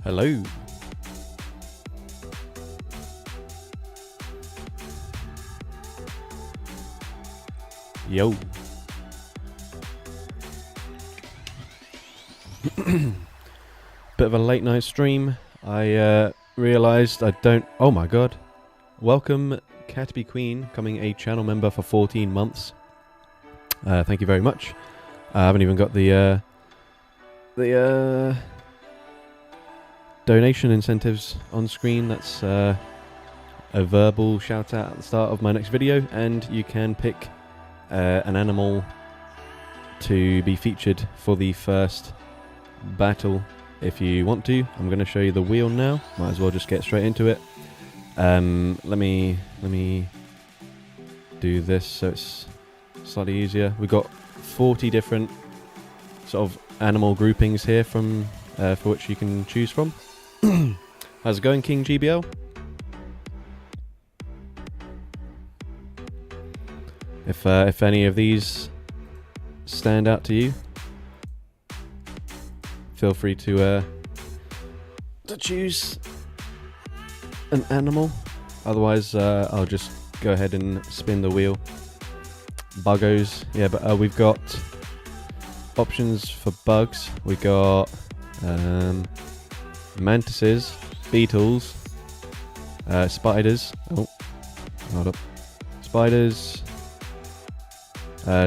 Hello. Yo. Bit of a late night stream. I realised I don't... Oh my god. Welcome, Caterpie Queen, coming a channel member for 14 months. Thank you very much. I haven't even got the donation incentives on screen. That's a verbal shout out at the start of my next video, and you can pick an animal to be featured for the first battle if you want to. I'm going to show you the wheel now. Might as well just get straight into it. Let me do this so it's slightly easier. We've got 40 different sort of animal groupings here from for which you can choose from. How's it going, King GBL? If any of these stand out to you, feel free to choose an animal. Otherwise, I'll just go ahead and spin the wheel. Buggos, yeah, but we've got options for bugs. We got Mantises, Beetles, spiders. Oh, hold up. Spiders,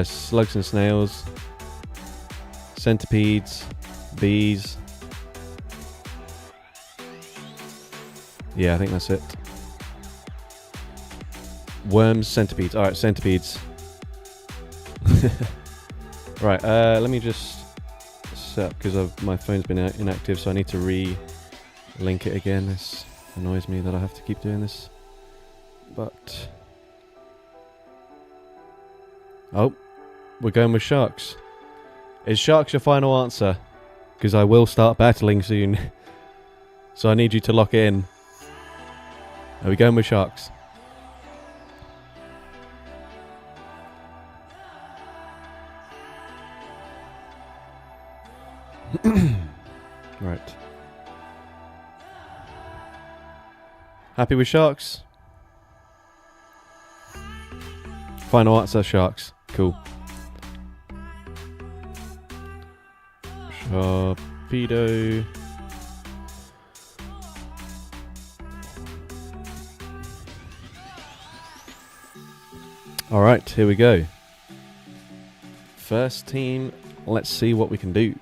slugs and snails, centipedes, bees. Yeah, I think that's it. Worms, centipedes. Alright, centipedes. Right, let me just set up, because my phone's been inactive, so I need to re-link it again. This annoys me that I have to keep doing this. But... oh, we're going with sharks. Is sharks your final answer? Because I will start battling soon. So I need you to lock it in. Are we going with sharks? Right. Happy with sharks? Final answer, sharks. Cool. Sharpedo. Alright, here we go. First team, let's see what we can do.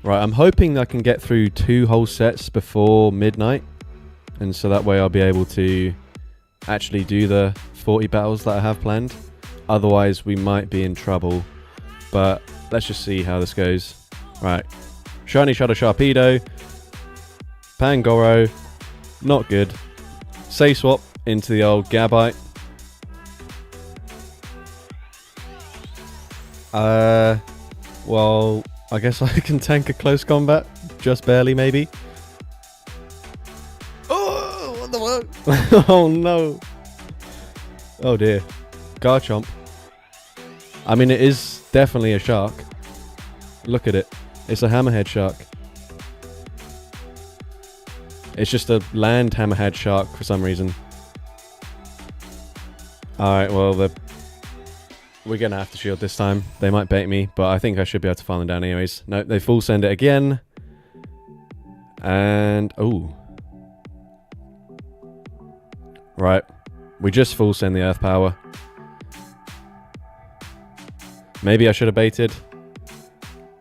Right, I'm hoping that I can get through 2 whole sets before midnight, and so that way I'll be able to actually do the 40 battles that I have planned. Otherwise we might be in trouble, but let's just see how this goes. Right, Shiny Shadow Sharpedo, Pangoro, not good. Say swap into the old Gabite. Well, I guess I can tank a close combat, just barely maybe. Oh, what the fuck? Oh no. Oh dear. Garchomp. I mean, it is definitely a shark. Look at it. It's a hammerhead shark. It's just a land hammerhead shark for some reason. Alright, well, we're going to have to shield this time. They might bait me, but I think I should be able to farm them down anyways. No, they full send it again. And, oh. Right. We just full send the Earth Power. Maybe I should have baited.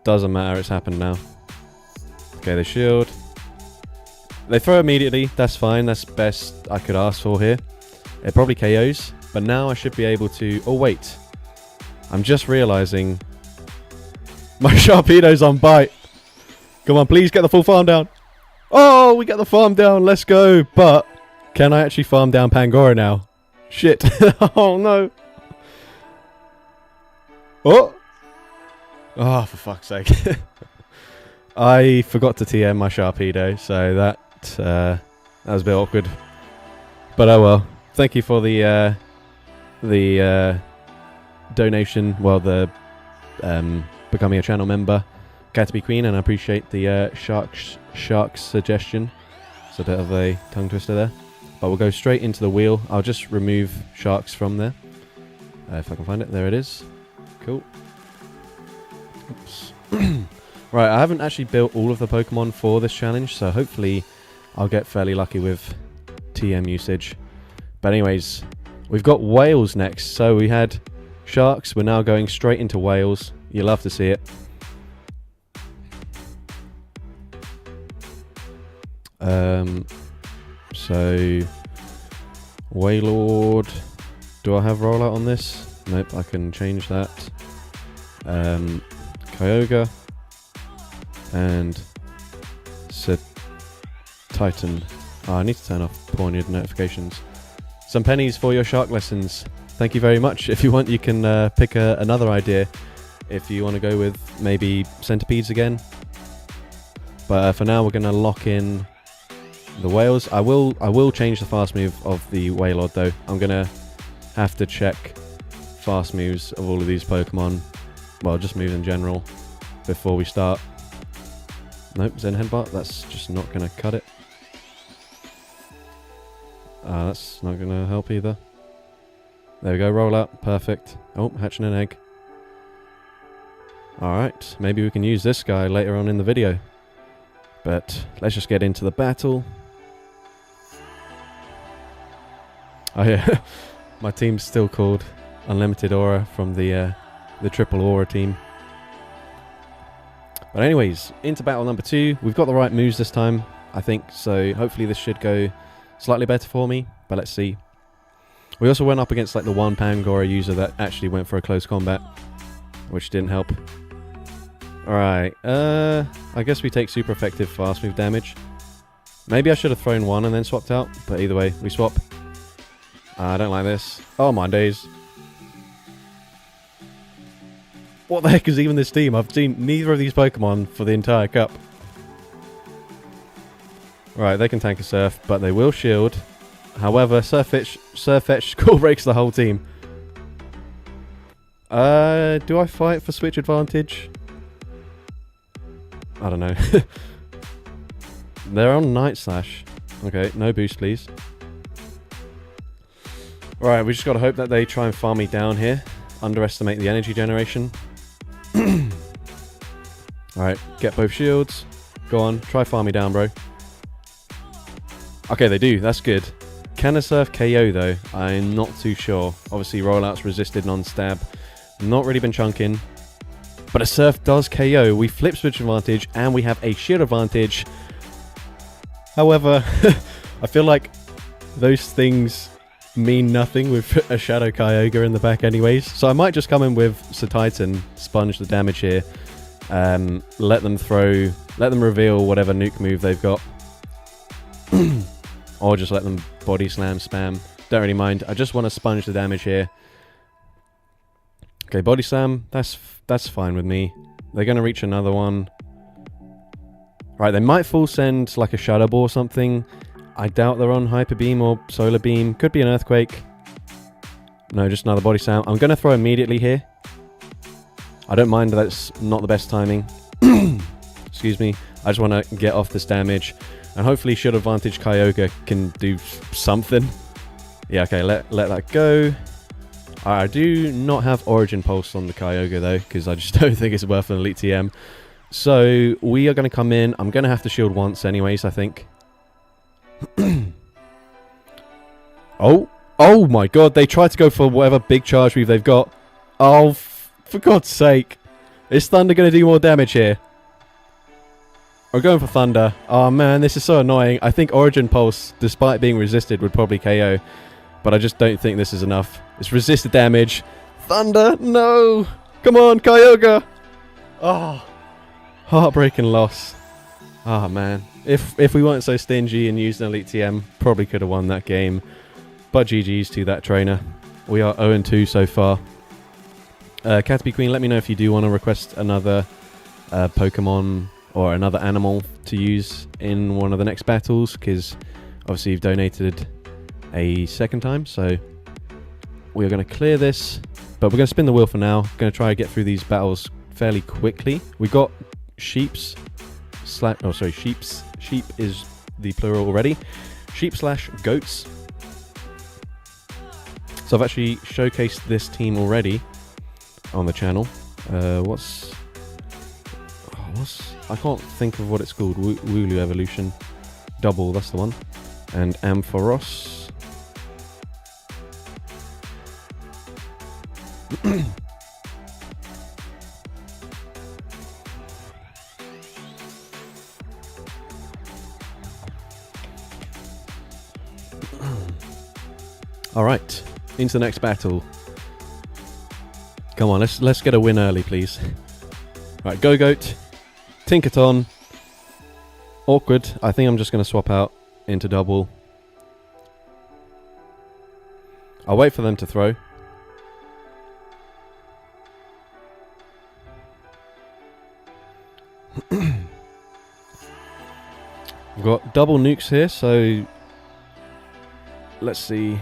Doesn't matter, it's happened now. Okay, they shield. They throw immediately, that's fine. That's best I could ask for here. It probably KOs, but now I should be able to... oh, wait. I'm just realising my Sharpedo's on bite. Come on, please get the full farm down. Oh, we get the farm down. Let's go. But Can I actually farm down Pangora now? Shit. Oh, no. Oh! Oh, for fuck's sake. I forgot to TM my Sharpedo, so that was a bit awkward. But oh well. Thank you for the donation. Well, the becoming a channel member, Caterpie Queen, and I appreciate the sharks suggestion. It's a bit of a tongue twister there. But we'll go straight into the wheel. I'll just remove sharks from there. If I can find it. There it is. Cool. Oops. Right, I haven't actually built all of the Pokemon for this challenge, so hopefully I'll get fairly lucky with TM usage. But anyways, we've got whales next. So we had sharks. We're now going straight into whales. You'll love to see it. So Wailord. Do I have rollout on this? Nope, I can change that. Kyogre and Titan. Oh, I need to turn off pointed notifications. Some pennies for your shark lessons. Thank you very much. If you want, you can pick another idea. If you want to go with maybe Centipedes again. But for now, we're going to lock in the whales. I will change the fast move of the Wailord though. I'm going to have to check fast moves of all of these Pokemon. Well, just moves in general before we start. Nope, Zen Headbutt. That's just not going to cut it. That's not going to help either. There we go, roll out. Perfect. Oh, hatching an egg. Alright, maybe we can use this guy later on in the video. But let's just get into the battle. Oh yeah, my team's still called Unlimited Aura from the Triple Aura team. But anyways, into battle number 2. We've got the right moves this time, I think. So hopefully this should go slightly better for me. But let's see. We also went up against like the one Pangora user that actually went for a close combat, which didn't help. Alright, I guess we take super effective fast move damage. Maybe I should have thrown one and then swapped out, but either way, we swap. I don't like this. Oh my days. What the heck is even this team? I've seen neither of these Pokemon for the entire cup. Right, they can tank a Surf, but they will shield. However, Surfetch score breaks the whole team. Do I fight for switch advantage? I don't know. They're on Night Slash. Okay, no boost please. Alright, we just gotta hope that they try and farm me down here. Underestimate the energy generation. Alright, get both shields. Go on, try farm me down, bro. Okay, they do, that's good. Can a Surf KO though? I'm not too sure. Obviously rollouts resisted non-stab. Not really been chunking. But a Surf does KO. We flip switch advantage and we have a shield advantage. However, I feel like those things mean nothing with a Shadow Kyogre in the back anyways. So I might just come in with Titan, sponge the damage here. Let them reveal whatever nuke move they've got. Or just let them body slam spam. Don't really mind. I just want to sponge the damage here. Okay, body slam. That's fine with me. They're going to reach another one. Right, they might full send like a Shadow Ball or something. I doubt they're on Hyper Beam or Solar Beam. Could be an Earthquake. No, just another body slam. I'm going to throw immediately here. I don't mind that it's not the best timing. Excuse me. I just want to get off this damage. And hopefully Shield Advantage Kyogre can do something. Yeah, okay, let that go. I do not have Origin Pulse on the Kyogre though, because I just don't think it's worth an Elite TM. So we are going to come in. I'm going to have to shield once anyways, I think. Oh my god, they tried to go for whatever big charge move they've got. Oh, for God's sake. Is Thunder going to do more damage here? We're going for Thunder. Oh man, this is so annoying. I think Origin Pulse, despite being resisted, would probably KO. But I just don't think this is enough. It's resisted damage. Thunder, no! Come on, Kyogre! Oh, heartbreaking loss. Oh man. If we weren't so stingy and used an Elite TM, probably could have won that game. But GG's to that trainer. We are 0-2 so far. Caterpie Queen, let me know if you do want to request another Pokemon or another animal to use in one of the next battles, because obviously you've donated a second time, so we are going to clear this, but we're going to spin the wheel for now. Going to try and get through these battles fairly quickly. We got sheeps. Sheep is the plural already. Sheep/goats. So I've actually showcased this team already on the channel. I can't think of what it's called. Wooloo Evolution. Double, that's the one. And Ampharos. Alright, into the next battle. Come on, let's get a win early, please. Right, Go Goat, Tinkaton, Awkward. I think I'm just going to swap out into double. I'll wait for them to throw. We've got double nukes here, so let's see.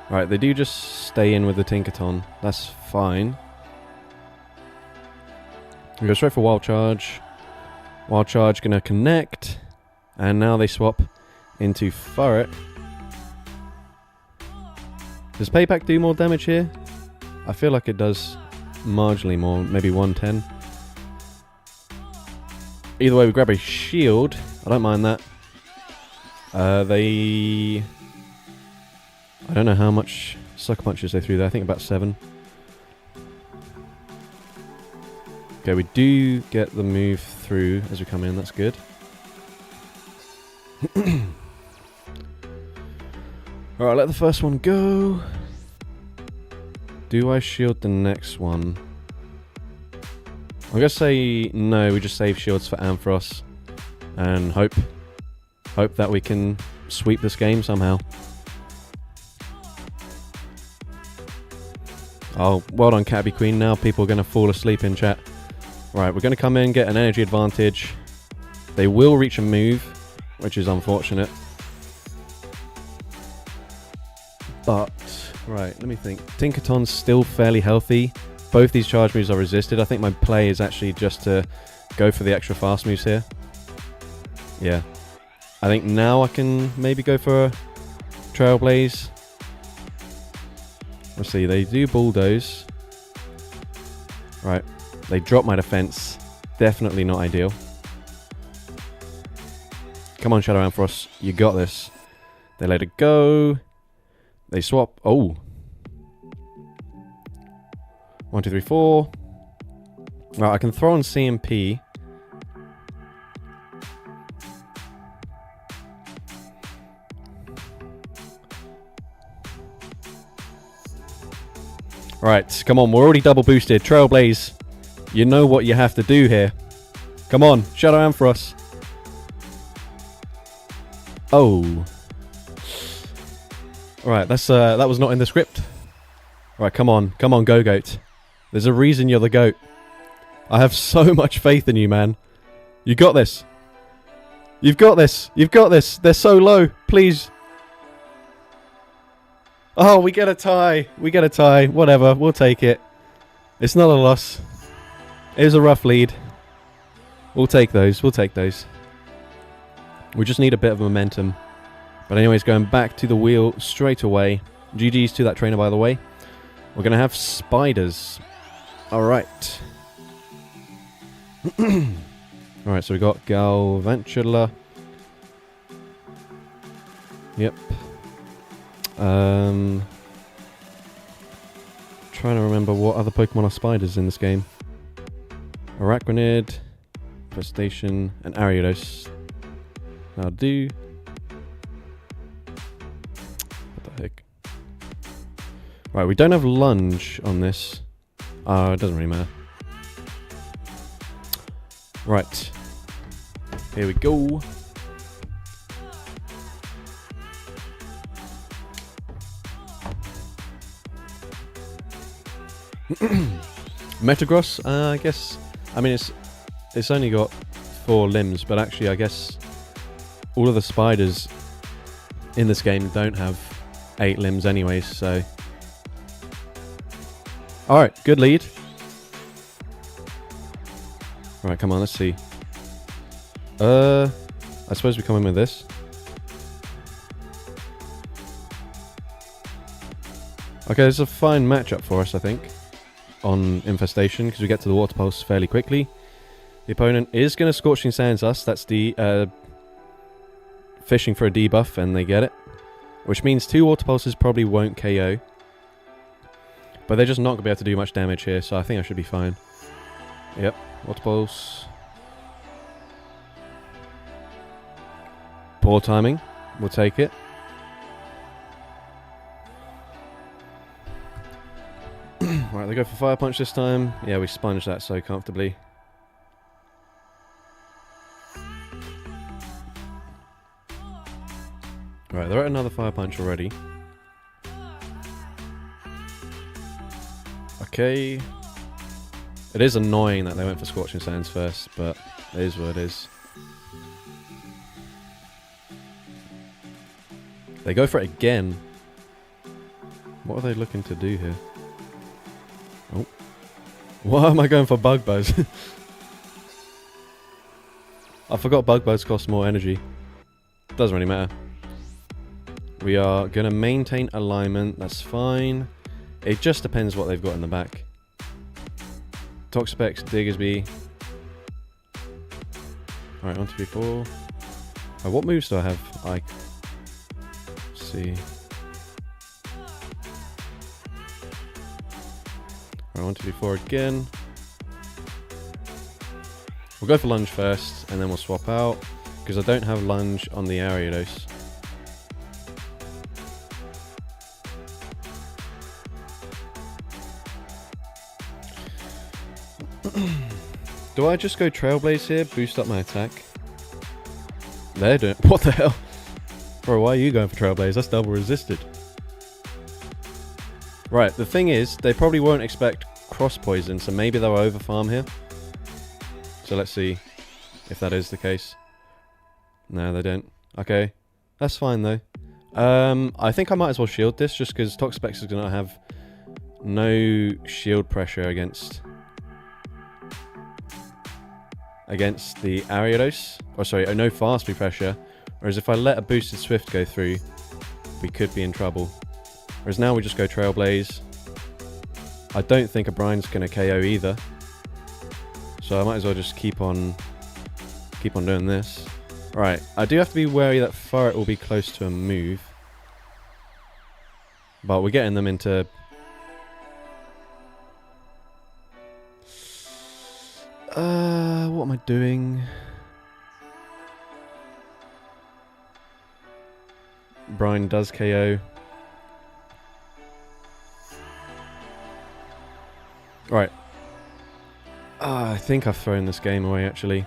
Right, they do just stay in with the Tinkaton. That's fine. We go straight for Wild Charge. Wild Charge gonna connect. And now they swap into Furret. Does Payback do more damage here? I feel like it does marginally more, maybe 110. Either way, we grab a shield. I don't mind that. I don't know how much Sucker Punches they threw there. I think about 7. Okay, we do get the move through as we come in. That's good. Alright, let the first one go. Do I shield the next one? I'm going to say no, we just save shields for Ampharos. And hope that we can sweep this game somehow. Oh, well done, Caterpie Queen. Now people are going to fall asleep in chat. Right, we're going to come in, get an energy advantage. They will reach a move, which is unfortunate. But, right, let me think. Tinkaton's still fairly healthy. Both these charge moves are resisted. I think my play is actually just to go for the extra fast moves here. Yeah. I think now I can maybe go for a Trailblaze. Let's see, they do Bulldoze. Right, they drop my defense. Definitely not ideal. Come on, Shadow Ampharos, you got this. They let it go. They swap. Oh. 1, 2, 3, 4. Right, I can throw on CMP. Right, come on, we're already double boosted. Trailblaze, you know what you have to do here. Come on, Shadow Ampharos. Oh. Right, that was not in the script. Right, come on, Go Goat. There's a reason you're the GOAT. I have so much faith in you, man. You got this. You've got this. You've got this. They're so low. Please. Oh, we get a tie. We get a tie. Whatever. We'll take it. It's not a loss. It was a rough lead. We'll take those. We'll take those. We just need a bit of momentum. But anyways, going back to the wheel straight away. GG's to that trainer, by the way. We're going to have spiders. Alright. Alright, so we got Galvantula. Yep. Trying to remember what other Pokemon are spiders in this game. Arachnid, Crustacean, and Ariados. That'll do. What the heck? Right, we don't have Lunge on this. It doesn't really matter. Right. Here we go. Metagross, I guess. I mean, it's only got 4 limbs, but actually, I guess all of the spiders in this game don't have 8 limbs anyways, so... Alright, good lead. Alright, come on, let's see. I suppose we come in with this. Okay, it's a fine matchup for us, I think, on Infestation, because we get to the Water Pulse fairly quickly. The opponent is going to Scorching Sands us. That's the fishing for a debuff, and they get it. Which means 2 Water Pulses probably won't KO. But they're just not going to be able to do much damage here, so I think I should be fine. Yep, Water Pulse. Poor timing. We'll take it. Right, they go for Fire Punch this time. Yeah, we sponged that so comfortably. Right, they're at another Fire Punch already. Okay. It is annoying that they went for Scorching Sands first, but it is what it is. They go for it again. What are they looking to do here? Oh. Why am I going for Bug Buzz? I forgot Bug Buzz costs more energy. Doesn't really matter. We are going to maintain alignment. That's fine. It just depends what they've got in the back. Toxapex, Diggersby. Alright, 1, 2, 3, 4. Oh, what moves do I have? Let's see. Alright, 1, 2, 3, 4 again. We'll go for Lunge first, and then we'll swap out, because I don't have Lunge on the Ariados. Do I just go Trailblaze here, boost up my attack? They're doing... What the hell? Bro, why are you going for Trailblaze? That's double resisted. Right, the thing is, they probably won't expect Cross Poison, so maybe they'll overfarm here. So let's see if that is the case. No, they don't. Okay, that's fine though. I think I might as well shield this, just because Toxapex is going to have no shield pressure against the Ariados. Or sorry, no fast move pressure. Whereas if I let a boosted Swift go through, we could be in trouble. Whereas now we just go Trailblaze. I don't think a Brine's going to KO either. So I might as well just keep on doing this. Right, I do have to be wary that Furret will be close to a move. But we're getting them into... what am I doing? Brine does KO. Right. I think I've thrown this game away, actually.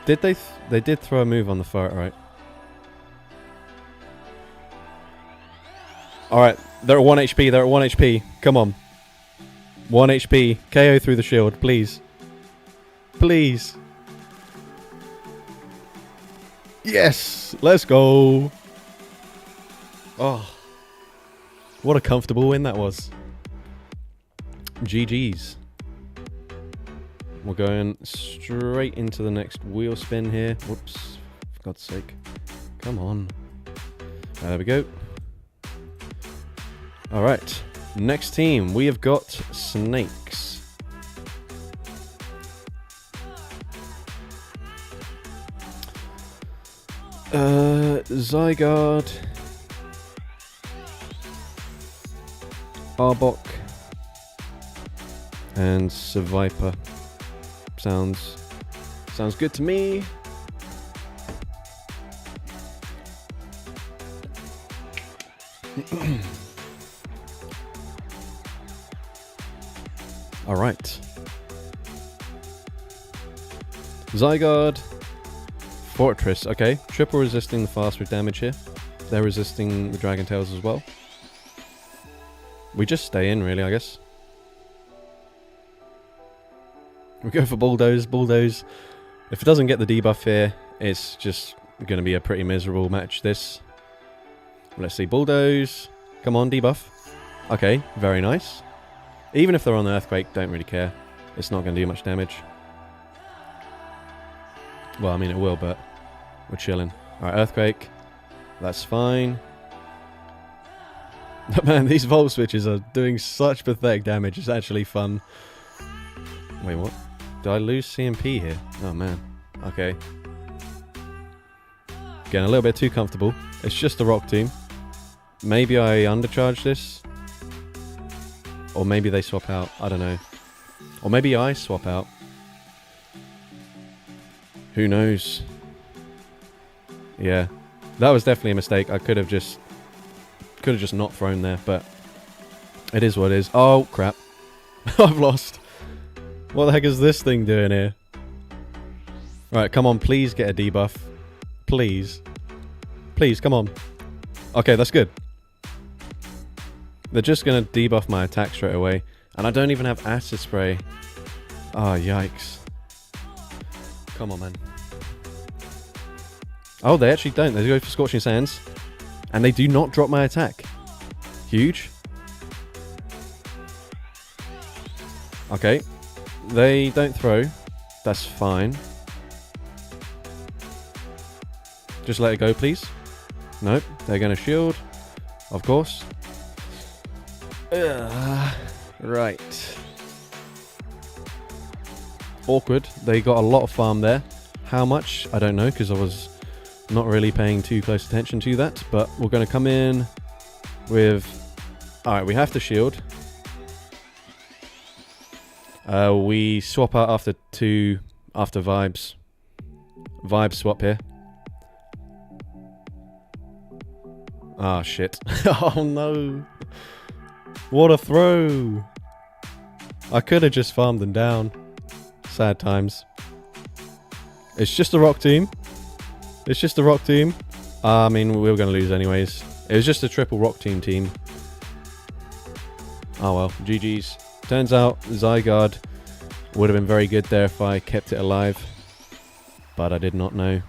Did they... they did throw a move on the Furret, right? Alright, they're at 1 HP, they're at 1 HP. Come on. 1 HP. KO through the shield, please. Please. Yes! Let's go! Oh. What a comfortable win that was. GG's. We're going straight into the next wheel spin here. Whoops. For God's sake. Come on. There we go. Alright. Next team, we have got Snakes. Zygarde, Arbok, and Seviper. Sounds good to me. All right. Zygarde. Fortress. Okay. Triple resisting the fast with damage here. They're resisting the Dragon Tails as well. We just stay in, really, I guess. We go for Bulldoze. Bulldoze. If it doesn't get the debuff here, it's just going to be a pretty miserable match, this. Let's see. Bulldoze. Come on, debuff. Okay, very nice. Even if they're on the Earthquake, don't really care. It's not going to do much damage. Well, I mean, it will, but we're chilling. Alright, Earthquake. That's fine. Man, these Volt Switches are doing such pathetic damage. It's actually fun. Wait, what? Did I lose CMP here? Oh, man. Okay. Getting a little bit too comfortable. It's just a Rock Tomb. Maybe I undercharge this. Or maybe they swap out. I don't know. Or maybe I swap out. Who knows? Yeah. That was definitely a mistake. I could have just not thrown there, but it is what it is. Oh, crap. I've lost. What the heck is this thing doing here? Right, come on, please get a debuff. Please. Please, come on. Okay, that's good. They're just going to debuff my attack straight away. And I don't even have Acid Spray. Oh, yikes. Come on, man. Oh, they actually don't. They go for Scorching Sands. And they do not drop my attack. Huge. Okay. They don't throw. That's fine. Just let it go, please. Nope. They're going to shield. Of course. Right. Awkward. They got a lot of farm there. How much? I don't know, because I was not really paying too close attention to that. But we're going to come in with... Alright, we have to shield. We swap out after vibes. Vibe swap here. Ah, shit. Oh, no. What a throw. I could have just farmed them down. Sad times. It's just a Rock Team. It's just a Rock Team. I mean, we were going to lose anyways. It was just a triple Rock Team. Oh well, GG's. Turns out Zygarde would have been very good there if I kept it alive. But I did not know.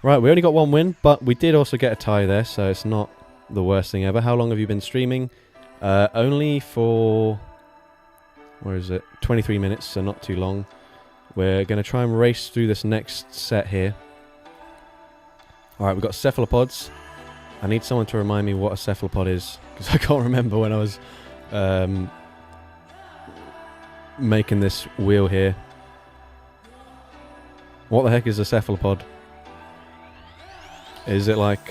Right, we only got one win, but we did also get a tie there, so it's not the worst thing ever. How long have you been streaming? Only for... Where is it? 23 minutes, so not too long. We're going to try and race through this next set here. Alright, we've got Cephalopods. I need someone to remind me what a Cephalopod is, because I can't remember when I was making this wheel here. What the heck is a Cephalopod? Is it like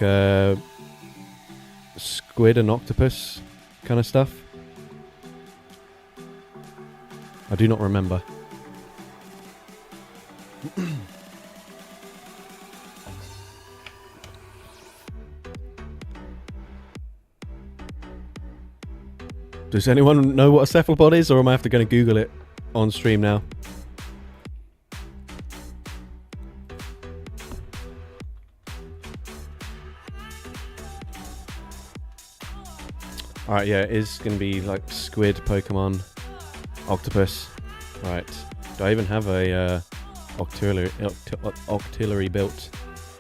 squid and octopus kind of stuff? I do not remember. Does anyone know what a cephalopod is, or am I have to going to Google it on stream now? Alright, yeah, it is going to be like squid, Pokemon, octopus. Right. Do I even have a octillery built?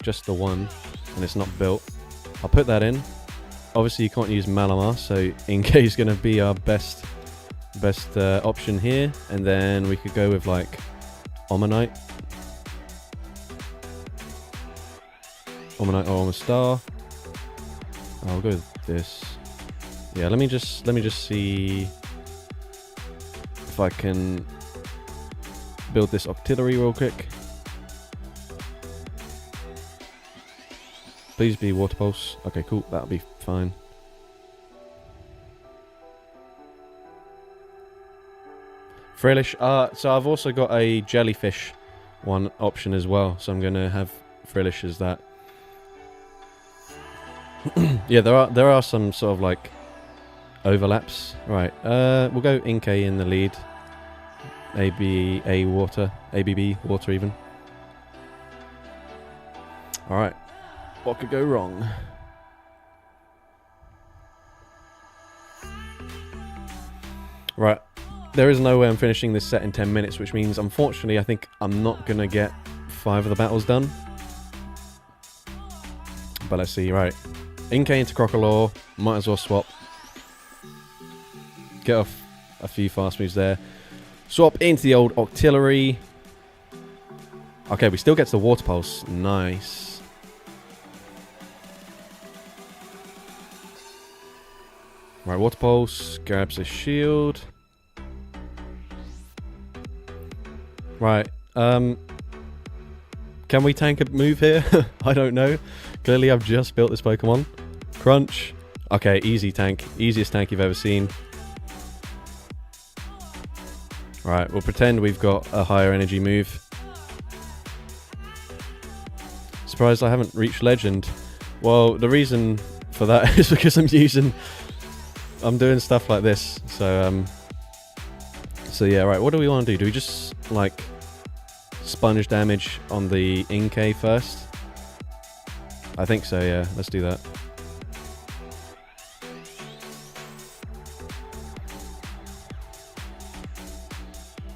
Just the one, and it's not built. I'll put that in. Obviously, you can't use Malamar, so Inkay is going to be our best option here. And then we could go with like Omanite. Omanite or Omastar. I'll go with this. Yeah, let me just see if I can build this Octillery real quick. Please be Water Pulse. Okay, cool. That'll be fine. Frillish. So I've also got a Jellyfish one option as well. So I'm going to have Frillish as that. Yeah, there are some sort of like overlaps. Right. We'll go Inkay in the lead. ABB water even. Alright. What could go wrong? Right. There is no way I'm finishing this set in 10 minutes, which means, unfortunately, I think I'm not going to get 5 of the battles done. But let's see. Right. Inkay into Crocodile. Might as well swap. Get off a few fast moves there. Swap into the old Octillery. Okay, we still get to the Water Pulse. Nice. Right, Water Pulse. Grabs a shield. Right. Can we tank a move here? I don't know. Clearly, I've just built this Pokemon. Crunch. Okay, easy tank. Easiest tank you've ever seen. Right, we'll pretend we've got a higher energy move. Surprised I haven't reached Legend. Well, the reason for that is because I'm doing stuff like this. So yeah, right, what do we want to do? Do we just, like, sponge damage on the Inkay first? I think so, yeah. Let's do that.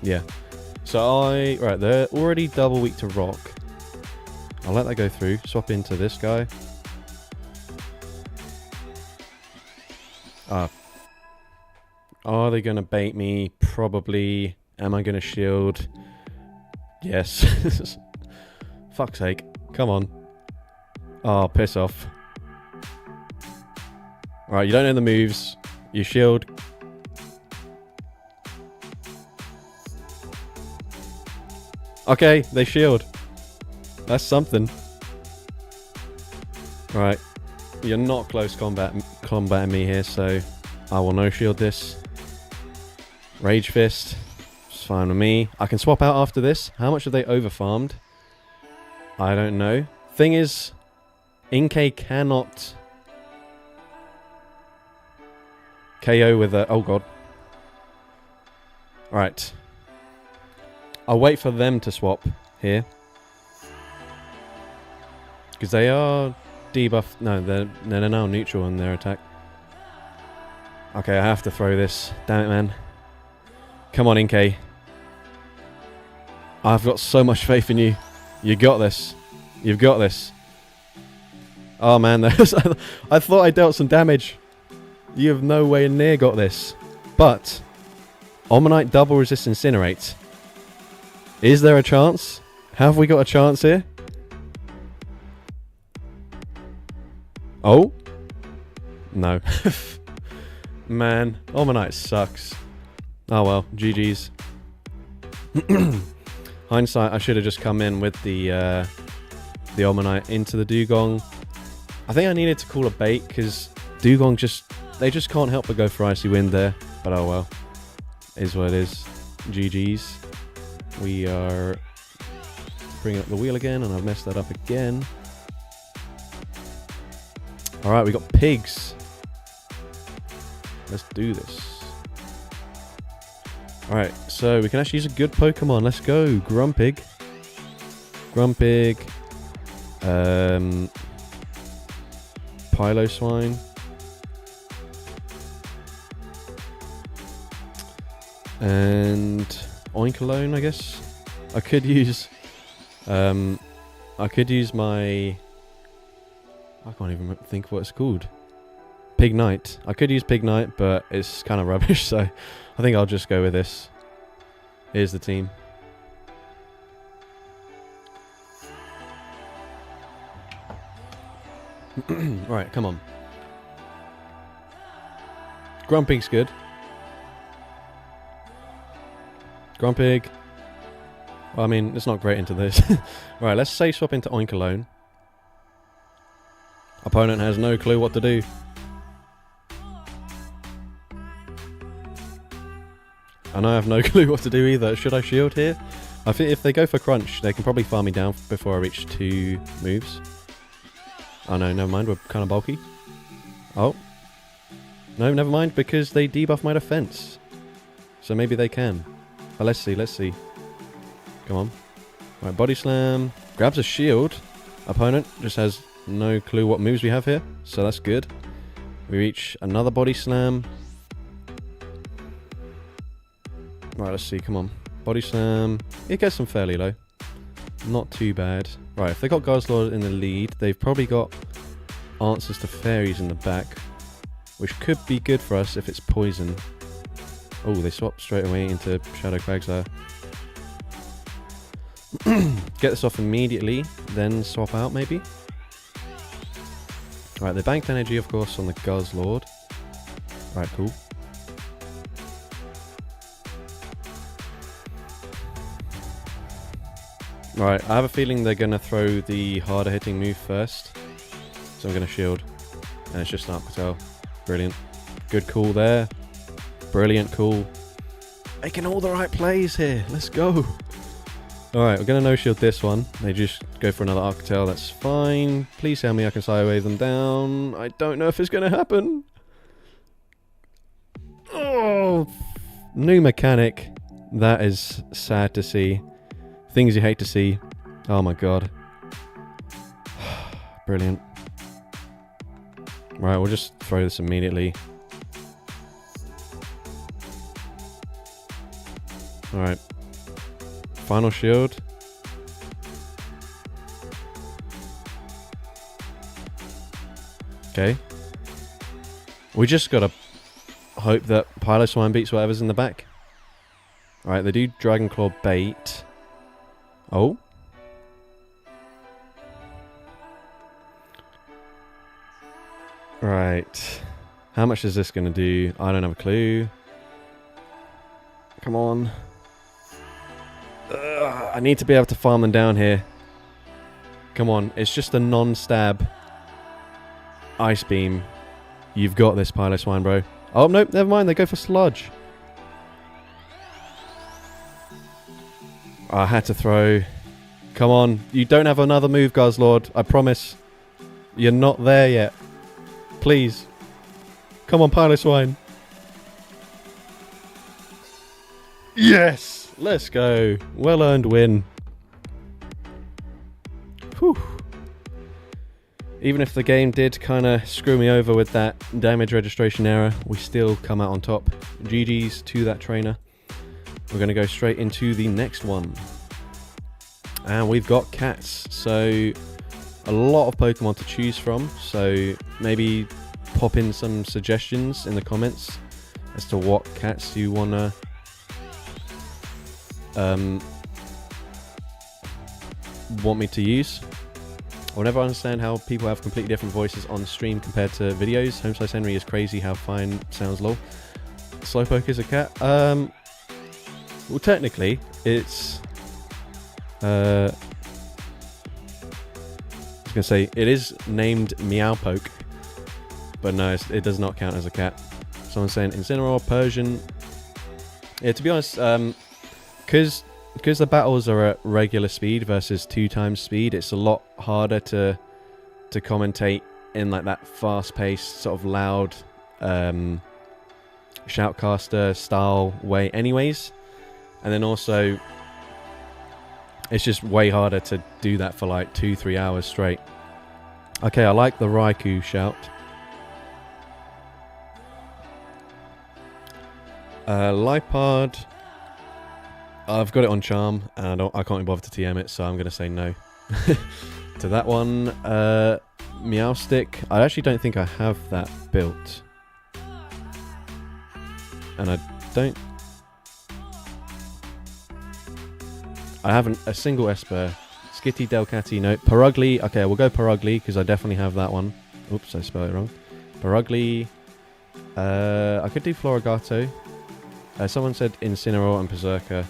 Yeah. So right, they're already double weak to rock. I'll let that go through. Swap into this guy. Are they going to bait me? Probably. Am I going to shield? Yes. Fuck's sake. Come on. Oh, piss off. Right, you don't know the moves. You shield. Okay, they shield. That's something. Right. You're not close combating me here, so I will no shield this. Rage Fist. It's fine with me. I can swap out after this. How much have they overfarmed? I don't know. Thing is, Inkay cannot KO with a... Oh, God. Right. I'll wait for them to swap here. Because they are debuffed. No, they're now neutral in their attack. Okay, I have to throw this. Damn it, man. Come on, Inkay. I've got so much faith in you. You got this. You've got this. Oh, man. I thought I dealt some damage. You have no way near got this. But Omanyte double resist Incinerate. Is there a chance? Have we got a chance here? Oh? No. Man, Omanyte sucks. Oh well, GG's. Hindsight, I should have just come in with the Omanyte into the Dugong. I think I needed to call a bait because Dugong they just can't help but go for Icy Wind there. But oh well, is what it is. GG's. We are bringing up the wheel again, and I've messed that up again. Alright, we got pigs. Let's do this. Alright, so we can actually use a good Pokemon. Let's go. Grumpig. Grumpig. Piloswine. And Oinkologne, I guess. I could use my... I can't even think what it's called. Pignite. I could use Pignite, but it's kind of rubbish, so I think I'll just go with this. Here's the team. Right, come on. Grumpig's good. Grumpig. Well, I mean, it's not great into this. Right, let's say swap into Oinkologne. Opponent has no clue what to do. And I have no clue what to do either. Should I shield here? I think if they go for Crunch, they can probably farm me down before I reach 2 moves. Oh no, never mind. We're kind of bulky. Oh. No, never mind, because they debuff my defense. So maybe they can. But let's see, let's see. Come on. Right, Body Slam. Grabs a shield. opponent just has no clue what moves we have here, so that's good. We reach another body slam. Right, let's see, come on. Body slam. It gets them fairly low. Not too bad. Right, if they got Guzzlord in the lead, they've probably got answers to fairies in the back, which could be good for us if it's poison. Oh, they swap straight away into Shadow Crags there. Get this off immediately, then swap out maybe. Right, they banked energy, of course, on the Guzzlord. Right, cool. Right, I have a feeling they're going to throw the harder hitting move first. So I'm going to shield. And it's just an Arctel. Brilliant. Good call there. Brilliant call. Making all the right plays here. Let's go. Alright, we're going to no-shield this one. They just go for another Arctel. That's fine. Please tell me I can sidewave them down. I don't know if it's going to happen. Oh, new mechanic. That is sad to see. Things you hate to see. Oh my god. Brilliant. Right, we'll just throw this immediately. Alright. Final shield. Okay. We just gotta hope that Piloswine beats whatever's in the back. Alright, they do Dragon Claw bait. Oh. Right. How much is this going to do? I don't have a clue. Come on. I need to be able to farm them down here. Come on. It's just a non-stab Ice Beam. You've got this, Piloswine, bro. Oh, nope. Never mind. They go for Sludge. I had to throw. Come on. You don't have another move, Guzzlord. I promise. You're not there yet. Please. Come on, Piloswine. Yes! Let's go. Well-earned win. Whew. Even if the game did kind of screw me over with that damage registration error, we still come out on top. GG's to that trainer. We're going to go straight into the next one. And we've got cats. So, a lot of Pokemon to choose from. So, maybe pop in some suggestions in the comments as to what cats you want to want me to use. I'll never understand how people have completely different voices on stream compared to videos. Homeslice Henry is crazy how fine sounds lol. Slowpoke is a cat. Well, technically, it's... I was going to say, it is named Meowpoke. But no, it does not count as a cat. Someone's saying Incineroar, Persian. Yeah, to be honest, because the battles are at regular speed versus 2 times speed, it's a lot harder to commentate in like that fast-paced, sort of loud shoutcaster style way anyways. And then also, it's just way harder to do that for like 2-3 hours straight. Okay, I like the Raikou shout. Lipard. I've got it on Charm, and I can't be bothered to TM it, so I'm going to say no to that one. Meowstic. I actually don't think I have that built. And I don't... I haven't a single Esper. Skitty, Delcatty, no. Purugly. Okay, we'll go Purugly, because I definitely have that one. Oops, I spelled it wrong. Purugly. I could do Florigato. Someone said Incineroar and Berserker.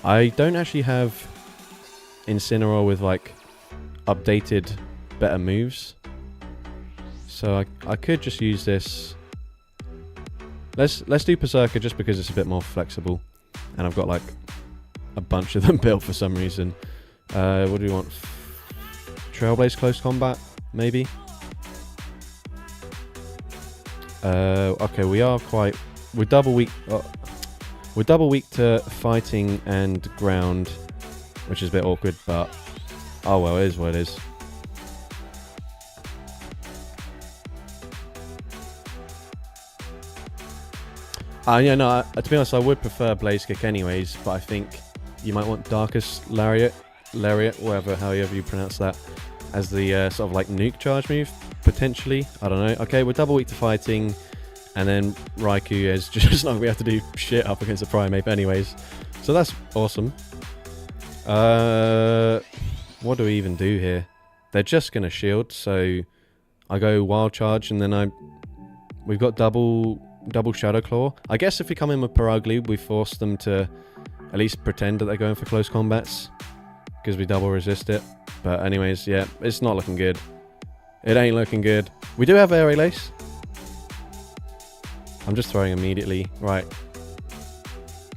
I don't actually have Incineroar with like updated better moves. So I could just use this. Let's do Berserker just because it's a bit more flexible. And I've got like a bunch of them built for some reason. What do we want? Trailblaze Close Combat, maybe? Okay, we're double weak. We're double weak to fighting and ground, which is a bit awkward, but oh well, it is what it is. Yeah, no, to be honest, I would prefer Blaze Kick anyways, but I think you might want Darkest Lariat, however you pronounce that, as the sort of like nuke charge move, potentially. I don't know. Okay, we're double weak to fighting, and then Raikou is just not going to be able to do shit up against a Primeape anyways. So that's awesome. What do we even do here? They're just going to shield, so I go Wild Charge, and then we've got double Shadow Claw. I guess if we come in with Paragly, we force them to at least pretend that they're going for close combats, because we double resist it. But anyways, yeah, it's not looking good. It ain't looking good. We do have Aerial Ace. I'm just throwing immediately. Right.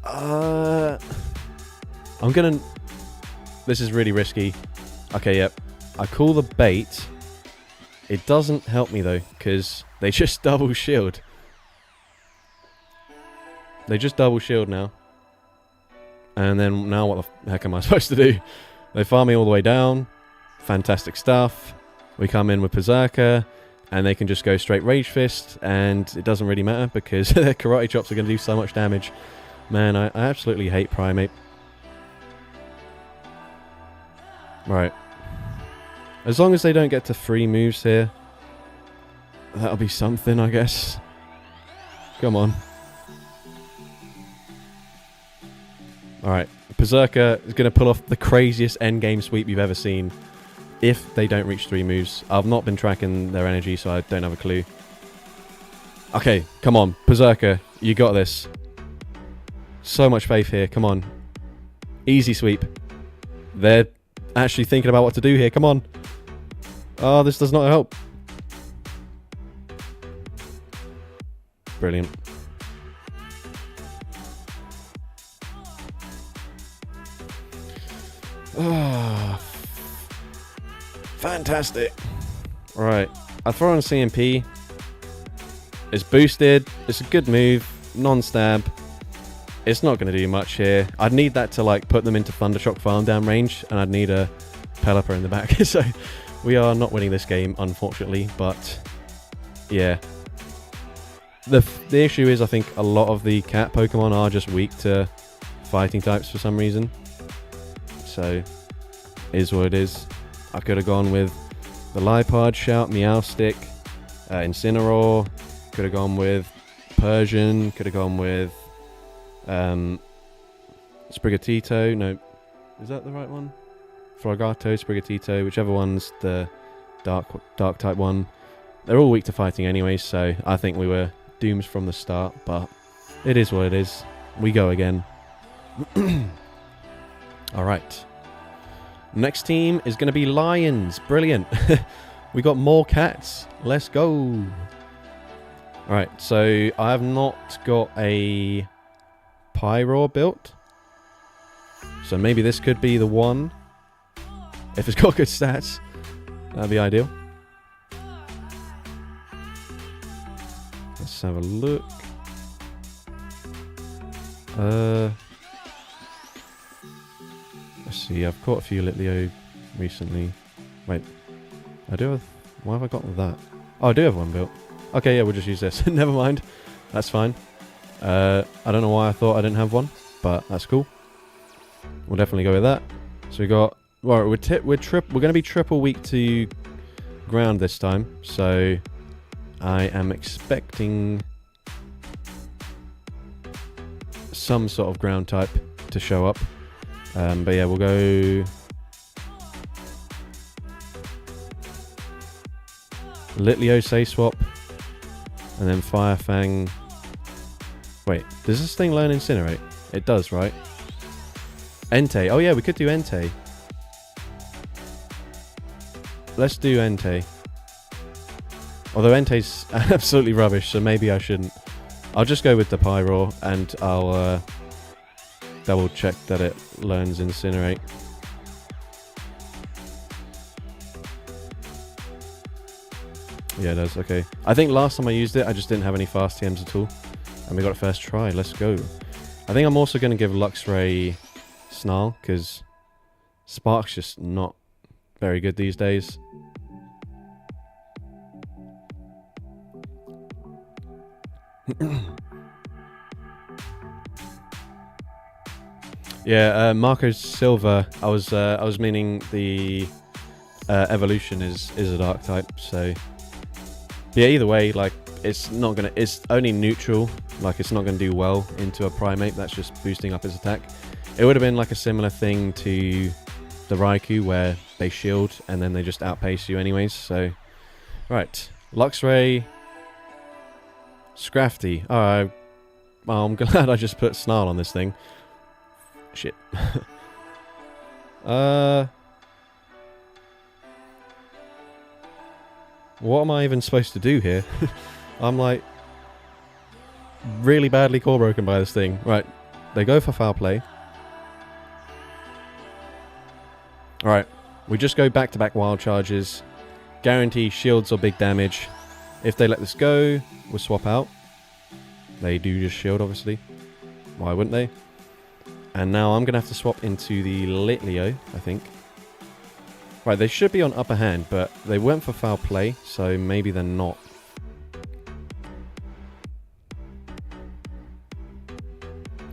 I'm gonna... This is really risky. Okay, yep. I call the bait. It doesn't help me though, because they just double shield. They just double shield now. And then now what the heck am I supposed to do? They farm me all the way down. Fantastic stuff. We come in with Berserker, and they can just go straight Rage Fist, and it doesn't really matter because their Karate Chops are going to do so much damage. Man, I absolutely hate Primeape. Right. As long as they don't get to 3 moves here, that'll be something, I guess. Come on. Alright. Berserker is going to pull off the craziest endgame sweep you've ever seen if they don't reach 3 moves. I've not been tracking their energy, so I don't have a clue. Okay, come on. Berserker, you got this. So much faith here. Come on. Easy sweep. They're actually thinking about what to do here. Come on. Oh, this does not help. Brilliant. Oh, fantastic. Right. I throw on CMP. It's boosted. It's a good move. Non-stab. It's not going to do much here. I'd need that to like put them into Thundershock farm down range, and I'd need a Pelipper in the back. So we are not winning this game, unfortunately. But yeah, the issue is I think a lot of the cat Pokemon are just weak to fighting types for some reason. So is what it is. I could have gone with the Lipard, Shout, Meowstic, Incineroar. Could have gone with Persian. Could have gone with Sprigatito. No, is that the right one? Frogato, Sprigatito, whichever one's the dark type one. They're all weak to fighting anyway, so I think we were doomed from the start, but it is what it is. We go again. Alright. Next team is going to be Lions. Brilliant. We got more cats. Let's go. Alright, so I have not got a Pyroar built. So maybe this could be the one. If it's got good stats, that'd be ideal. Let's have a look. Let's see, I've caught a few Litleo recently. Wait, I do have... Why have I got that? Oh, I do have one built. Okay, yeah, we'll just use this. Never mind. That's fine. I don't know why I thought I didn't have one, but that's cool. We'll definitely go with that. So we got... Well, we're going to be triple weak to ground this time. So I am expecting some sort of ground type to show up. But yeah, we'll go Litleo Say Swap, and then Firefang. Wait, does this thing learn Incinerate? It does, right? Entei. Oh yeah, we could do Entei. Let's do Entei. Although Entei's absolutely rubbish, so maybe I shouldn't. I'll just go with the Pyroar, and I'll double check that it learns Incinerate. Yeah, it does. Okay. I think last time I used it, I just didn't have any fast TMs at all. And we got it first try. Let's go. I think I'm also going to give Luxray Snarl, because Spark's just not very good these days. Yeah, Marco Silva. I was meaning the evolution is a dark type. So yeah, either way, like it's only neutral. Like it's not gonna do well into a primate. That's just boosting up his attack. It would have been like a similar thing to the Raikou where they shield and then they just outpace you anyways. So right, Luxray, Scrafty. Alright, well, I'm glad I just put Snarl on this thing. Shit. What am I even supposed to do here? I'm like really badly core broken by this thing. Right, they go for foul play. Alright, we just go back-to-back wild charges. Guarantee shields or big damage. If they let this go, we'll swap out. They do just shield, obviously. Why wouldn't they? And now I'm going to have to swap into the Litleo, I think. Right, they should be on upper hand, but they went for foul play, so maybe they're not.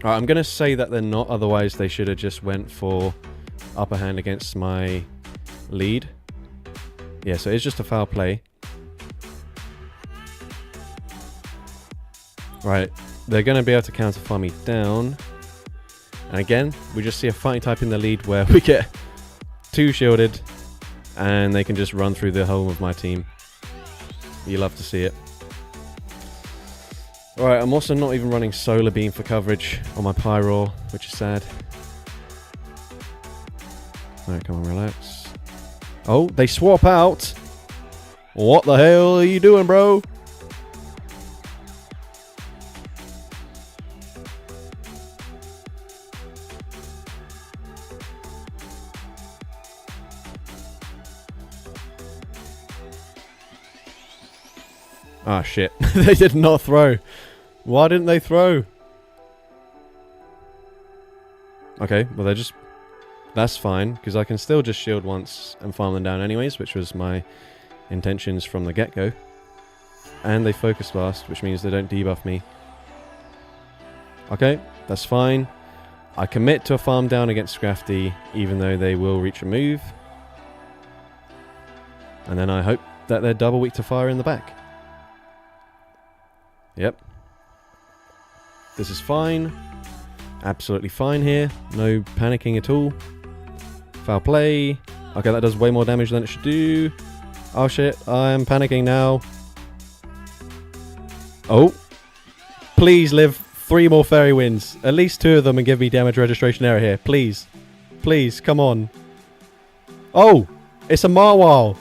Alright, I'm going to say that they're not, otherwise they should have just went for upper hand against my lead. Yeah, so it's just a foul play. Right, they're going to be able to counter farm me down. And again, we just see a fighting type in the lead where we get 2 shielded and they can just run through the whole of my team. You love to see it. Alright, I'm also not even running Solar Beam for coverage on my Pyroar, which is sad. Alright, come on, relax. Oh, they swap out! What the hell are you doing, bro? Ah, shit. They did not throw. Why didn't they throw? Okay, well they're just... That's fine, because I can still just shield once and farm them down anyways, which was my intentions from the get-go. And they focus blast, which means they don't debuff me. Okay, that's fine. I commit to a farm down against Scrafty, even though they will reach a move. And then I hope that they're double weak to fire in the back. Yep. This is fine. Absolutely fine here. No panicking at all. Foul play. Okay, that does way more damage than it should do. Oh shit, I'm panicking now. Oh. Please live 3 more fairy winds. At least 2 of them and give me damage registration error here. Please. Please, come on. Oh! It's a Marwal.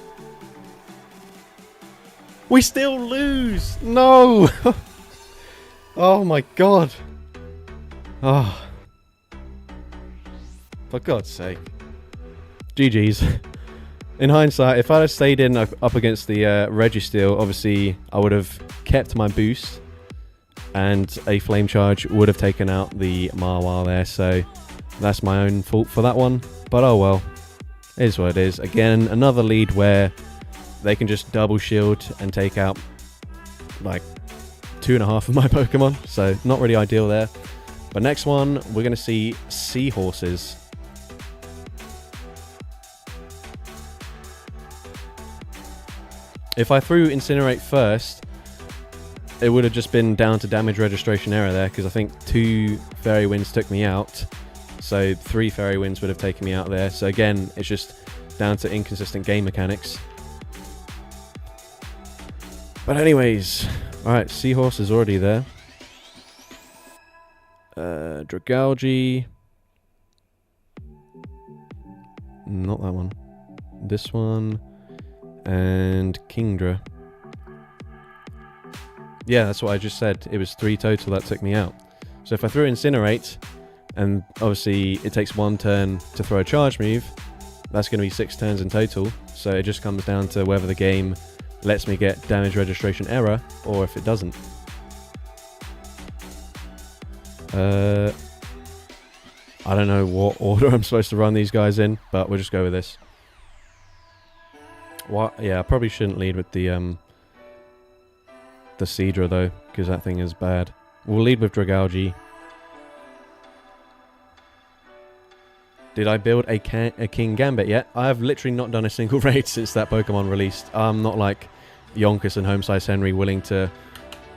We still lose! No! Oh my god. Oh. For God's sake. GG's. In hindsight, if I'd have stayed in up against the Registeel, obviously I would have kept my boost and a Flame Charge would have taken out the Marwal there, so that's my own fault for that one. But oh well. It is what it is. Again, another lead where they can just double shield and take out like 2.5 of my Pokemon, so not really ideal there. But next one, we're going to see Seahorses. If I threw Incinerate first, it would have just been down to damage registration error there, because I think 2 Fairy Winds took me out. So 3 Fairy Winds would have taken me out there. So again, it's just down to inconsistent game mechanics. But anyways, alright, Seahorse is already there. Dragalge. Not that one. This one. And Kingdra. Yeah, that's what I just said. It was 3 total that took me out. So if I threw Incinerate, and obviously it takes 1 turn to throw a charge move, that's going to be 6 turns in total. So it just comes down to whether the game lets me get damage registration error, or if it doesn't. I don't know what order I'm supposed to run these guys in, but we'll just go with this. What? Yeah, I probably shouldn't lead with the Seadra though, because that thing is bad. We'll lead with Dragalge. Did I build a King Gambit yet? I have literally not done a single raid since that Pokemon released. I'm not like Yonkers and Homesize Henry willing to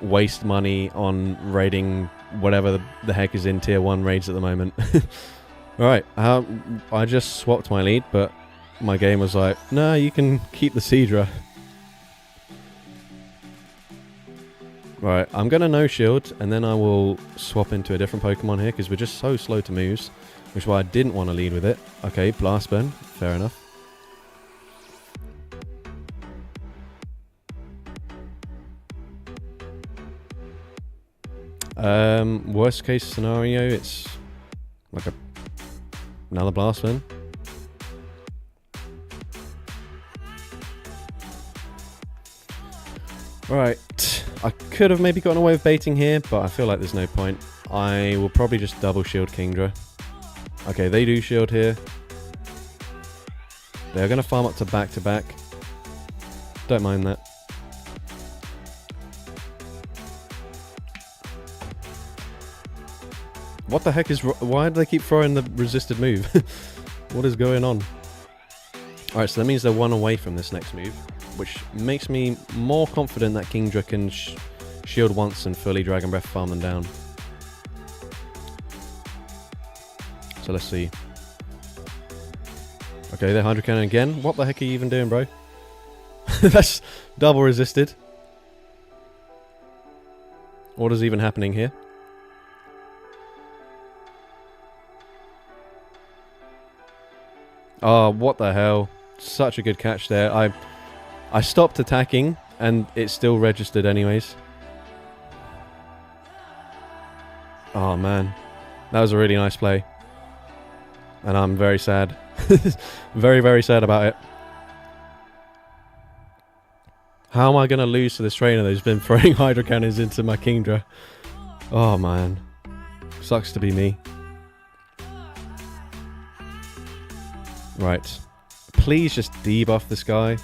waste money on raiding whatever the heck is in tier 1 raids at the moment. Alright, I just swapped my lead, but my game was like, nah, you can keep the Seadra. Right, I'm going to no shield, and then I will swap into a different Pokemon here, because we're just so slow to moves, which is why I didn't want to lead with it. Okay, Blast Burn, fair enough. Worst case scenario, it's like another Blast Burn. Right, I could have maybe gotten away with baiting here, but I feel like there's no point. I will probably just double shield Kingdra. Okay, they do shield here. They're going to farm up to back. Don't mind that. What the heck is... Why do they keep throwing the resisted move? What is going on? Alright, so that means they're one away from this next move, which makes me more confident that Kingdra can shield once and fully Dragon Breath farm them down. So let's see. Okay, they're Hydro Cannon again. What the heck are you even doing, bro? That's double resisted. What is even happening here? Oh, what the hell. Such a good catch there. I stopped attacking, and it still registered anyways. Oh, man. That was a really nice play. And I'm very sad. Very, very sad about it. How am I going to lose to this trainer who's been throwing Hydro Cannons into my Kingdra? Oh, man. Sucks to be me. Right. Please just debuff this guy.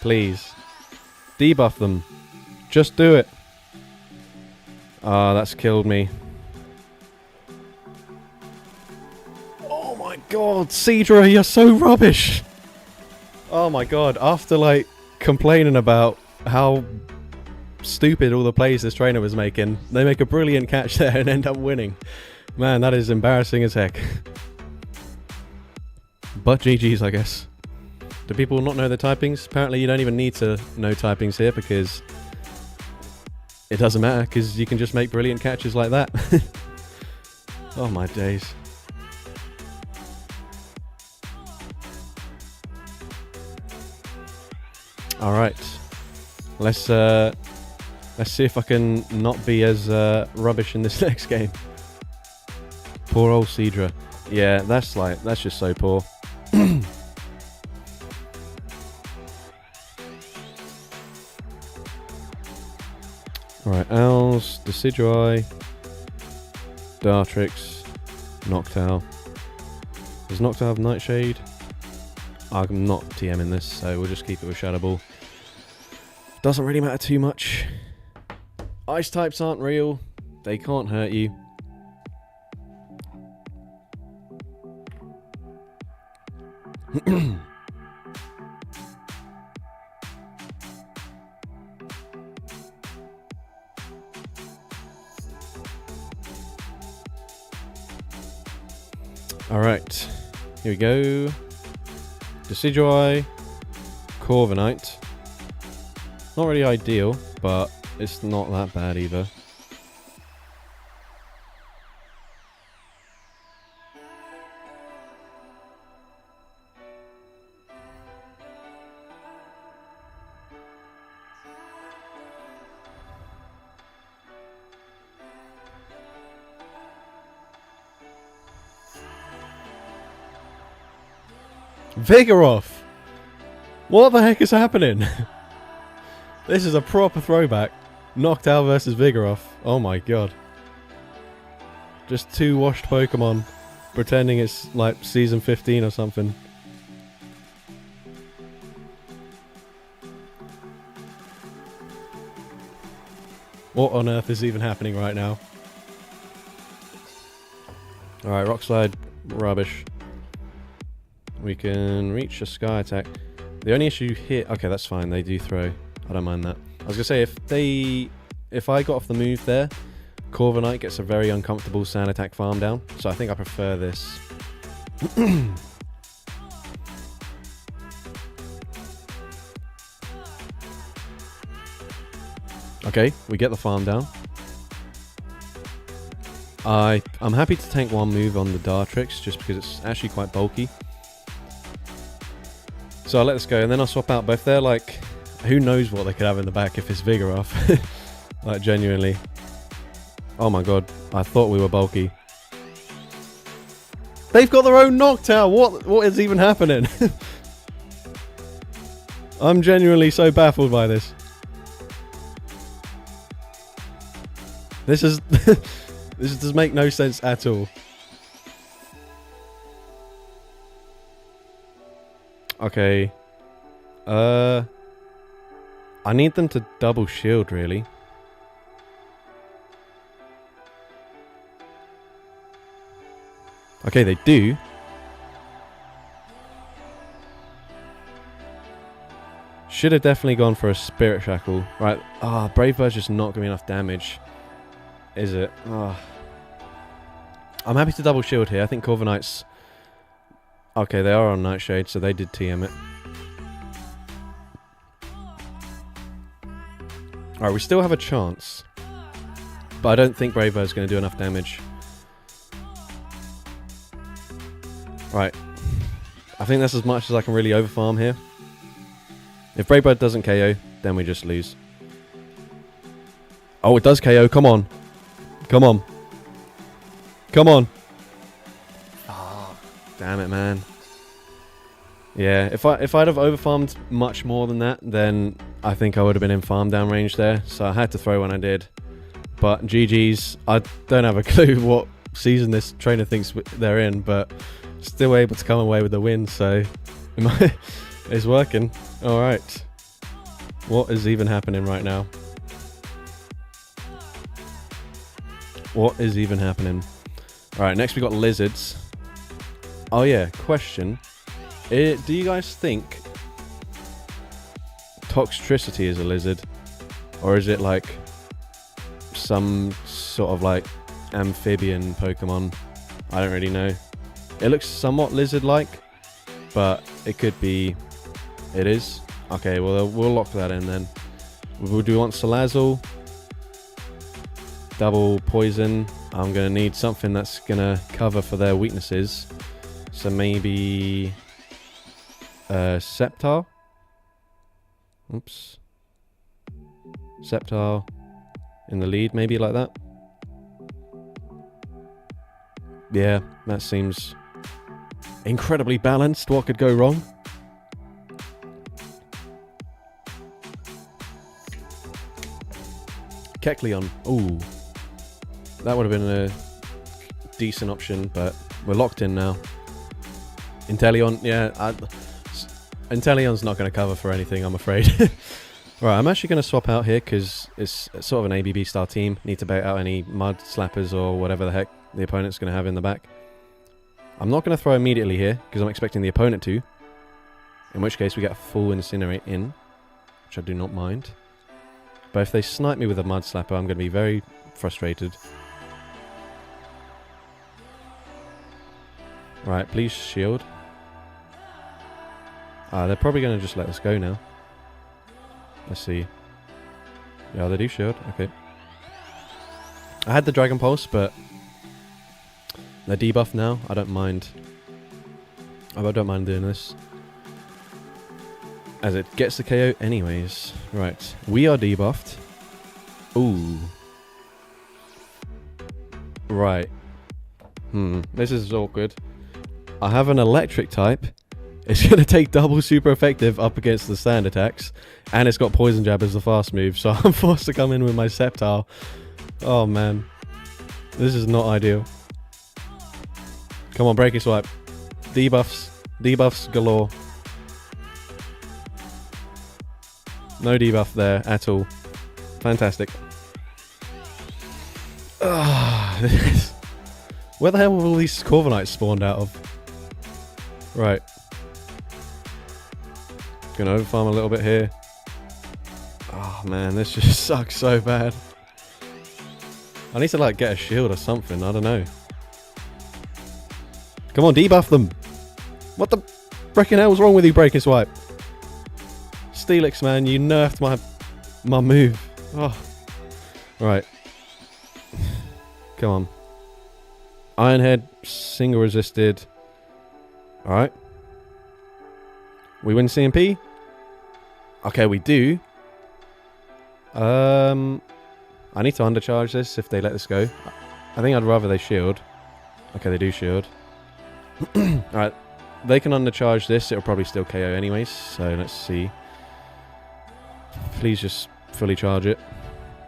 Please. Debuff them. Just do it. Ah, that's killed me. Oh my god, Seadra, you're so rubbish! Oh my god, after like complaining about how stupid all the plays this trainer was making, they make a brilliant catch there and end up winning. Man, that is embarrassing as heck. But GG's, I guess. Do people not know the typings? Apparently you don't even need to know typings here because it doesn't matter because you can just make brilliant catches like that. Oh my days. Alright. Let's see if I can not be as rubbish in this next game. Poor old Seadra. Yeah, that's just so poor. Right, Owls, Decidueye, Dartrix, Noctowl. Does Noctowl have Nightshade? I'm not TMing this, so we'll just keep it with Shadow Ball. Doesn't really matter too much. Ice types aren't real. They can't hurt you. Alright, here we go. Decidueye, Corviknight. Not really ideal, but it's not that bad either. Vigoroth! What the heck is happening? This is a proper throwback. Noctowl versus Vigoroth. Oh my god. Just two washed Pokemon pretending it's like season 15 or something. What on earth is even happening right now? Alright, rock slide, rubbish. We can reach a sky attack. The only issue here... Okay, that's fine. They do throw. I don't mind that. I was going to say, if I got off the move there, Corviknight gets a very uncomfortable sand attack farm down. So I think I prefer this. Okay, we get the farm down. I'm happy to tank one move on the Dartrix just because it's actually quite bulky. So I'll let this go and then I'll swap out both. They're like, who knows what they could have in the back if it's Vigoroth. Like genuinely. Oh my god, I thought we were bulky. They've got their own Noctowl! What is even happening? I'm genuinely so baffled by this. This is... This does make no sense at all. Okay. I need them to double shield, really. Okay, they do. Should have definitely gone for a Spirit Shackle. Right. Ah, Brave Bird's just not giving enough damage. Is it? Oh. I'm happy to double shield here. I think Corviknight's... Okay, they are on Nightshade, so they did TM it. Alright, we still have a chance. But I don't think Brave Bird's going to do enough damage. Right. I think that's as much as I can really overfarm here. If Brave Bird doesn't KO, then we just lose. Oh, it does KO. Come on. Come on. Come on. Oh, damn it, man. Yeah, if I'd have overfarmed much more than that, then I think I would have been in farm down range there. So I had to throw when I did. But GG's, I don't have a clue what season this trainer thinks they're in, but still able to come away with the win, so it's working. Alright. What is even happening right now? What is even happening? Alright, next we got lizards. Oh yeah, question. Do you guys think Toxtricity is a lizard? Or is it like some sort of like amphibian Pokemon? I don't really know. It looks somewhat lizard-like, but it could be... It is? Okay, well we'll lock that in then. Do we want Salazzle? Double poison. I'm going to need something that's going to cover for their weaknesses. So maybe... Sceptile? Oops. Sceptile in the lead, maybe like that. Yeah, that seems incredibly balanced. What could go wrong? Kecleon. Ooh. That would have been a decent option, but we're locked in now. Inteleon, yeah. Inteleon's not going to cover for anything, I'm afraid. Right, I'm actually going to swap out here because it's sort of an ABB style team. Need to bait out any mud slappers or whatever the heck the opponent's going to have in the back. I'm not going to throw immediately here because I'm expecting the opponent to. In which case we get a full Incinerate in, which I do not mind. But if they snipe me with a mud slapper, I'm going to be very frustrated. Right, please shield. They're probably going to just let us go now. Let's see. Yeah, they do shield. Okay. I had the Dragon Pulse, but they're debuffed now. I don't mind. I don't mind doing this, as it gets the KO anyways. Right. We are debuffed. Ooh. Right. This is awkward. I have an electric type. It's going to take double super effective up against the sand attacks. And it's got Poison Jab as the fast move. So I'm forced to come in with my Sceptile. Oh man. This is not ideal. Come on, Breaking Swipe. Debuffs. Debuffs galore. No debuff there at all. Fantastic. Where the hell were all these Corviknights spawned out of? Right. Gonna overfarm a little bit here. Oh man, this just sucks so bad. I need to like get a shield or something, I don't know. Come on, debuff them! What the frickin' hell's wrong with you, Breaking Swipe? Steelix, man, you nerfed my move. Oh. Right. Come on. Ironhead, single resisted. Alright. We win CMP? Okay, we do. I need to undercharge this if they let this go. I think I'd rather they shield. Okay, they do shield. Alright. They can undercharge this. It'll probably still KO anyways. So let's see. Please just fully charge it.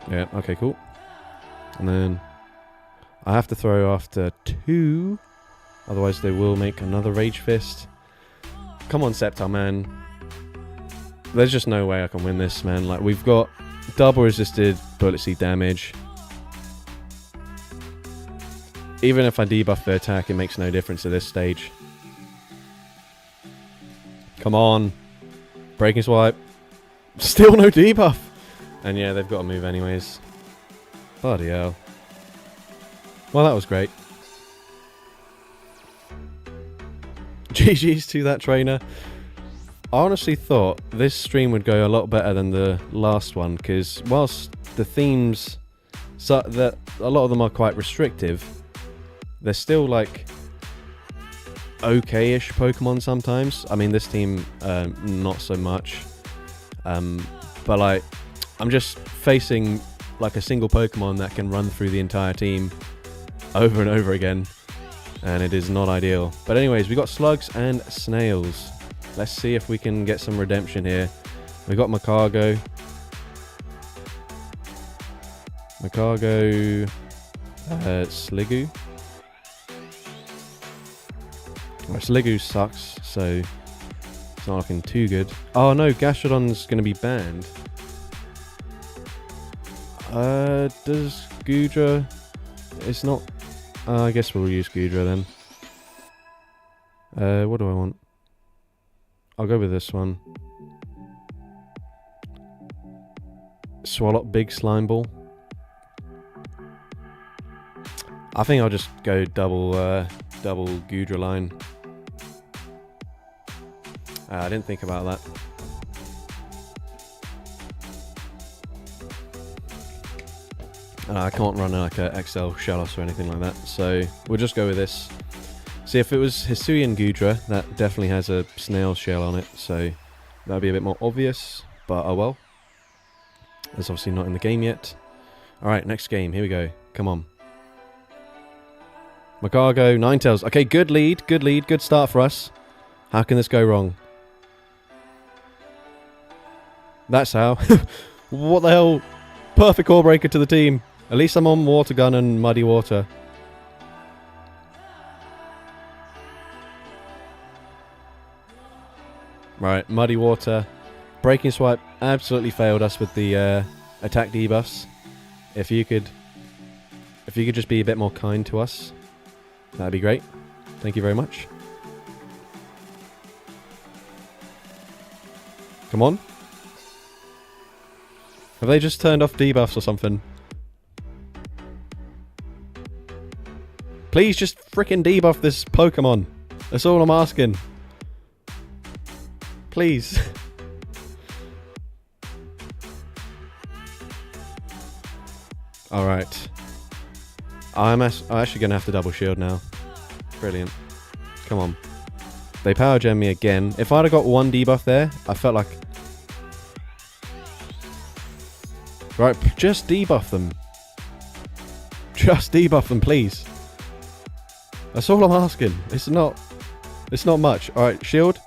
Yeah, okay, cool. And then I have to throw after 2. Otherwise they will make another Rage Fist. Come on, Sceptile, man. There's just no way I can win this, man. Like, we've got double resisted bullet seed damage. Even if I debuff the attack, it makes no difference at this stage. Come on. Breaking Swipe. Still no debuff. And yeah, they've got to move anyways. Bloody hell. Well, that was great. GG's to that trainer. I honestly thought this stream would go a lot better than the last one, because whilst the themes, so that a lot of them are quite restrictive, they're still like okay-ish Pokemon sometimes. I mean, this team not so much, but like I'm just facing like a single Pokemon that can run through the entire team over and over again, and it is not ideal. But anyways, we got Slugs and Snails. Let's see if we can get some redemption here. We got Macargo. Sliggoo. Well, Sliggoo sucks, so it's not looking too good. Oh no, Gastrodon's going to be banned. Does Goodra... It's not... I guess we'll use Goodra then. What do I want? I'll go with this one. Swallow Big Slime Ball. I think I'll just go double Goodra line. I didn't think about that. I can't run like a XL Shellos or anything like that, so we'll just go with this. See, if it was Hisuian Goodra, that definitely has a snail shell on it, so that'd be a bit more obvious, but oh well. It's obviously not in the game yet. Alright, next game, here we go. Come on. Macargo, Ninetales. Okay, good lead, good start for us. How can this go wrong? That's how. What the hell? Perfect core breaker to the team. At least I'm on Water Gun and Muddy Water. Right, Muddy Water. Breaking Swipe absolutely failed us with the attack debuffs. If you could just be a bit more kind to us, that'd be great. Thank you very much. Come on. Have they just turned off debuffs or something? Please just frickin' debuff this Pokemon. That's all I'm asking. Please. Alright. I'm actually going to have to double shield now. Brilliant. Come on. They power gem me again. If I'd have got one debuff there, I felt like... Right, just debuff them. Just debuff them, please. That's all I'm asking. It's not much. Alright, shield.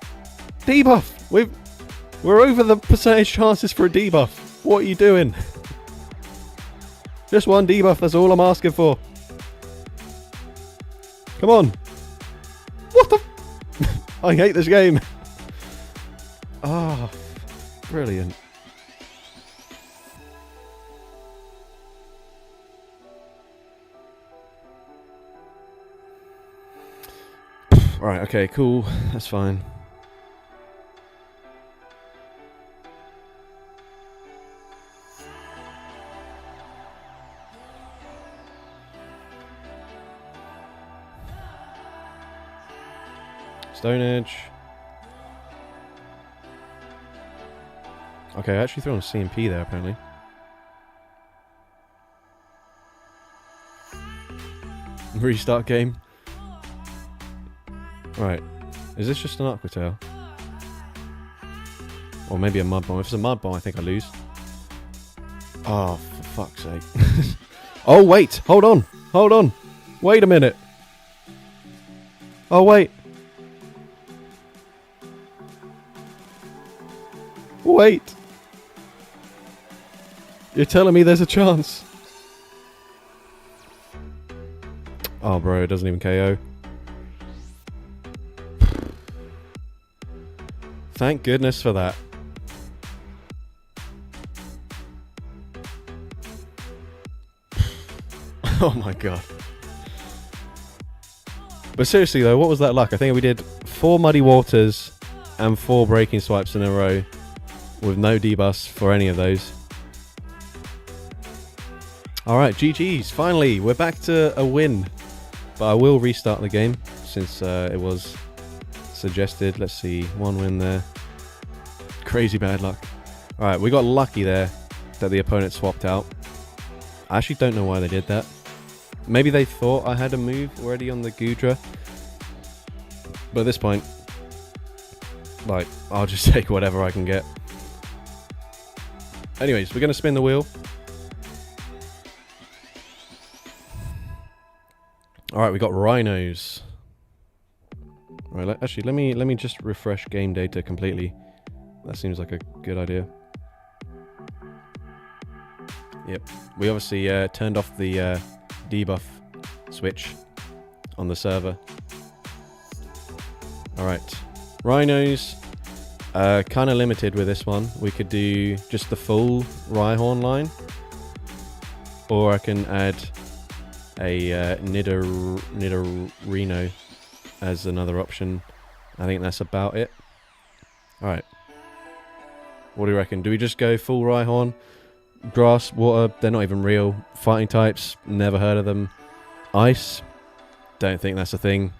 Debuff! We're over the percentage chances for a debuff. What are you doing? Just one debuff, that's all I'm asking for. Come on. What the... I hate this game. Ah, brilliant. Right, okay, cool. That's fine. Stone Edge. Okay, I actually threw on CMP there, apparently. Restart game. Right. Is this just an Aquatail? Or maybe a Mud Bomb. If it's a Mud Bomb, I think I lose. Oh, for fuck's sake. Oh, wait! Hold on! Hold on! Wait a minute! Oh, wait! Wait! You're telling me there's a chance? Oh, bro, it doesn't even KO. Thank goodness for that. Oh my god. But seriously though, what was that luck? I think we did 4 Muddy Waters and 4 Breaking Swipes in a row with no debuffs for any of those. Alright, GG's. Finally, we're back to a win. But I will restart the game since it was suggested. Let's see, 1 win there. Crazy bad luck. Alright, we got lucky there that the opponent swapped out. I actually don't know why they did that. Maybe they thought I had a move already on the Goodra. But at this point, like, I'll just take whatever I can get. Anyways, we're going to spin the wheel. Alright, we got Rhinos. Right, actually, let me just refresh game data completely. That seems like a good idea. Yep, we obviously turned off the debuff switch on the server. Alright, Rhinos, kind of limited with this one. We could do just the full Rhyhorn line, or I can add a Rhino as another option. I think that's about it. Alright, what do you reckon? Do we just go full Rhyhorn? Grass, water, they're not even real. Fighting types, never heard of them. Ice, don't think that's a thing.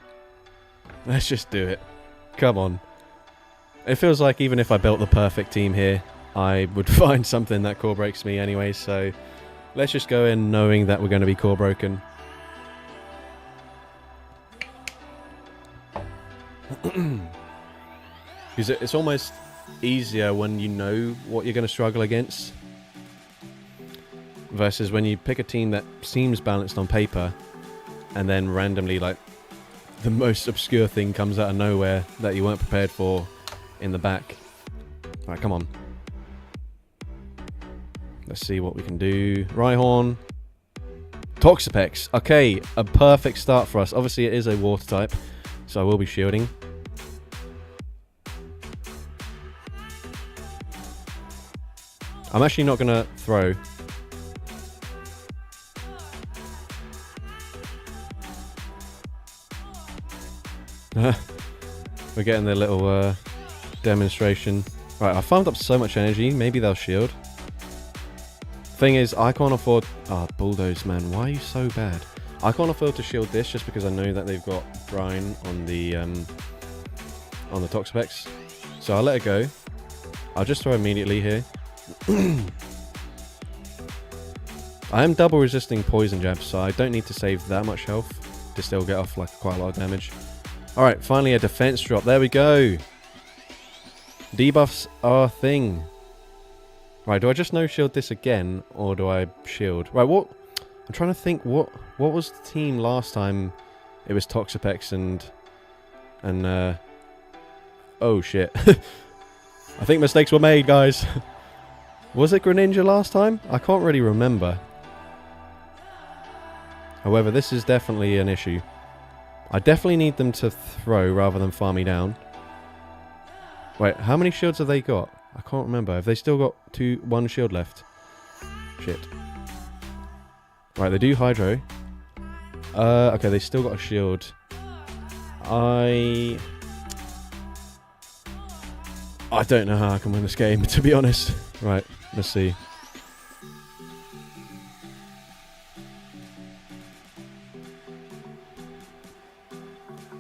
Let's just do it. Come on. It feels like even if I built the perfect team here, I would find something that core breaks me anyway, so let's just go in knowing that we're going to be core broken. Because it's almost easier when you know what you're going to struggle against, versus when you pick a team that seems balanced on paper and then randomly, like, the most obscure thing comes out of nowhere that you weren't prepared for in the back. Alright, come on. Let's see what we can do. Rhyhorn. Toxapex. Okay, a perfect start for us. Obviously it is a water type, so I will be shielding. I'm actually not going to throw. We're getting the little demonstration. Right, I farmed up so much energy. Maybe they'll shield. Thing is, I can't afford... Ah, Bulldoze, man. Why are you so bad? I can't afford to shield this just because I know that they've got Brine on the Toxapex. So I'll let it go. I'll just throw immediately here. I am double resisting poison jabs, so I don't need to save that much health to still get off like quite a lot of damage. Alright, finally a defense drop. There we go. Debuffs are a thing. Right, do I just no shield this again, or do I shield? Right, what? I'm trying to think. What was the team last time? It was Toxapex and oh shit. I think mistakes were made, guys. Was it Greninja last time? I can't really remember. However, this is definitely an issue. I definitely need them to throw rather than farm me down. Wait, how many shields have they got? I can't remember. Have they still got one shield left? Shit. Right, they do Hydro. Okay, they still got a shield. I don't know how I can win this game, to be honest. Right, let's see.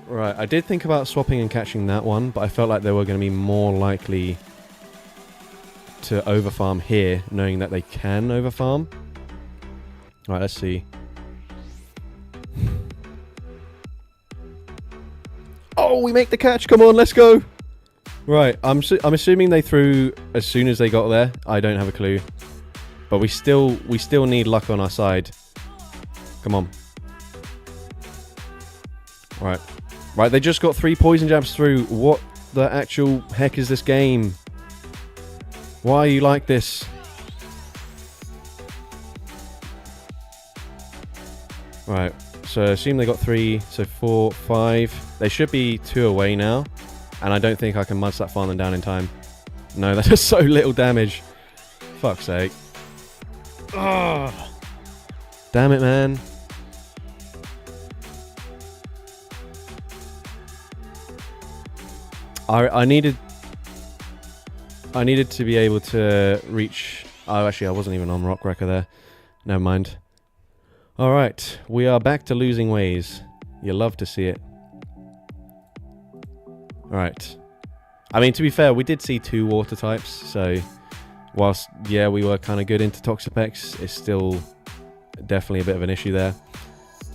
Right, I did think about swapping and catching that one, but I felt like they were going to be more likely to overfarm here, knowing that they can overfarm. Right, let's see. Oh, we make the catch! Come on, let's go! Right, I'm assuming they threw as soon as they got there. I don't have a clue, but we still need luck on our side. Come on. Right, they just got 3 poison jabs through. What the actual heck is this game? Why are you like this? Right, so assume they got 3, so 4, 5. They should be 2 away now. And I don't think I can mud that farm them down in time. No, that does so little damage. Fuck's sake. Ugh. Damn it, man. I needed to be able to reach... Oh, actually, I wasn't even on Rock Wrecker there. Never mind. Alright, we are back to losing ways. You love to see it. Alright. I mean, to be fair, we did see 2 water types, so... Whilst, yeah, we were kind of good into Toxapex, it's still definitely a bit of an issue there.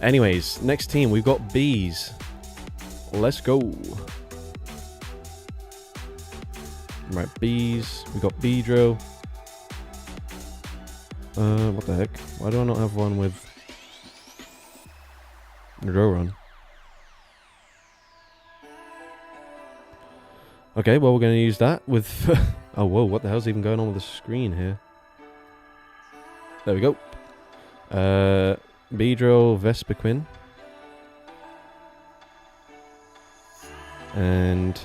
Anyways, next team, we've got bees. Let's go. Right, bees. We got Beedrill. What the heck? Why do I not have one with Drill Run? Okay, well, we're going to use that with... Oh, whoa, what the hell's even going on with the screen here? There we go. Beedrill, Vespiquen. And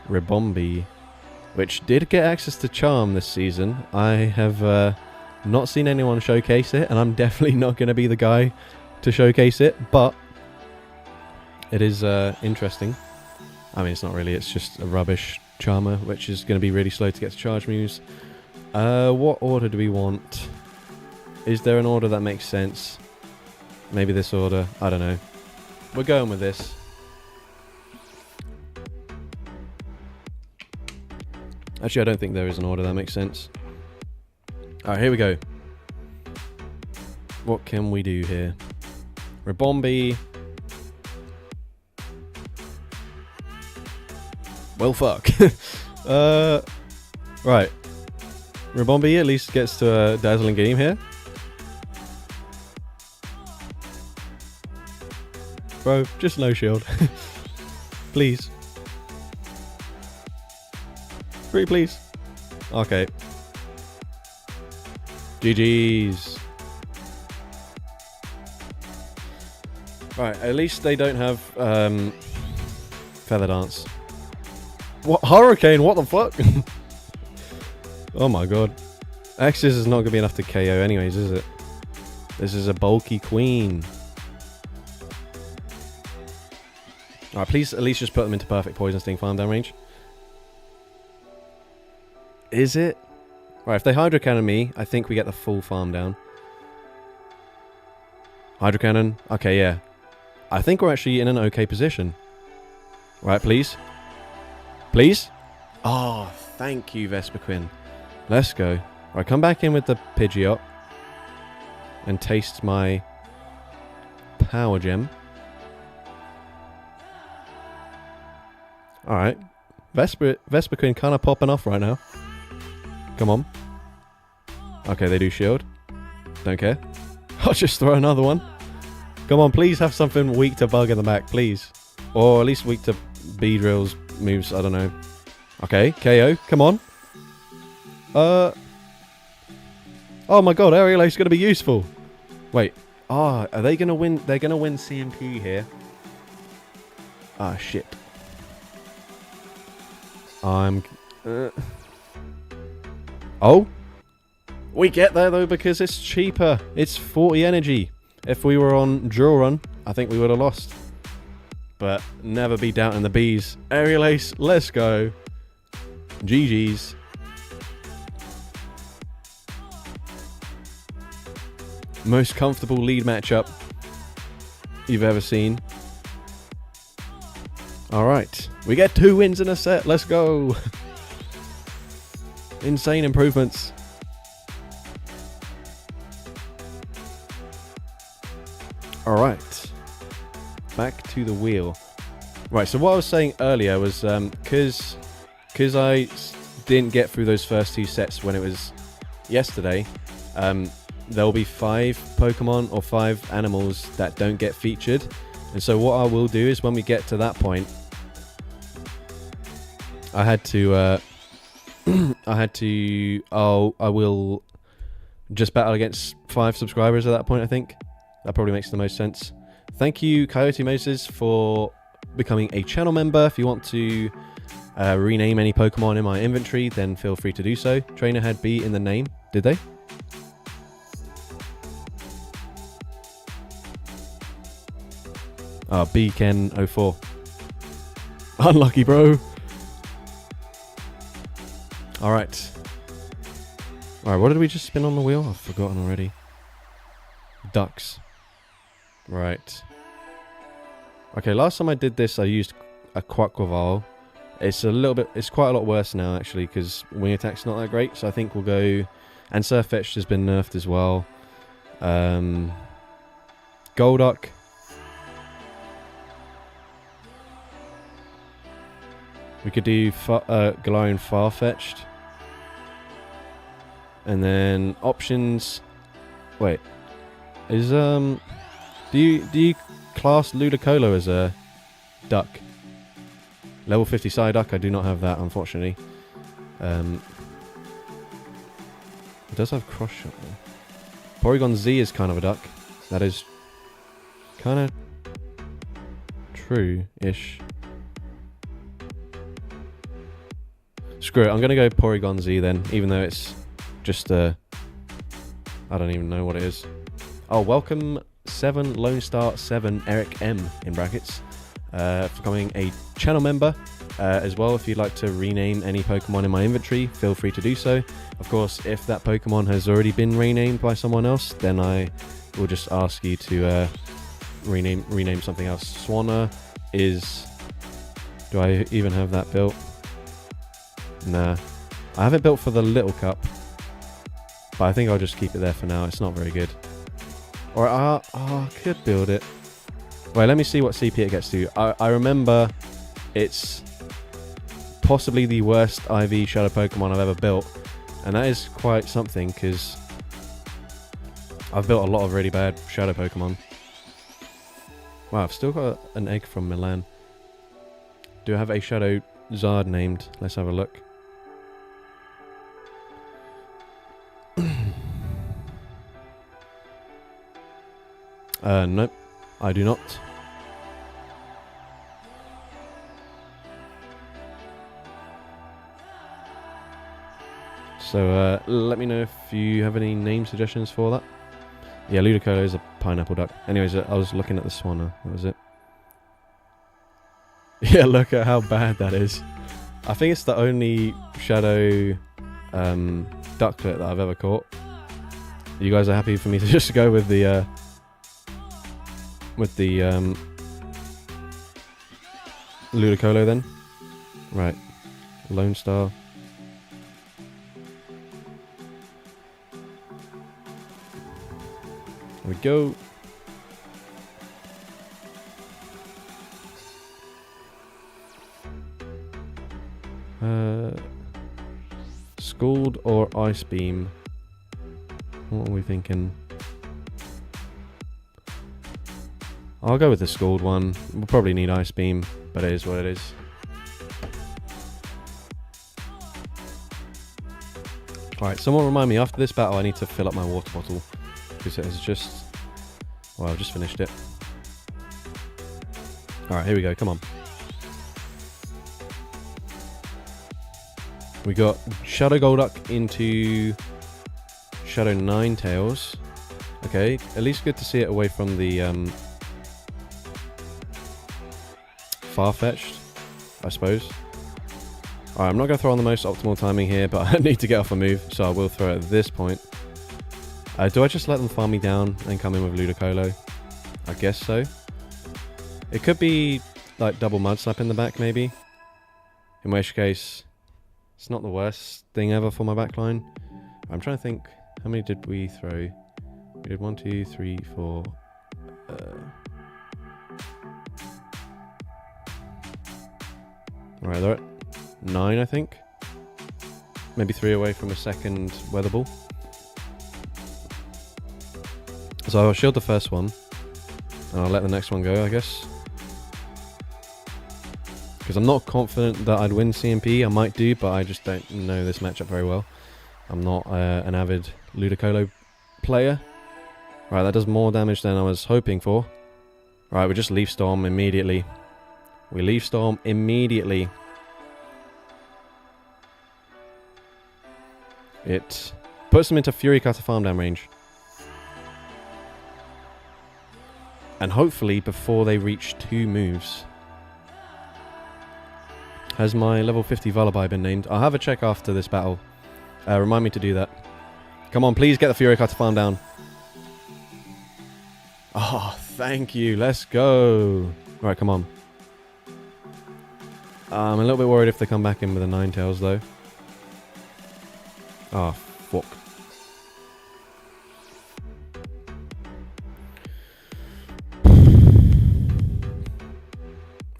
Ribombee, which did get access to Charm this season. I have not seen anyone showcase it, and I'm definitely not going to be the guy to showcase it, but it is interesting. I mean, it's not really, it's just a rubbish Charmer, which is going to be really slow to get to charge moves. What order do we want? Is there an order that makes sense? Maybe this order, I don't know. We're going with this. Actually, I don't think there is an order that makes sense. Alright, here we go. What can we do here? Ribombee. Well, fuck. Right. Ribombee at least gets to a dazzling game here. Bro, just no shield. Please. Pretty please. Okay. GG's. Right, at least they don't have Feather Dance. What? Hurricane? What the fuck? Oh my god. Axis is not going to be enough to KO anyways, is it? This is a bulky queen. Alright, please at least just put them into perfect Poison Sting farm down range. Is it? Right, if they Hydro Cannon me, I think we get the full farm down. Hydro Cannon. Okay, yeah. I think we're actually in an okay position. Right, please. Please? Oh, thank you, Vespiquen. Let's go. Right, come back in with the Pidgeot. And taste my Power Gem. Alright. Vespiquen kind of popping off right now. Come on. Okay, they do shield. Don't care. I'll just throw another one. Come on, please have something weak to Bug in the back, please. Or at least weak to Beedrill's moves, I don't know. Okay, KO, come on. Oh my god, Aerial Ace is going to be useful. Wait. Ah, are they going to win? They're going to win CMP here. Ah, shit. Oh? We get there though because it's cheaper. It's 40 energy. If we were on Drill Run, I think we would have lost. but never be doubting the bees. Aerial Ace, let's go. GG's. Most comfortable lead matchup you've ever seen. Alright, we get 2 wins in a set. Let's go. Insane improvements. Alright, back to the wheel. Right, so what I was saying earlier was because I didn't get through those first 2 sets when it was yesterday, there'll be 5 Pokemon or 5 animals that don't get featured. And so what I will do is when we get to that point, I will just battle against 5 subscribers at that point, I think. That probably makes the most sense. Thank you, Coyote Moses, for becoming a channel member. If you want to rename any Pokemon in my inventory, then feel free to do so. Trainer had B in the name, did they? Oh, BKen04. Unlucky, bro. Alright. Alright, what did we just spin on the wheel? I've forgotten already. Ducks. Right. Okay, last time I did this, I used a Quaquaval. It's quite a lot worse now, actually, because wing attack's not that great. So I think we'll go... And Surfetched has been nerfed as well. Golduck. We could do Galarian Farfetch'd. And then options... Wait. Is, do you class Ludicolo as a duck? Level 50 Psyduck, I do not have that, unfortunately. It does have Cross Shot, though. Porygon Z is kind of a duck. That is kind of true-ish. Screw it, I'm going to go Porygon Z then, even though it's just I don't even know what it is. Oh, welcome 7 Lone Star 7 Eric M in brackets for becoming a channel member. As well, if you'd like to rename any Pokemon in my inventory, feel free to do so. Of course, if that Pokemon has already been renamed by someone else, then I will just ask you to rename something else. Swanna is... Do I even have that built? Nah. I have it built for the Little Cup, but I think I'll just keep it there for now. It's not very good. Or I could build it. Wait, let me see what CP it gets to. I remember it's possibly the worst IV Shadow Pokemon I've ever built, and that is quite something because I've built a lot of really bad Shadow Pokemon. Wow, I've still got an egg from Milan. Do I have a Shadow Zard named? Let's have a look. Nope, I do not. So let me know if you have any name suggestions for that. Yeah, Ludicolo is a pineapple duck. Anyways, I was looking at the Swanna. That was it. Yeah, look at how bad that is. I think it's the only Shadow ducklet that I've ever caught. You guys are happy for me to just go with the Ludicolo then? Right. Lone Star. There we go. Scald or Ice Beam? What are we thinking? I'll go with the Scald one. We'll probably need Ice Beam, but it is what it is. Alright, someone remind me, after this battle I need to fill up my water bottle. Because it has just... Well, I've just finished it. Alright, here we go, come on. We got Shadow Golduck into Shadow Ninetales. Okay, at least good to see it away from the far-fetched, I suppose. Alright, I'm not going to throw on the most optimal timing here, but I need to get off a move, so I will throw at this point. Do I just let them farm me down and come in with Ludicolo? I guess so. It could be like double mud slap in the back, maybe. In which case, it's not the worst thing ever for my backline. I'm trying to think, how many did we throw? We did 1, 2, 3, 4. Right, they're at 9, I think. Maybe 3 away from a second weather ball. So I'll shield the first one, and I'll let the next one go, I guess. Because I'm not confident that I'd win CMP. I might do, but I just don't know this matchup very well. I'm not an avid Ludicolo player. Right, that does more damage than I was hoping for. Right, we just Leaf Storm immediately. We Leaf Storm immediately. It puts them into Fury Cutter farm down range. And hopefully before they reach 2 moves. Has my level 50 Lullaby been named? I'll have a check after this battle. Remind me to do that. Come on, please get the Fury Cutter farm down. Oh, thank you. Let's go. Right, come on. I'm a little bit worried if they come back in with a Ninetales, though. Oh, fuck.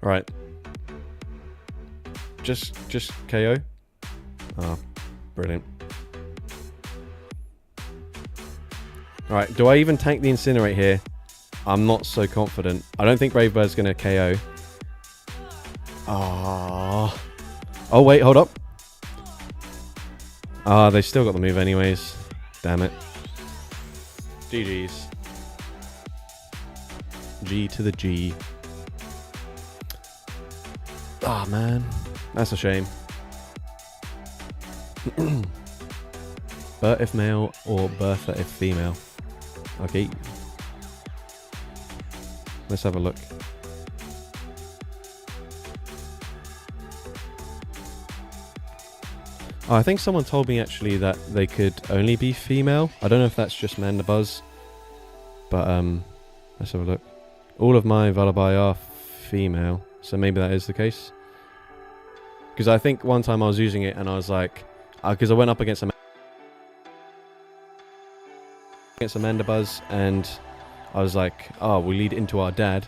Right. Just KO. Oh, brilliant. Alright, do I even tank the Incinerate here? I'm not so confident. I don't think Brave Bird's going to KO. Oh. Oh, wait, hold up. Ah, they still got the move anyways. Damn it. GG's. G to the G. Ah, oh, man. That's a shame. Bert if male or Bertha if female. Okay. Let's have a look. Oh, I think someone told me actually that they could only be female. I don't know if that's just Mandibuzz. But let's have a look. All of my Lullaby are female, so maybe that is the case. Because I think one time I was using it and I was like, because I went up against a Mandibuzz and I was like, oh, we lead into our dad.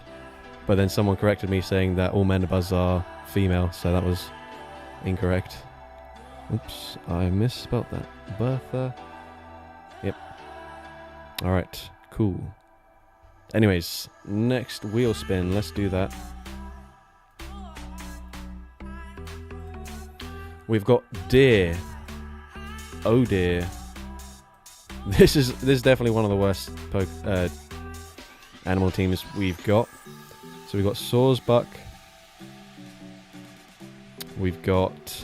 But then someone corrected me saying that all Mandibuzz are female, so that was incorrect. Oops, I misspelled that. Bertha. Yep. Alright, cool. Anyways, next wheel spin, let's do that. We've got deer. Oh dear. This is definitely one of the worst animal teams we've got. So we've got Sawsbuck. We've got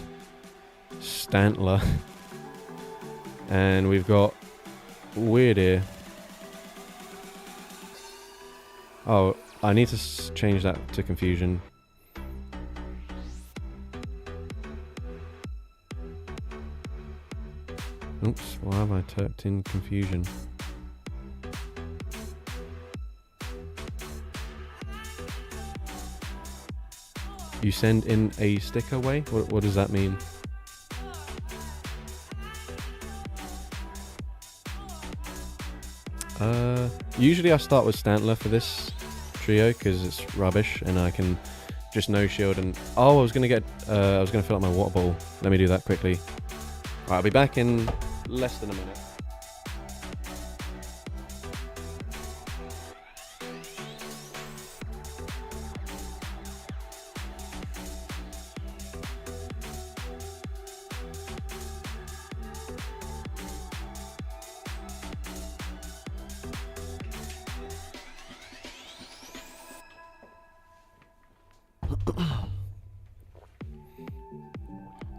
Stantler. And we've got Weirdear. Oh, I need to change that to Confusion. Oops, why have I typed in Confusion? You send in a sticker way? What does that mean? Usually I start with Stantler for this trio because it's rubbish and I can just no shield and... Oh, I was gonna fill up my water bottle. Let me do that quickly. Alright, I'll be back in less than a minute.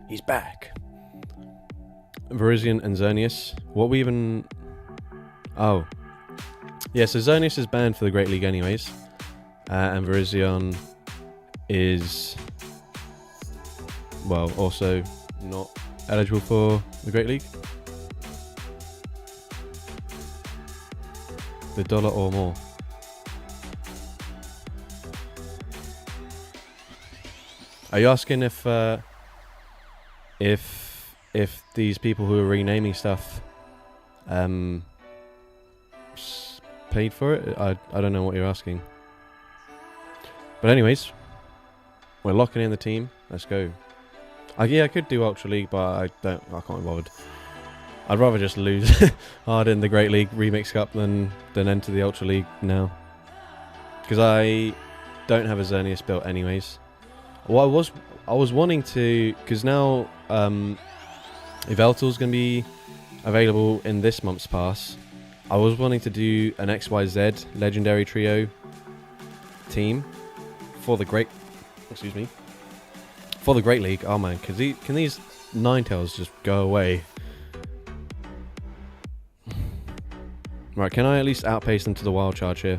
He's back. Virizion and Xerneas. What we even... Oh. Yeah, so Xerneas is banned for the Great League anyways. And Virizion is, well, also not eligible for the Great League. The dollar or more. Are you asking if these people who are renaming stuff paid for it? I don't know what you're asking. But anyways, we're locking in the team. Let's go. Yeah, I could do Ultra League, but I can't be bothered. I'd rather just lose hard in the Great League Remix Cup than enter the Ultra League now. Because I don't have a Xerneas built anyways. Well, I was wanting to, because now Yveltal's going to be available in this month's pass. I was wanting to do an XYZ Legendary Trio team for the Great League. Oh man, can these Ninetales just go away? Right, can I at least outpace them to the wild charge here?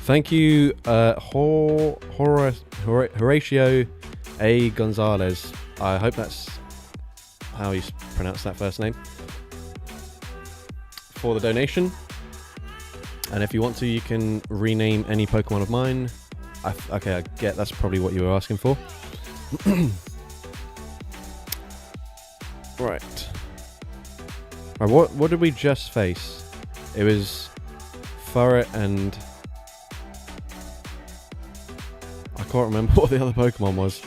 Thank you, Horatio A. Gonzalez. I hope that's how you pronounce that first name. For the donation. And if you want to, you can rename any Pokemon of mine. Okay, I get that's probably what you were asking for. Right. Alright, what did we just face? It was Furret and... I can't remember what the other Pokemon was.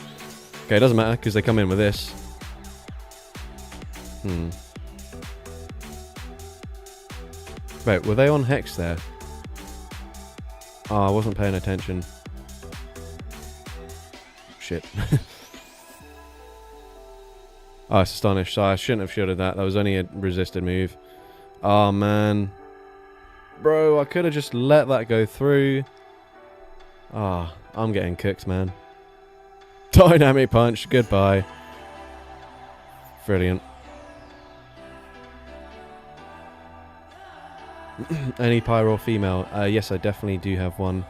Okay, it doesn't matter because they come in with this. Wait, were they on Hex there? Oh, I wasn't paying attention. Shit. Oh, it's Astonished. So I shouldn't have shielded that. That was only a resisted move. Oh, man. Bro, I could have just let that go through. Ah, I'm getting cooked, man. Dynamic Punch. Goodbye. Brilliant. Any Pyro female? Yes, I definitely do have one.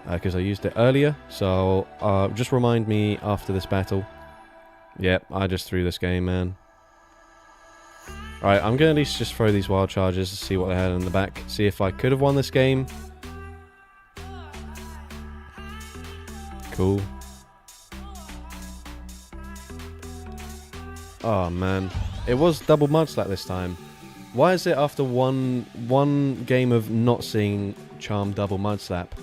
Because I used it earlier. So just remind me after this battle. Yep, I just threw this game, man. Alright, I'm going to at least just throw these wild charges to see what they had in the back. See if I could have won this game. Cool. Oh, man. It was double Mud Slap this time. Why is it after one game of not seeing Charm double Mud Slap,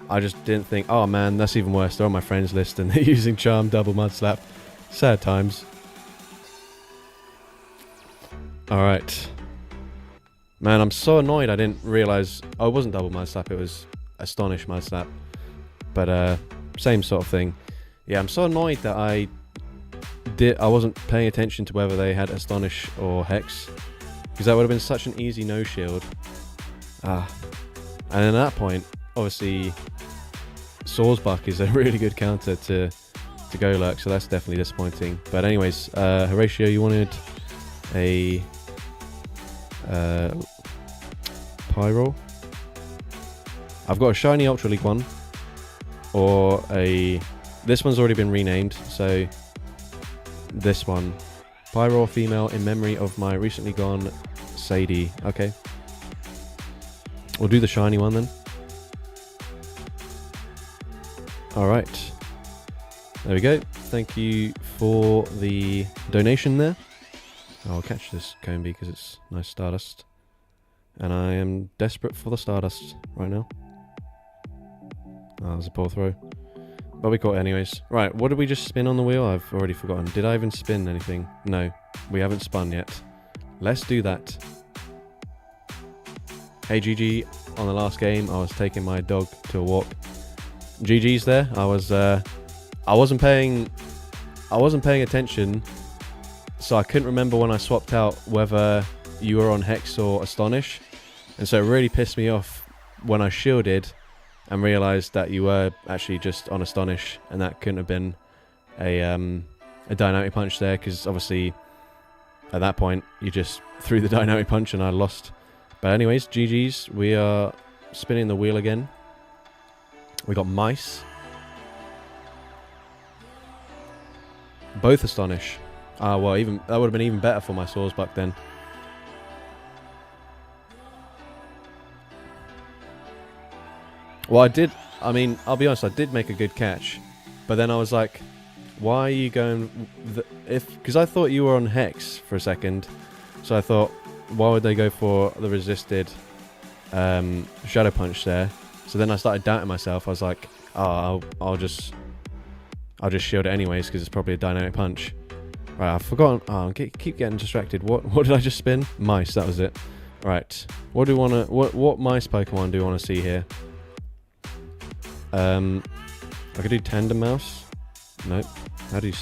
I just didn't think, oh, man, that's even worse. They're on my friends list and they're using Charm double Mud Slap. Sad times. Alright. Man, I'm so annoyed I didn't realise... Oh, it wasn't double Mud Slap, it was Astonish Mud Slap. But, same sort of thing. Yeah, I'm so annoyed that I wasn't paying attention to whether they had Astonish or Hex. Because that would have been such an easy no-shield. And at that point, obviously, Sawsbuck is a really good counter to Golurk, so that's definitely disappointing. But anyways, Horatio, you wanted a Pyro? I've got a shiny Ultra League one, or a... This one's already been renamed, so this one. Pyro female in memory of my recently gone Sadie. Okay. We'll do the shiny one then. Alright. There we go. Thank you for the donation there. I'll catch this Combi because it's nice Stardust. And I am desperate for the Stardust right now. Oh, there's a poor throw. But we caught it anyways. Right, what did we just spin on the wheel? I've already forgotten. Did I even spin anything? No, we haven't spun yet. Let's do that. Hey GG, on the last game I was taking my dog to a walk. GG's there. I wasn't paying attention, so I couldn't remember when I swapped out whether you were on Hex or Astonish, and so it really pissed me off when I shielded and realised that you were actually just on Astonish, and that couldn't have been a Dynamic Punch there, because obviously at that point you just threw the Dynamic Punch and I lost. But anyways, GG's, we are spinning the wheel again. We got mice. Both astonish. Ah, well, even that would have been even better for my Sawsbuck then. Well, I mean, I'll be honest, I did make a good catch. But then I was like, why are you going... Because I thought you were on Hex for a second. So I thought, why would they go for the resisted Shadow Punch there? So then I started doubting myself. I was like, oh, I'll just shield it anyways because it's probably a dynamic punch. Right, I've forgotten. Oh, I keep getting distracted. What did I just spin? Mice, that was it. Right. What do we want to... What mice Pokemon do you want to see here? I could do Tandem Mouse. Nope. How do you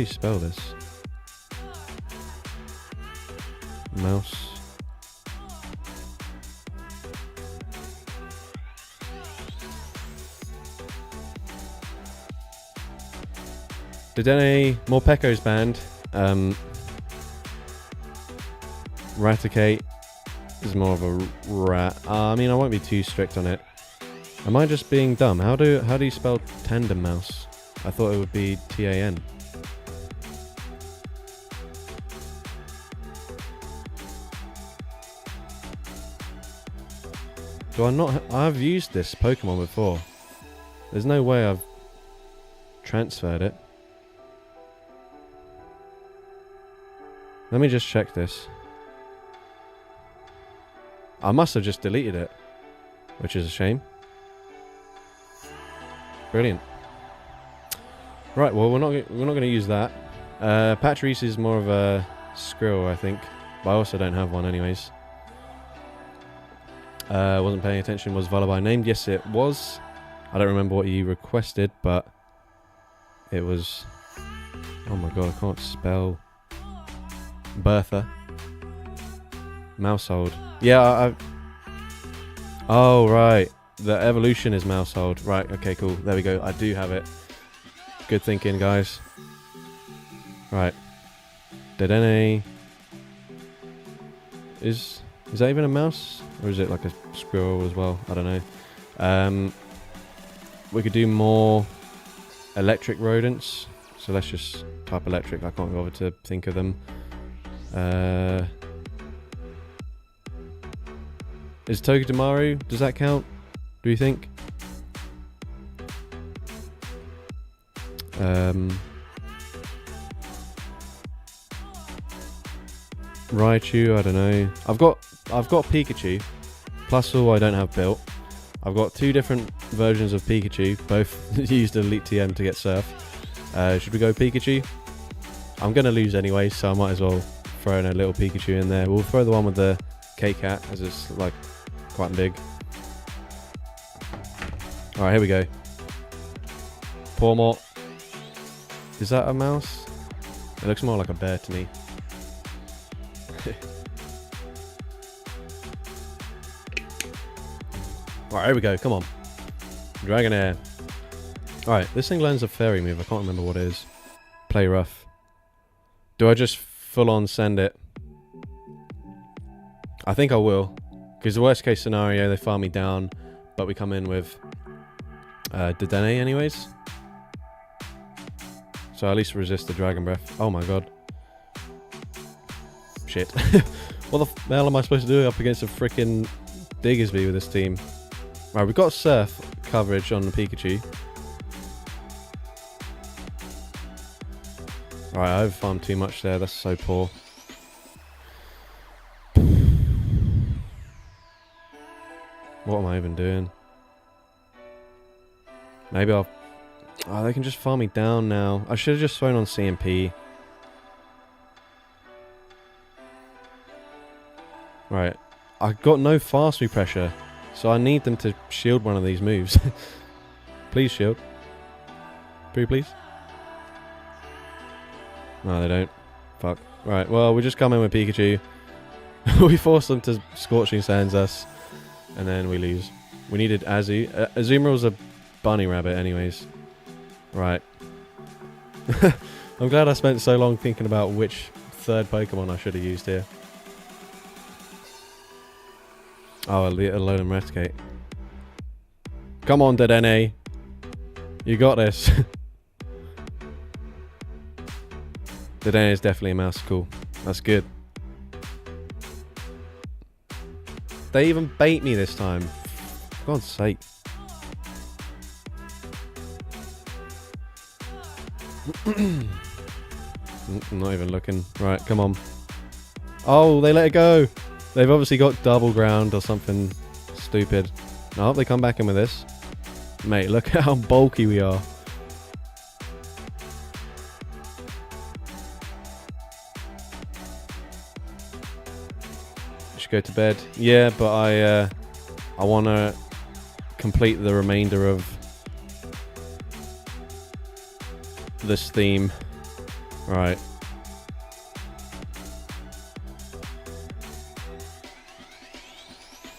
spell this? Mouse. Dedenne, Morpeko's banned. Raticate is more of a rat. I mean, I won't be too strict on it. Am I just being dumb? How do you spell Tandem Mouse? I thought it would be T-A-N. Do I not? I've used this Pokemon before. There's no way I've transferred it. Let me just check this. I must have just deleted it, which is a shame. Brilliant. Right, well, we're not going to use that. Patrice is more of a Skrill, I think, but I also don't have one, anyways. Wasn't paying attention. Was Vullaby named? Yes, it was. I don't remember what you requested, but it was. Oh my god, I can't spell. Bertha. Mousehold. Yeah, Oh right. The evolution is Mousehold. Right, okay, cool. There we go. I do have it. Good thinking, guys. Right. Dedenne. Is that even a mouse? Or is it like a squirrel as well? I don't know. We could do more electric rodents. So let's just type electric. I can't bother to think of them. Is Togedemaru, does that count? Do you think? Raichu, I don't know. I've got Pikachu. Plusle I don't have built. I've got two different versions of Pikachu, both used Elite TM to get Surf. Should we go Pikachu? I'm gonna lose anyway, so I might as well throw in a little Pikachu in there. We'll throw the one with the K-Cat, as it's like quite big. Alright, here we go. Pawmot. Is that a mouse? It looks more like a bear to me. Alright, here we go. Come on. Dragonair. Alright, this thing learns a fairy move. I can't remember what it is. Play rough. Do I just full on send it? I think I will. Because the worst case scenario, they farm me down, but we come in with Dedenne anyways. So at least resist the Dragon Breath. Oh my god. Shit. What the hell am I supposed to do up against a freaking Diggersby with this team? Right, we've got Surf coverage on the Pikachu. Alright, I overfarmed too much there. That's so poor. What am I even doing? Maybe I'll... Oh, they can just farm me down now. I should have just thrown on CMP. Right. I got no fast move pressure, so I need them to shield one of these moves. Please shield. Pretty please. No, they don't. Fuck. Right, well, we just come in with Pikachu. We force them to Scorching Sands us, and then we lose. We needed Azu. Azumarill's a bunny rabbit anyways. Right. I'm glad I spent so long thinking about which third Pokemon I should have used here. Oh, alone and eradicate. Come on, Dedenne. You got this. Dedenne is definitely a mouse. Cool. That's good. They even bait me this time. For God's sake. I'm not even looking. Right, come on. Oh, they let it go. They've obviously got double ground or something stupid. No, they come back in with this. Mate, look how bulky we are. Should go to bed. Yeah, but I want to complete the remainder of this theme. Right.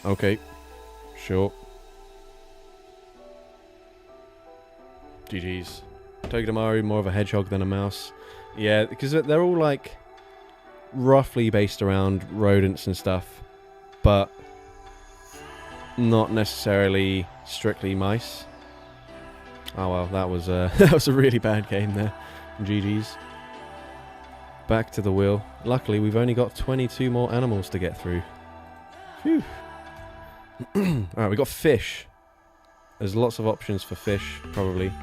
Okay. Sure. GG's. Togedemaru, more of a hedgehog than a mouse. Yeah, because they're all like roughly based around rodents and stuff, but not necessarily strictly mice. Oh well, that was that was a really bad game there. GG's. Back to the wheel. Luckily, we've only got 22 more animals to get through. Phew. Alright, we got fish. There's lots of options for fish, probably.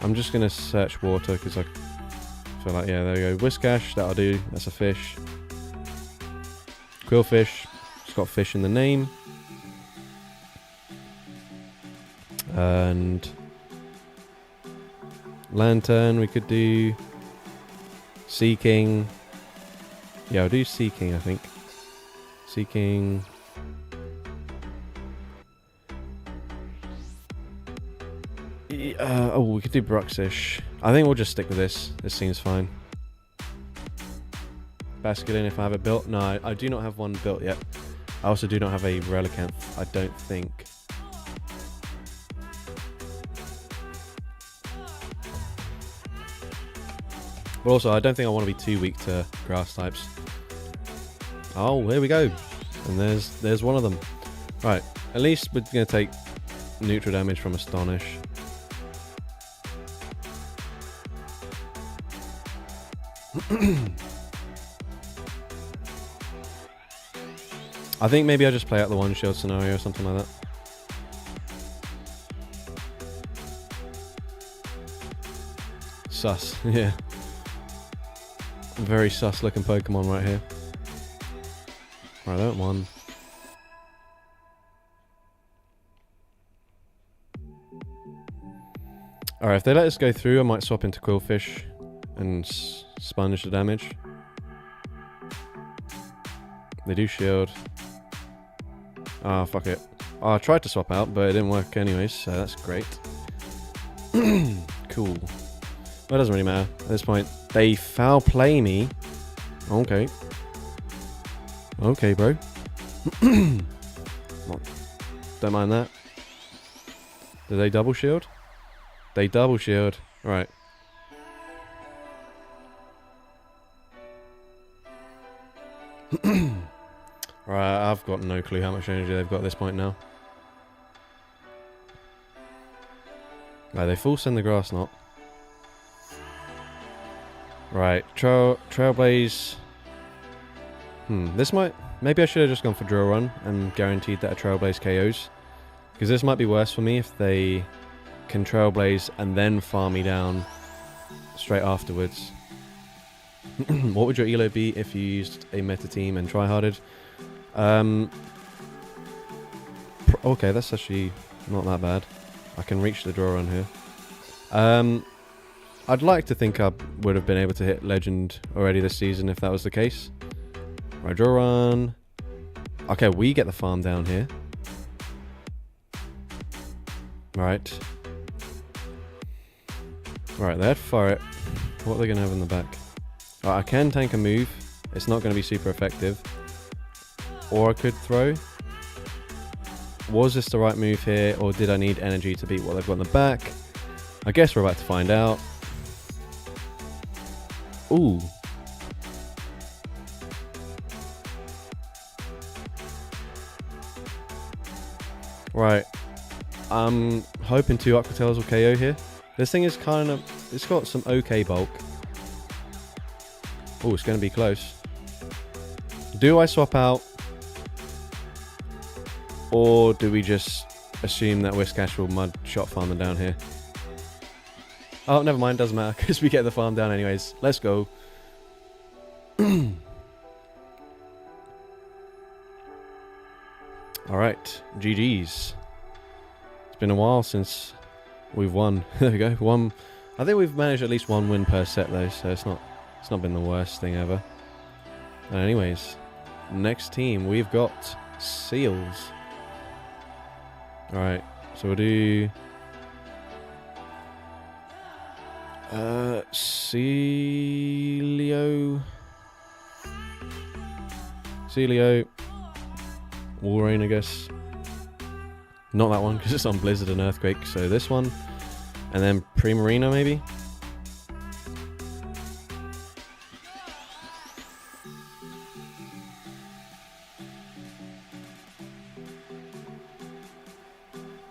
I'm just going to search water because I feel like, yeah, there we go. Whiskash, that'll do. That's a fish. Quillfish. It's got fish in the name. And lantern, we could do. Sea King. Yeah, I'll do Sea King, I think. Sea King. Oh, we could do Bruxish. I think we'll just stick with this. This seems fine. Basculin, if I have it built. No, I do not have one built yet. I also do not have a Relicanth, I don't think. But also, I don't think I want to be too weak to grass types. Oh, here we go. And there's one of them. Right, at least we're going to take neutral damage from Astonish. I think maybe I'll just play out the one shield scenario or something like that. Sus, yeah. Very sus looking Pokemon right here. Right, that one. Alright, if they let us go through, I might swap into Quillfish and sponge the damage. They do shield. Ah, fuck it. Oh, I tried to swap out, but it didn't work anyways, so that's great. Cool. Well, it doesn't really matter at this point. They foul play me. Okay. Okay, bro. Don't mind that. Do they double shield? They double shield. Right. Right, I've got no clue how much energy they've got at this point now. Right, they full send the grass knot. Right, Trailblaze. This might... Maybe I should have just gone for Drill Run and guaranteed that a Trailblaze KOs. Because this might be worse for me if they can Trailblaze and then farm me down straight afterwards. What would your elo be if you used a meta team and tryharded? Okay, that's actually not that bad. I can reach the draw run here. I'd like to think I would have been able to hit Legend already this season if that was the case. Right, draw run. Okay, we get the farm down here. Right. Right, they had Furret. What are they going to have in the back? Right, I can tank a move. It's not going to be super effective. Or I could throw. Was this the right move here, or did I need energy to beat what they've got in the back? I guess we're about to find out. Ooh. Right. I'm hoping 2 Aquatails will KO here. This thing is kind of... It's got some okay bulk. Oh, it's going to be close. Do I swap out? Or do we just assume that Whiskash will mud shot farm them down here? Oh, never mind. Doesn't matter because we get the farm down anyways. Let's go. Alright. GG's. It's been a while since we've won. There we go. One. I think we've managed at least 1 win per set though, so it's not been the worst thing ever. And anyways, next team we've got Seals. Alright, so we'll do Celio, Wolverine, I guess. Not that one because it's on Blizzard and Earthquake. So this one, and then Primarina maybe.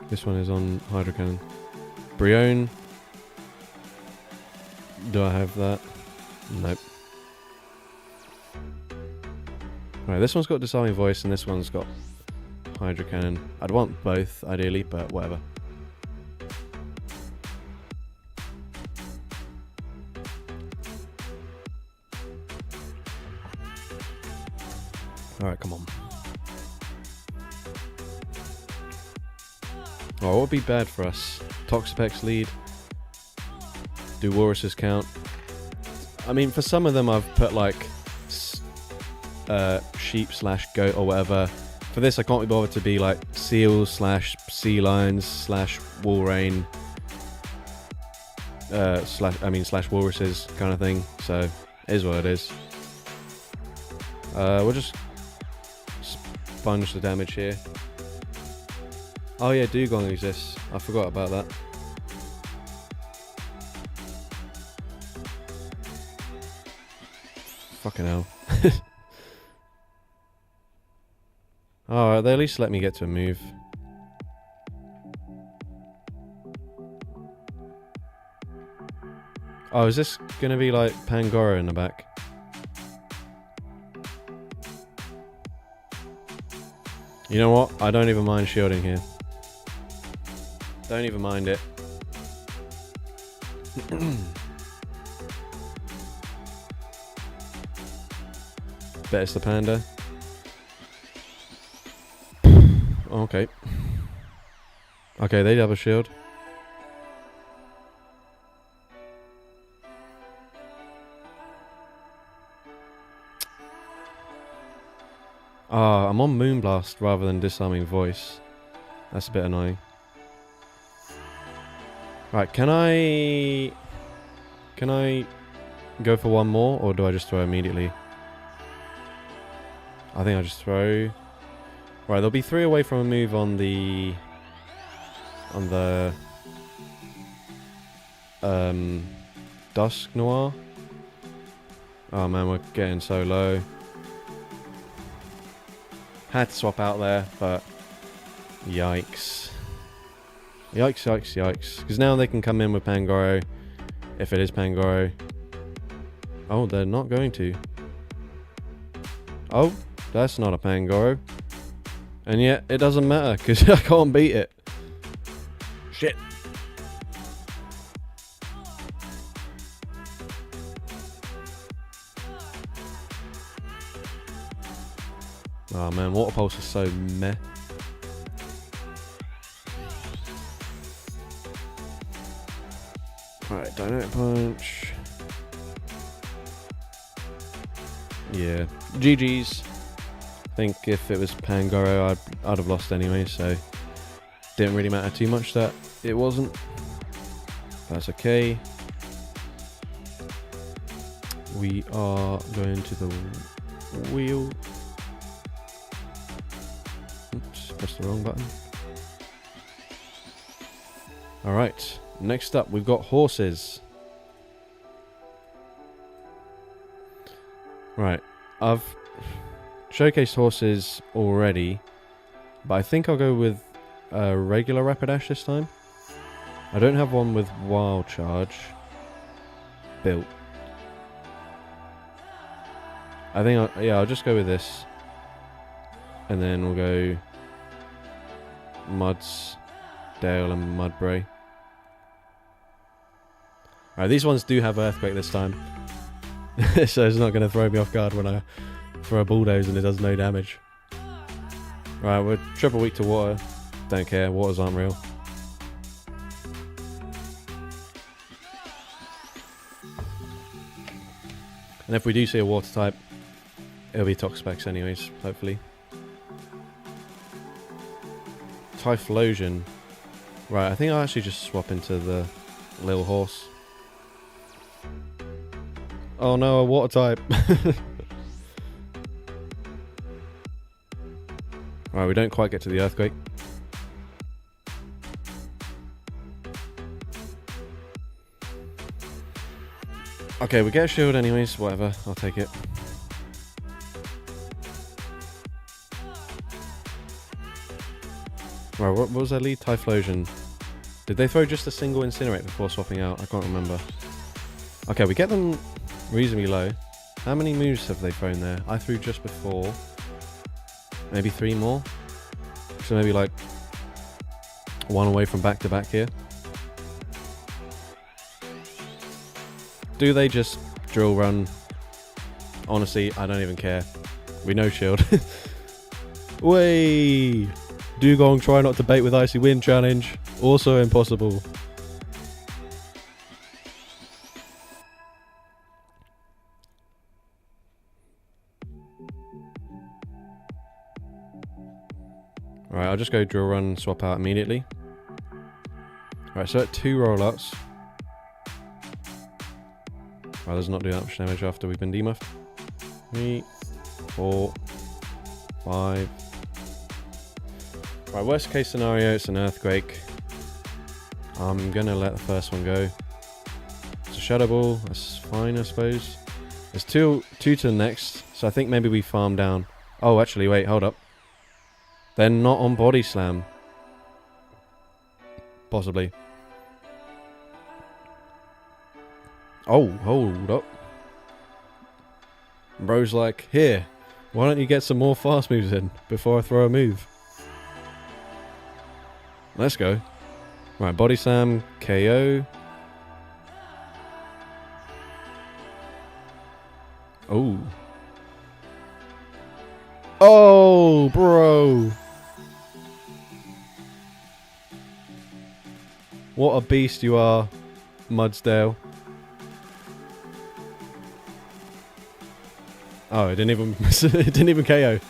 This one is on Hydro Cannon. Brion. Do I have that? Nope. Alright, this one's got Disarming Voice and this one's got Hydro Cannon. I'd want both, ideally, but whatever. Alright, come on. Oh, what would be bad for us? Toxapex lead. Do Walruses count? I mean, for some of them I've put like sheep / goat or whatever. For this I can't be bothered to be like seals / sea lions / Wolrain / walruses kind of thing. So it is what it is. We'll just sponge the damage here. Oh yeah, Dugong exists. I forgot about that. Fucking hell. Alright, they at least let me get to a move. Oh, is this gonna be like Pangoro in the back? You know what? I don't even mind shielding here. Don't even mind it. Bet it's the panda. Okay. Okay, they have a shield. Ah, I'm on Moonblast rather than Disarming Voice. That's a bit annoying. Right, can I go for one more, or do I just throw immediately? I think I'll just throw. Right, there'll be 3 away from a move on the Dusk Noir. Oh man, we're getting so low. Had to swap out there, but yikes. Yikes, yikes, yikes. Because now they can come in with Pangoro, if it is Pangoro. Oh, they're not going to. Oh, that's not a Pangoro. And yet, it doesn't matter, because I can't beat it. Shit. Oh man, Water Pulse is so meh. Right, Dynamic Punch. Yeah, GG's. I think if it was Pangoro, I'd have lost anyway, so didn't really matter too much that it wasn't. That's okay. We are going to the wheel. Oops, pressed the wrong button. Alright, next up we've got horses. Right, I've showcased horses already, but I think I'll go with a regular Rapidash this time. I don't have one with Wild Charge built. I think, I'll just go with this. And then we'll go Muds, Dale and Mudbray. Alright, these ones do have Earthquake this time. So it's not going to throw me off guard when I throw a Bulldoze and it does no damage. Right, we're triple weak to water. Don't care, waters aren't real. And if we do see a water type, it'll be Toxapex anyways, hopefully. Typhlosion. Right, I think I'll actually just swap into the little horse. Oh no, a water type. Right, we don't quite get to the Earthquake. Okay, we get a shield anyways, whatever, I'll take it. Right, what was their lead? Typhlosion. Did they throw just a single Incinerate before swapping out? I can't remember. Okay, we get them reasonably low. How many moves have they thrown there? I threw just before. Maybe 3 more? So maybe like 1 away from back to back here. Do they just drill run? Honestly, I don't even care. We know shield. Way! Dugong try not to bait with Icy Wind challenge. Also impossible. Alright, I'll just go drill run, swap out immediately. Alright, so at 2 rollouts. Right, let's not do that much damage after we've been demuffed. 3, 4, 5. Right, worst case scenario, it's an Earthquake. I'm gonna let the first one go. It's a Shadow Ball, that's fine I suppose. There's two to the next, so I think maybe we farm down. Oh, actually, wait, hold up. They're not on Body Slam. Possibly. Oh, hold up. Bro's like, here, why don't you get some more fast moves in before I throw a move? Let's go. Right, Body Slam, KO. Oh. Oh, bro. What a beast you are, Mudsdale. Oh, it didn't even KO.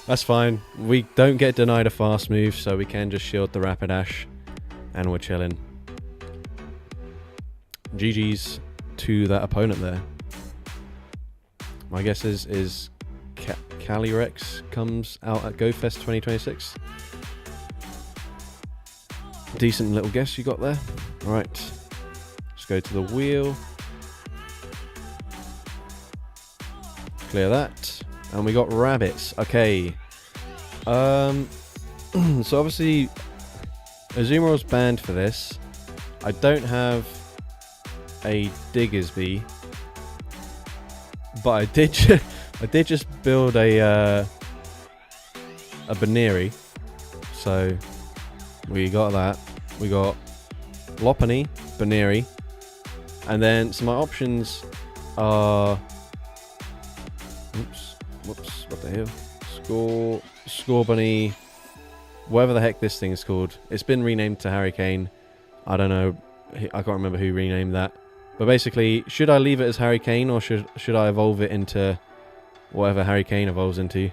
That's fine. We don't get denied a fast move, so we can just shield the Rapidash, and we're chilling. GG's to that opponent there. My guess is Calyrex comes out at GoFest 2026. Decent little guess you got there. Right, let's go to the wheel. Clear that. And we got rabbits. Okay. So obviously Azumarill's banned for this. I don't have a Diggersby, but I did just build a Baneri. So we got that. We got Lopunny, Baneri, and then so my options are whoops, what the hell? Scorbunny, whatever the heck this thing is called. It's been renamed to Hurricane. I don't know. I can't remember who renamed that. But basically, should I leave it as Hurricane or should I evolve it into whatever Hurricane evolves into?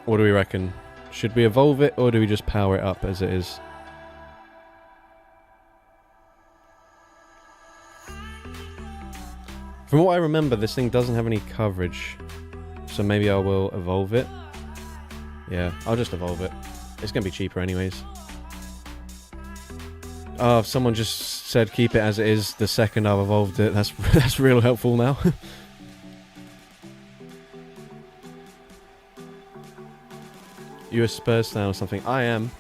What do we reckon? Should we evolve it or do we just power it up as it is? From what I remember, this thing doesn't have any coverage. So maybe I will evolve it. Yeah, I'll just evolve it. It's going to be cheaper anyways. Oh, if someone just said keep it as it is the second I've evolved it. That's real helpful now. You a Spurs fan or something? I am.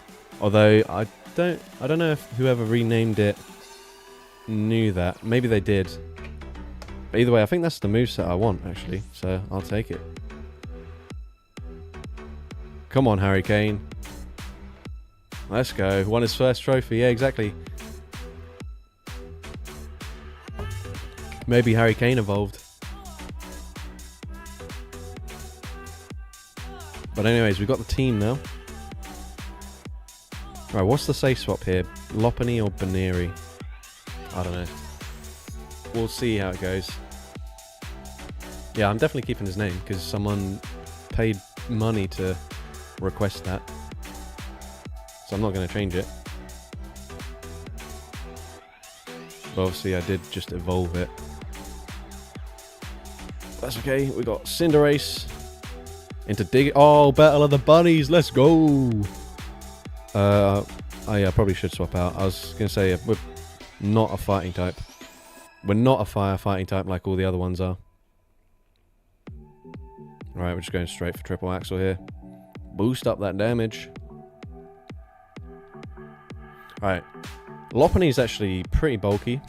Although I don't know if whoever renamed it knew that. Maybe they did. But either way, I think that's the moveset I want, actually. So I'll take it. Come on, Harry Kane. Let's go. Won his first trophy. Yeah, exactly. Maybe Harry Kane evolved. But anyways, we've got the team now. Right, what's the safe swap here? Lopunny or Baneri? I don't know. We'll see how it goes. Yeah, I'm definitely keeping his name because someone paid money to request that. So I'm not going to change it. But obviously I did just evolve it. That's okay. We got Cinderace into Dig. Oh, Battle of the Bunnies. Let's go. Oh yeah, I probably should swap out. I was going to say we're not a fighting type. We're not a firefighting type like all the other ones are. Right, we're just going straight for triple axle here. Boost up that damage. Alright. Lopunny is actually pretty bulky,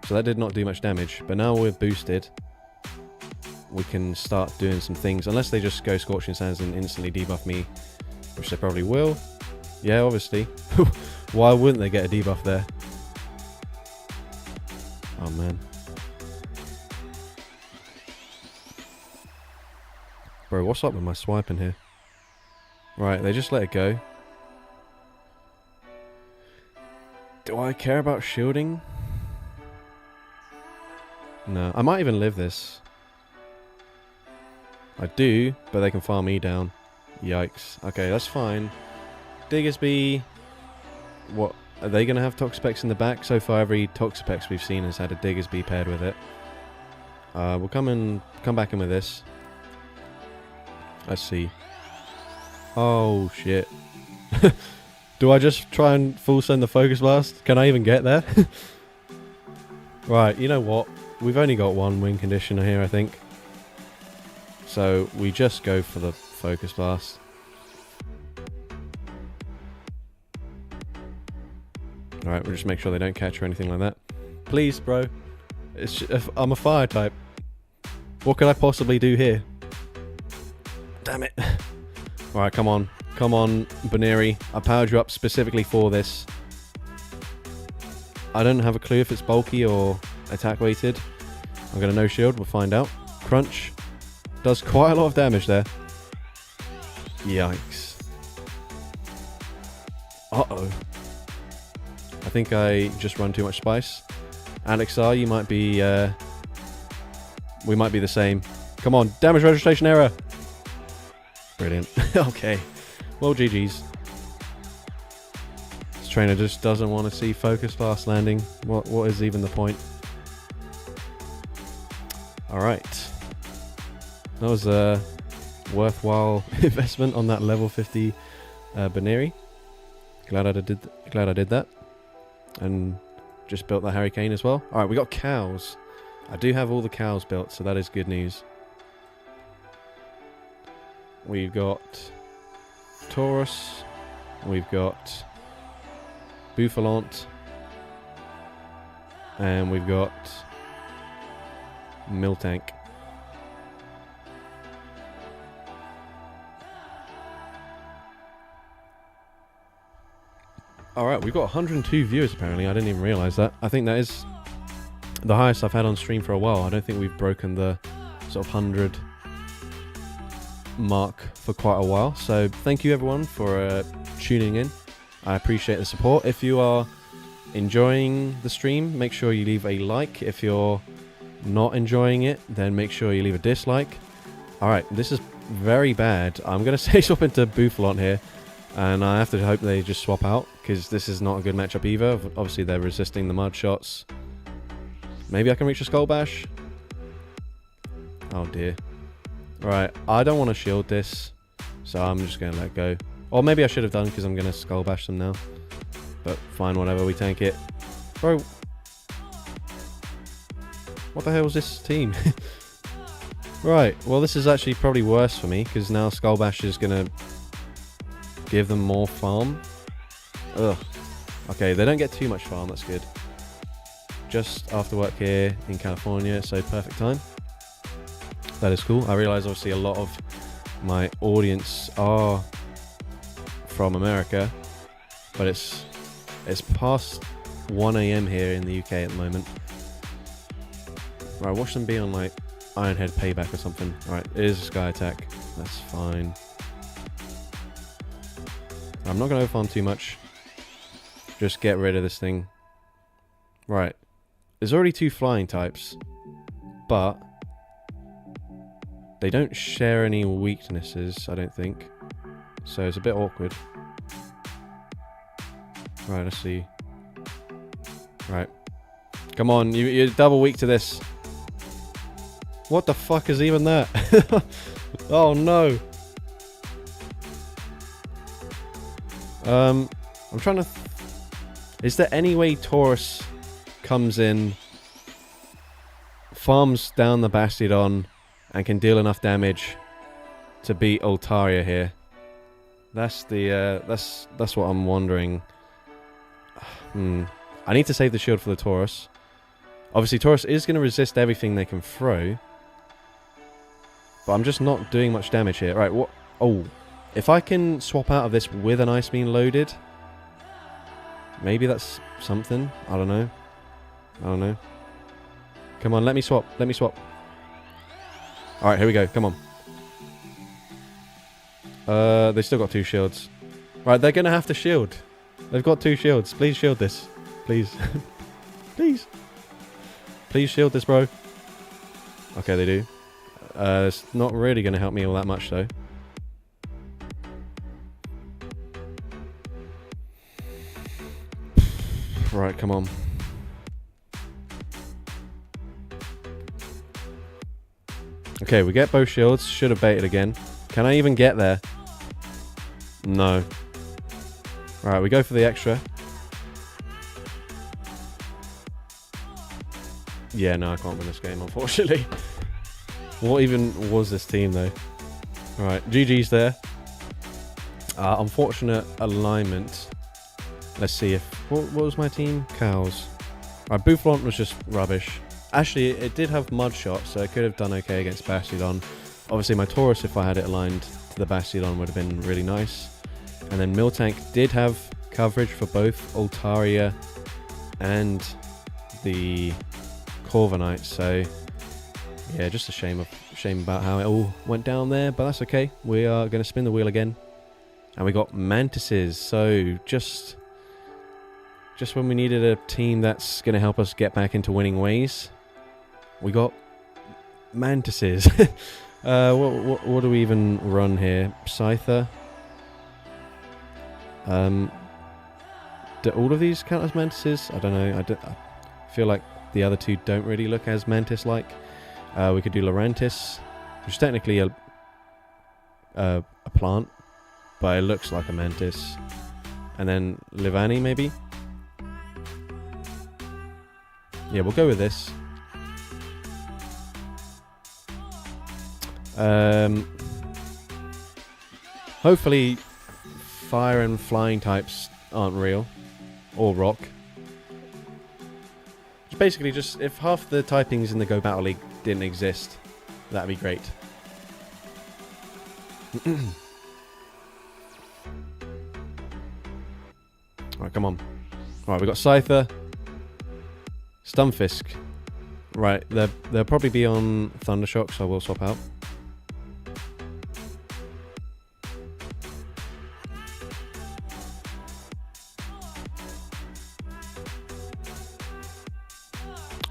so that did not do much damage. But now we're boosted, we can start doing some things. Unless they just go Scorching Sands and instantly debuff me, which they probably will. Yeah, obviously. Why wouldn't they get a debuff there? Oh, man. Bro, what's up with my swiping here? Right, they just let it go. Do I care about shielding? No, I might even live this. I do, but they can farm me down. Yikes. Okay, that's fine. Diggersby. What? Are they going to have Toxapex in the back? So far, every Toxapex we've seen has had a Diggersby paired with it. We'll come back in with this. Let's see. Oh, shit. Do I just try and full send the Focus Blast? Can I even get there? Right, you know what? We've only got one win conditioner here, I think. So we just go for the Focus Blast. Alright, we'll just make sure they don't catch or anything like that. Please, bro. I'm a fire type. What could I possibly do here? Damn it. Alright, come on. Come on, Baneri. I powered you up specifically for this. I don't have a clue if it's bulky or attack weighted. I'm going to no shield. We'll find out. Crunch. Does quite a lot of damage there. Yikes. Uh-oh. I think I just run too much spice. Alexar, you might be... we might be the same. Come on, damage registration error. Brilliant. Okay. Well, GG's. This trainer just doesn't want to see Focus Blast landing. What is even the point? Alright. That was a worthwhile investment on that level 50 Baneri. Glad I did that. And just built that Hurricane as well. Alright, we got cows. I do have all the cows built, so that is good news. We've got Taurus. We've got Bouffalant. And we've got Miltank. Alright, we've got 102 viewers apparently. I didn't even realise that. I think that is the highest I've had on stream for a while. I don't think we've broken the sort of 100 mark for quite a while. So thank you everyone for tuning in. I appreciate the support. If you are enjoying the stream, make sure you leave a like. If you're not enjoying it, then make sure you leave a dislike. Alright, this is very bad. I'm going to say swap into Bouffalant here. And I have to hope they just swap out, because this is not a good matchup either. Obviously, they're resisting the mud shots. Maybe I can reach a Skull Bash. Oh, dear. Right, I don't want to shield this, so I'm just going to let go. Or maybe I should have done, because I'm going to Skull Bash them now. But fine, whatever, we tank it. Bro. What the hell was this team? Right, well this is actually probably worse for me, because now Skullbash is going to give them more farm. Ugh. Okay, they don't get too much farm, that's good. Just after work here in California, so perfect time. That is cool. I realise obviously a lot of my audience are from America, but it's past 1 AM here in the UK at the moment. Right, watch them be on like Ironhead Payback or something. Alright, it is a Sky Attack. That's fine. I'm not going to overfarm too much. Just get rid of this thing. Right. There's already 2 flying types. But they don't share any weaknesses, I don't think. So it's a bit awkward. Right, let's see. Right. Come on, you're double weak to this. What the fuck is even that? Oh no. I'm trying to... Is there any way Taurus comes in, farms down the Bastiodon, and can deal enough damage to beat Altaria here? That's the that's what I'm wondering. I need to save the shield for the Taurus. Obviously, Taurus is going to resist everything they can throw. But I'm just not doing much damage here. Right, what? Oh, if I can swap out of this with an Ice Beam loaded, maybe that's something. I don't know. I don't know. Come on, let me swap. Let me swap. Alright, here we go. Come on. They still got 2 shields. Right, they're going to have to shield. They've got 2 shields. Please shield this. Please. Please. Please shield this, bro. Okay, they do. It's not really going to help me all that much, though. Right, come on. Okay, we get both shields. Should have baited again. Can I even get there? No. Alright, we go for the extra. Yeah, no, I can't win this game, unfortunately. What even was this team, though? Alright, GG's there. Unfortunate alignment. Let's see if... What was my team? Cows. Alright, Boufflant was just rubbish. Actually, it did have Mud Shot, so it could have done okay against Bastiodon. Obviously, my Taurus, if I had it aligned to the Bastiodon, would have been really nice. And then Miltank did have coverage for both Altaria and the Corviknight, so yeah, just a shame about how it all went down there, but that's okay. We are going to spin the wheel again, and we got Mantises. So just when we needed a team that's going to help us get back into winning ways, we got Mantises. What do we even run here? Scyther. Do all of these count as Mantises? I don't know. I feel like the other 2 don't really look as Mantis-like. We could do Lurantis, which is technically a plant, but it looks like a Mantis. And then Livani, maybe? Yeah, we'll go with this. Hopefully fire and flying types aren't real. Or rock. It's basically just, if half the typings in the Go Battle League didn't exist, that'd be great. Alright, come on. Alright, we got Scyther. Stunfisk. Right, they'll probably be on Thundershock, so I will swap out.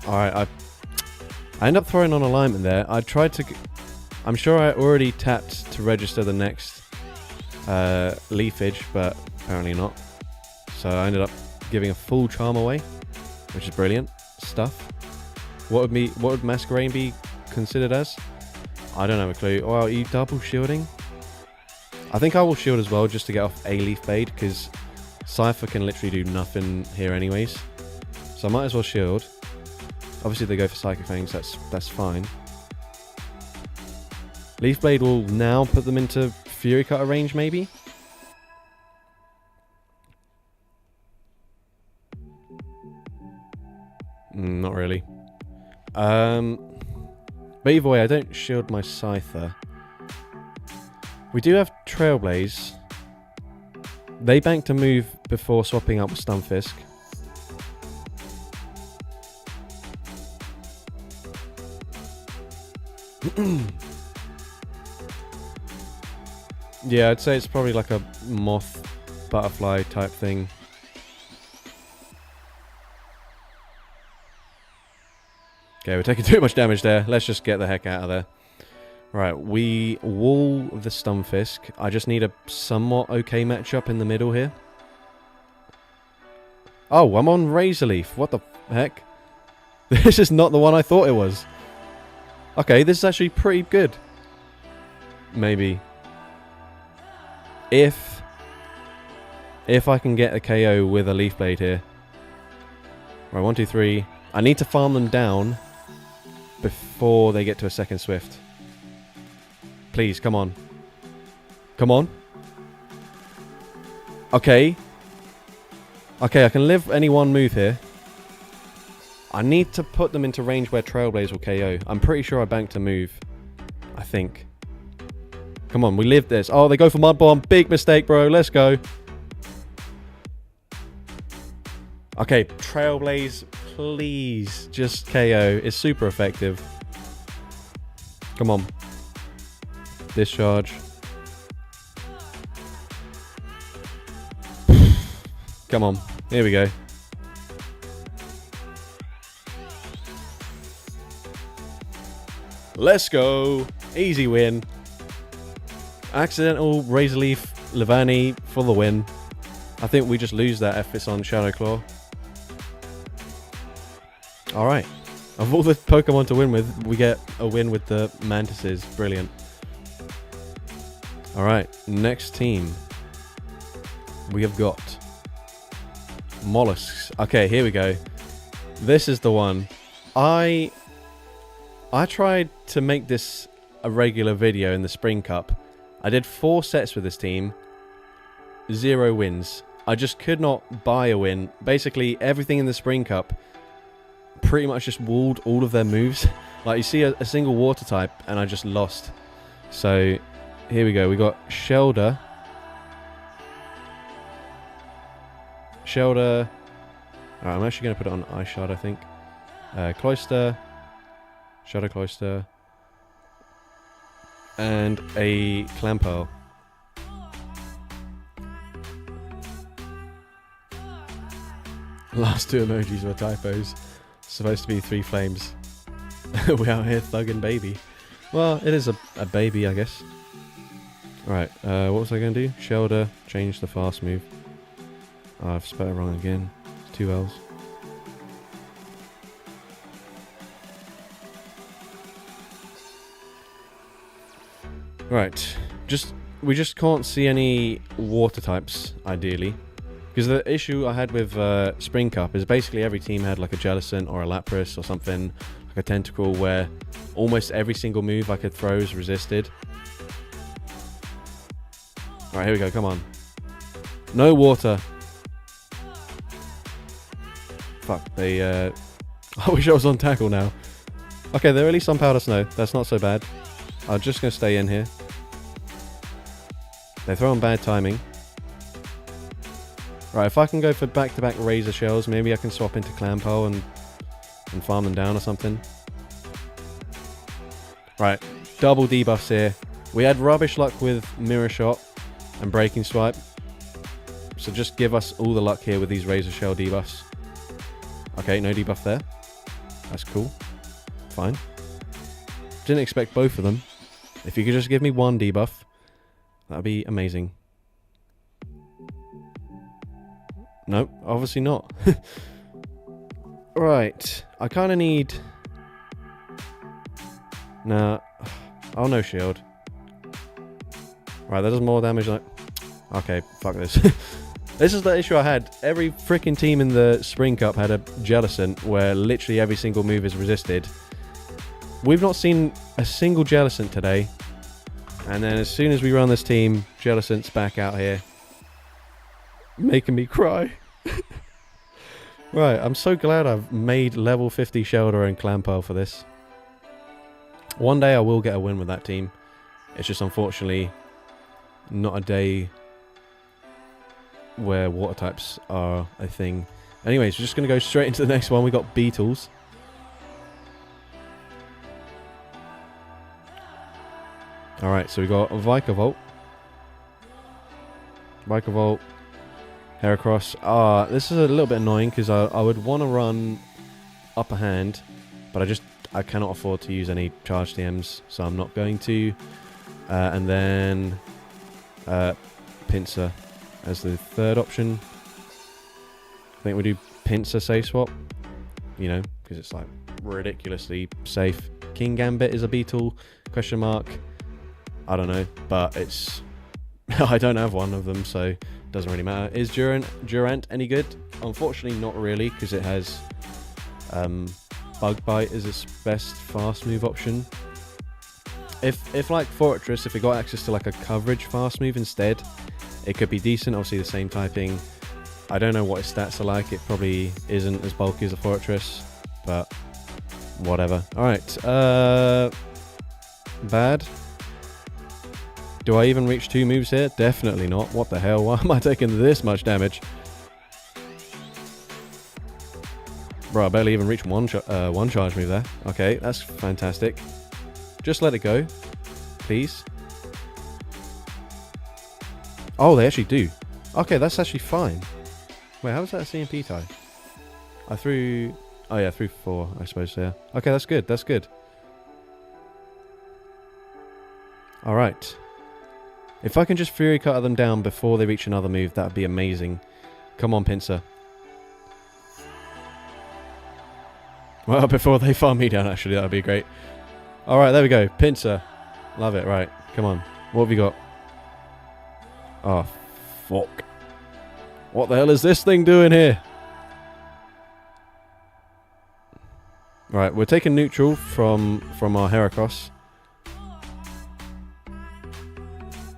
Alright, I end up throwing on alignment there. I tried to... I'm sure I already tapped to register the next leafage, but apparently not. So I ended up giving a full charm away, which is brilliant stuff. What would Masquerain be considered as? I don't have a clue. Oh, are you double shielding? I think I will shield as well, just to get off a Leaf Blade, because Cypher can literally do nothing here anyways. So I might as well shield. Obviously they go for Psychic Fangs, that's fine. Leaf Blade will now put them into Fury Cutter range, maybe? Not really. But either way, I don't shield my Scyther. We do have Trailblaze. They bank to move before swapping up with Stunfisk. Yeah, I'd say it's probably like a moth, butterfly type thing. Okay, we're taking too much damage there. Let's just get the heck out of there. Right, we wall the Stunfisk. I just need a somewhat okay matchup in the middle here. Oh, I'm on Razorleaf. What the heck? This is not the one I thought it was. Okay, this is actually pretty good. Maybe. If I can get a KO with a Leaf Blade here. Right, 1, 2, 3. I need to farm them down before they get to a second Swift. Please, come on. Come on. Okay. Okay, I can live any one move here. I need to put them into range where Trailblaze will KO. I'm pretty sure I banked a move. I think. Come on, we live this. Oh, they go for Mud Bomb. Big mistake, bro. Let's go. Okay, Trailblaze, please just KO. It's super effective. Come on. Discharge. Come on. Here we go. Let's go. Easy win. Accidental Razorleaf Levani for the win. I think we just lose that if it's on Shadow Claw. Alright. Of all the Pokemon to win with, we get a win with the Mantises. Brilliant. Alright, next team. We have got Mollusks. Okay, here we go. This is the one. I tried to make this a regular video in the Spring Cup. I did 4 sets with this team. 0 wins. I just could not buy a win. Basically, everything in the Spring Cup pretty much just walled all of their moves. Like, you see a single water type, and I just lost. So, here we go. We got Shelder. Shelder. Alright, I'm actually going to put it on Ice Shard, I think. Cloyster. Shadow Cloyster. And a Clampearl. Last 2 emojis were typos. Supposed to be 3 flames. We're out here thugging baby. Well, it is a baby, I guess. Right, what was I going to do? Shelder, change the fast move. Oh, I've spelled it wrong again. 2 L's. Right, we just can't see any water types, ideally. Because the issue I had with Spring Cup is basically every team had like a Jellicent or a Lapras or something, like a Tentacle, where almost every single move I could throw is resisted. Alright, here we go, come on. No water. Fuck, they I wish I was on tackle now. Okay, they're at least on Powder Snow. That's not so bad. I'm just going to stay in here. They throw on bad timing. Right, if I can go for back-to-back Razor Shells, maybe I can swap into Clampearl and farm them down or something. Right, double debuffs here. We had rubbish luck with Mirror Shot and Breaking Swipe. So just give us all the luck here with these Razor Shell debuffs. Okay, no debuff there. That's cool. Fine. Didn't expect both of them. If you could just give me 1 debuff, that would be amazing. Nope, obviously not. Right, I kind of need... Nah. Oh, no shield. Right, that does more damage like... Okay, fuck this. This is the issue I had. Every freaking team in the Spring Cup had a Jellicent where literally every single move is resisted. We've not seen a single Jellicent today. And then as soon as we run this team, Jellicent's back out here. Making me cry. Right, I'm so glad I've made level 50 Shelter and Clampile for this. One day I will get a win with that team. It's just unfortunately not a day where water types are a thing. Anyways, we're just going to go straight into the next one. We got Beetles. Alright, so we got Vikavolt. Vikavolt. Heracross. This is a little bit annoying because I would want to run Upper Hand, but I cannot afford to use any charge TMs, so I'm not going to. And then Pinsir as the third option. I think we do Pinsir safe swap, you know, because it's like ridiculously safe. King Gambit is a Beetle, question mark. I don't know, but it's I don't have one of them, so it doesn't really matter. Is Durant any good? Unfortunately not really, because it has Bug Bite is its best fast move option. If like Fortress, if it got access to like a coverage fast move instead, it could be decent. Obviously the same typing. I don't know what its stats are like. It probably isn't as bulky as a Fortress, but whatever. Alright, bad. Do I even reach 2 moves here? Definitely not. What the hell? Why am I taking this much damage? Bro, I barely even reached one charge move there. Okay, that's fantastic. Just let it go, please. Oh, they actually do. Okay, that's actually fine. Wait, how was that a CMP tie? I threw... Oh yeah, threw 4, I suppose, yeah. Okay, that's good, that's good. Alright. If I can just Fury Cutter them down before they reach another move, that would be amazing. Come on, Pinsir. Well, before they farm me down, actually, that would be great. Alright, there we go. Pinsir. Love it, right. Come on. What have you got? Oh, fuck. What the hell is this thing doing here? Right, we're taking neutral from our Heracross.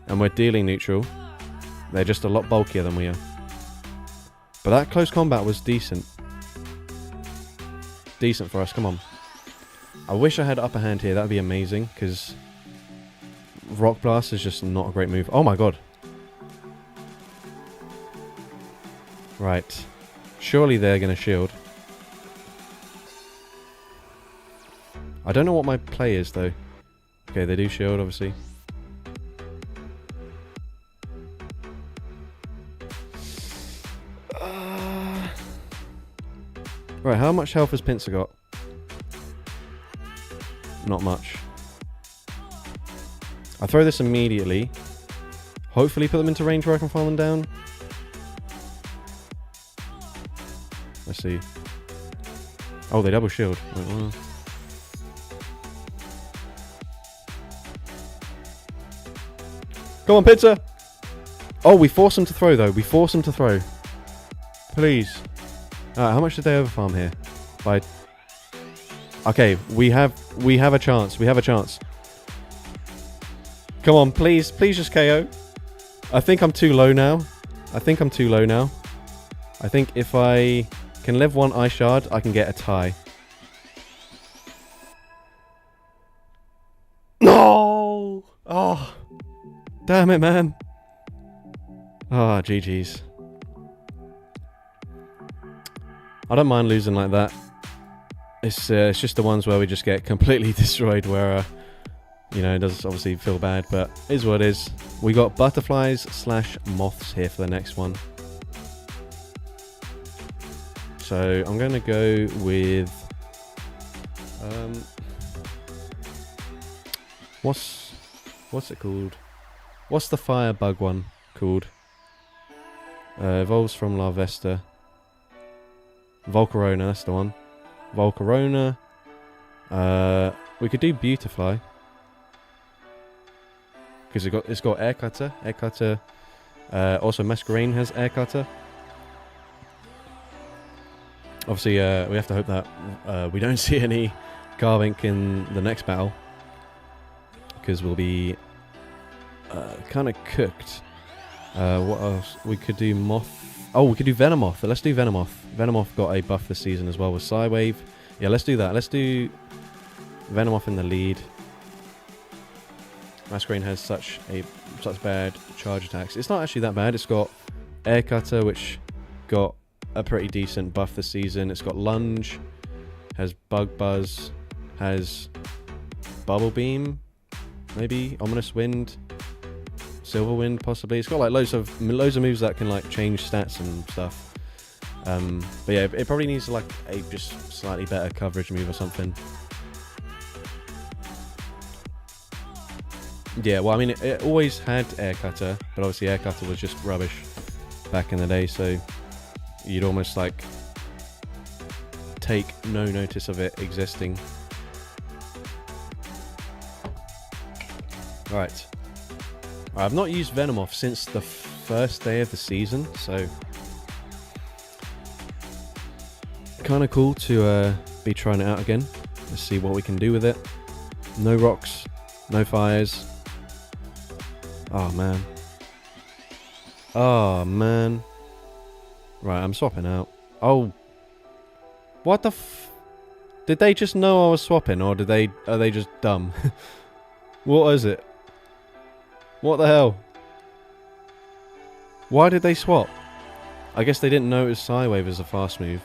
And we're dealing neutral. They're just a lot bulkier than we are. But that close combat was decent. Decent for us, come on. I wish I had upper hand here, that would be amazing, because Rock Blast is just not a great move. Oh my god. Right. Surely they're going to shield. I don't know what my play is though. Okay, they do shield obviously. Right, how much health has Pinsir got? Not much. I throw this immediately. Hopefully put them into range where I can farm them down. Let's see. Oh, they double shield. Wait, well. Come on, Pinsir! Oh, we force them to throw though. We force them to throw. Please. Alright, how much did they overfarm here? By... Okay, we have a chance. We have a chance. Come on, please. Please just KO. I think I'm too low now. I think if I can live one Ice Shard, I can get a tie. No! Oh! Damn it, man. Ah, GG's. I don't mind losing like that. It's just the ones where we just get completely destroyed where, you know, it does obviously feel bad, but it is what it is. We got Butterflies / Moths here for the next one. So I'm going to go with... What's it called? What's the fire bug one called? Evolves from Larvesta. Volcarona, that's the one. Volcarona. We could do Beautifly. Because it's got Air Cutter. Air Cutter. Also, Masquerain has Air Cutter. Obviously, we have to hope that we don't see any Garvink in the next battle, because we'll be kind of cooked. What else? We could do Moth. Oh, we could do Venomoth. Let's do Venomoth. Venomoth got a buff this season as well with Psywave. Yeah, let's do that. Let's do Venomoth in the lead. Masquerain has such bad charge attacks. It's not actually that bad. It's got Air Cutter, which got a pretty decent buff this season. It's got Lunge, has Bug Buzz, has Bubble Beam, maybe Ominous Wind, Silver Wind possibly. It's got like loads of moves that can like change stats and stuff. But yeah, it probably needs like a just slightly better coverage move or something. Yeah, well, I mean, it always had Air Cutter, but obviously Air Cutter was just rubbish back in the day, so you'd almost like take no notice of it existing. Right. I've not used Venomoth since the first day of the season, so kind of cool to be trying it out again. Let's see what we can do with it. No rocks, no fires. Oh man. Oh man. Right, I'm swapping out. Oh. What the Did they just know I was swapping, or are they just dumb? What is it? What the hell? Why did they swap? I guess they didn't know it was Psywave as a fast move.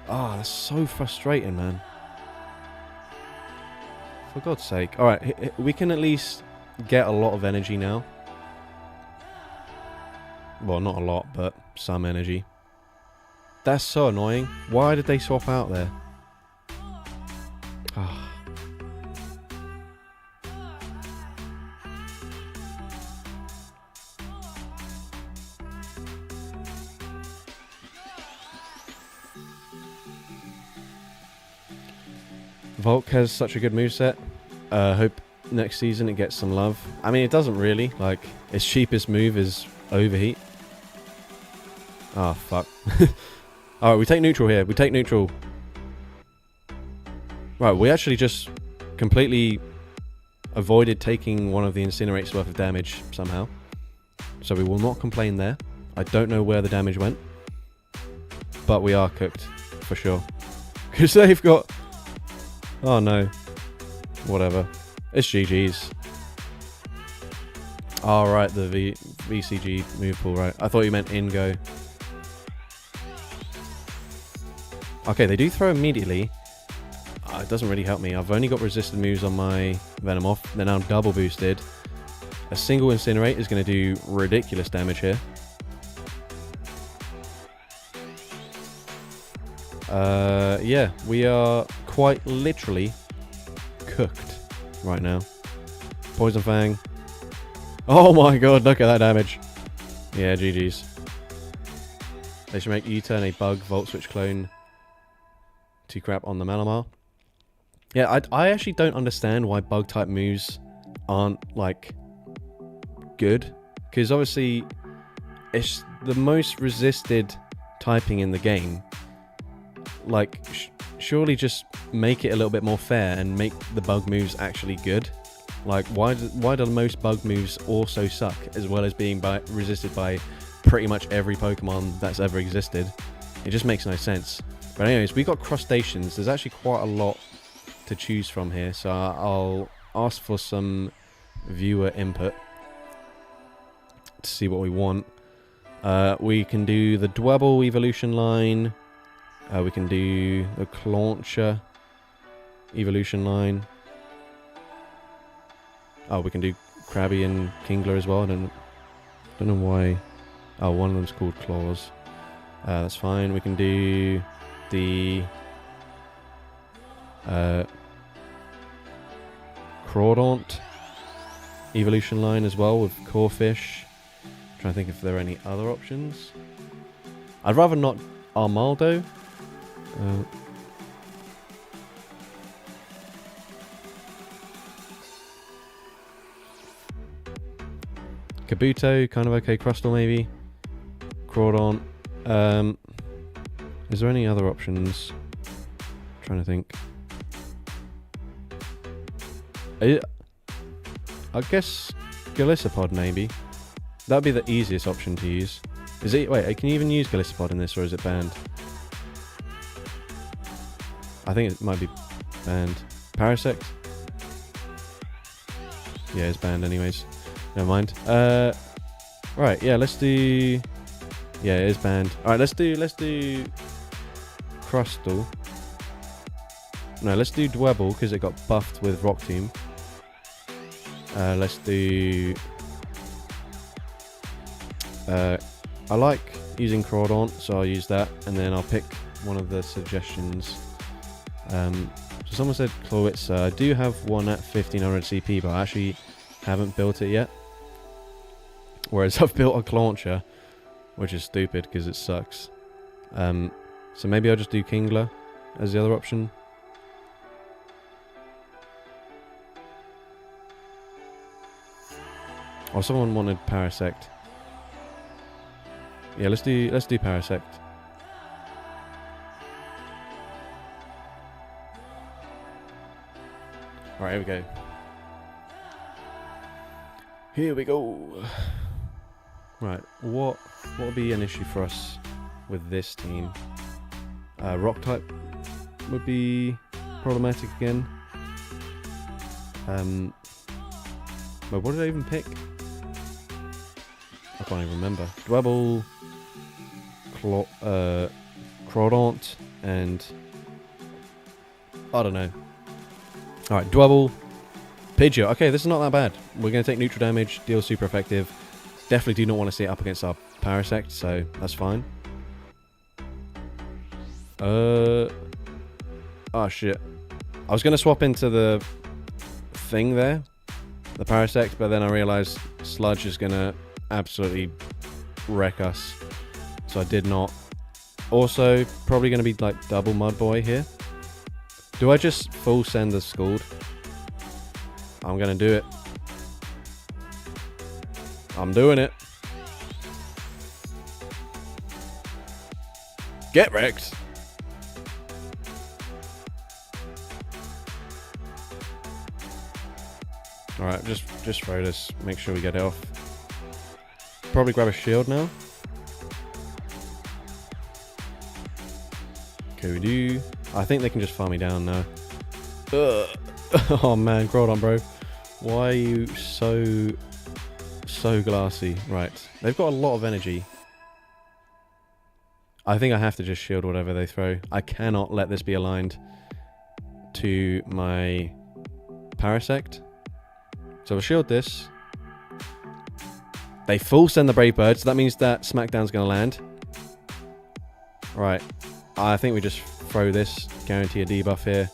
Ah, oh, that's so frustrating, man. For God's sake. Alright, we can at least get a lot of energy now. Well, not a lot, but some energy. That's so annoying. Why did they swap out there? Ah. Volk has such a good moveset. Hope next season it gets some love. I mean, it doesn't really. Like, its cheapest move is Overheat. Ah, oh, fuck. Alright, we take neutral here. We take neutral. Right, we actually just completely avoided taking one of the Incinerate's worth of damage somehow. So we will not complain there. I don't know where the damage went, but we are cooked, for sure. Because they've got... Oh no. Whatever. It's GG's. Oh, right, the VCG move pool, right. I thought you meant in-go. Okay, they do throw immediately. It doesn't really help me. I've only got resisted moves on my Venomoth. They're now double boosted. A single Incinerate is going to do ridiculous damage here. Yeah, we are quite literally cooked right now. Poison Fang. Oh my god, look at that damage. Yeah, GG's. They should make U-turn a bug Volt Switch clone to crap on the Malamar. Yeah, I actually don't understand why bug type moves aren't like good, because obviously it's the most resisted typing in the game. Like, surely just make it a little bit more fair and make the bug moves actually good. Like, why do most bug moves also suck, as well as being resisted by pretty much every Pokemon that's ever existed? It just makes no sense. But anyways, we got Crustaceans. There's actually quite a lot to choose from here, so I'll ask for some viewer input to see what we want. We can do the Dwebble evolution line. We can do the Clauncher evolution line. Oh, we can do Krabby and Kingler as well. I don't know why. Oh, one of them's called Claws. That's fine. We can do the Crawdaunt evolution line as well with Corphish. Trying to think if there are any other options. I'd rather not Armaldo. Kabuto, kind of okay. Crustal maybe. Crawdaunt. Is there any other options? Trying to think. I guess Golisopod maybe. That'd be the easiest option to use. Is it? Wait, can you even use Golisopod in this, or is it banned? I think it might be banned. Parasect? Yeah, it's banned anyways. Never mind. Right, yeah, let's do... Yeah, it is banned. Alright, let's do Crustal. No, let's do Dwebble, because it got buffed with Rock Tomb. Let's do... I like using Crawdaunt, so I'll use that, and then I'll pick one of the suggestions. So someone said Clawitzer. I do have one at 1500 CP, but I actually haven't built it yet. Whereas I've built a Clauncher, which is stupid because it sucks. So maybe I'll just do Kingler as the other option. Or someone wanted Parasect. Yeah, let's do Parasect. Alright, here we go. Here we go. Right, what would be an issue for us with this team? Rock type would be problematic again. But what did I even pick? I can't even remember. Dwebble, Crawdaunt, and I don't know. Alright, Dwebble, Pidgeot. Okay, this is not that bad. We're going to take neutral damage, deal super effective. Definitely do not want to see it up against our Parasect, so that's fine. Oh shit. I was going to swap into the thing there, the Parasect, but then I realised Sludge is going to absolutely wreck us. So I did not. Also, probably going to be like double Mud Boy here. Do I just full send the Scald? I'm going to do it. I'm doing it. Get wrecked. Alright, just throw this. Make sure we get it off. Probably grab a shield now. Okay, we do. I think they can just farm me down now. Oh man, Groudon, bro. Why are you so glassy? Right. They've got a lot of energy. I think I have to just shield whatever they throw. I cannot let this be aligned to my Parasect. So we'll shield this. They full send the Brave Bird, so that means that Smackdown's going to land. Right. I think we just throw this. Guarantee a debuff here.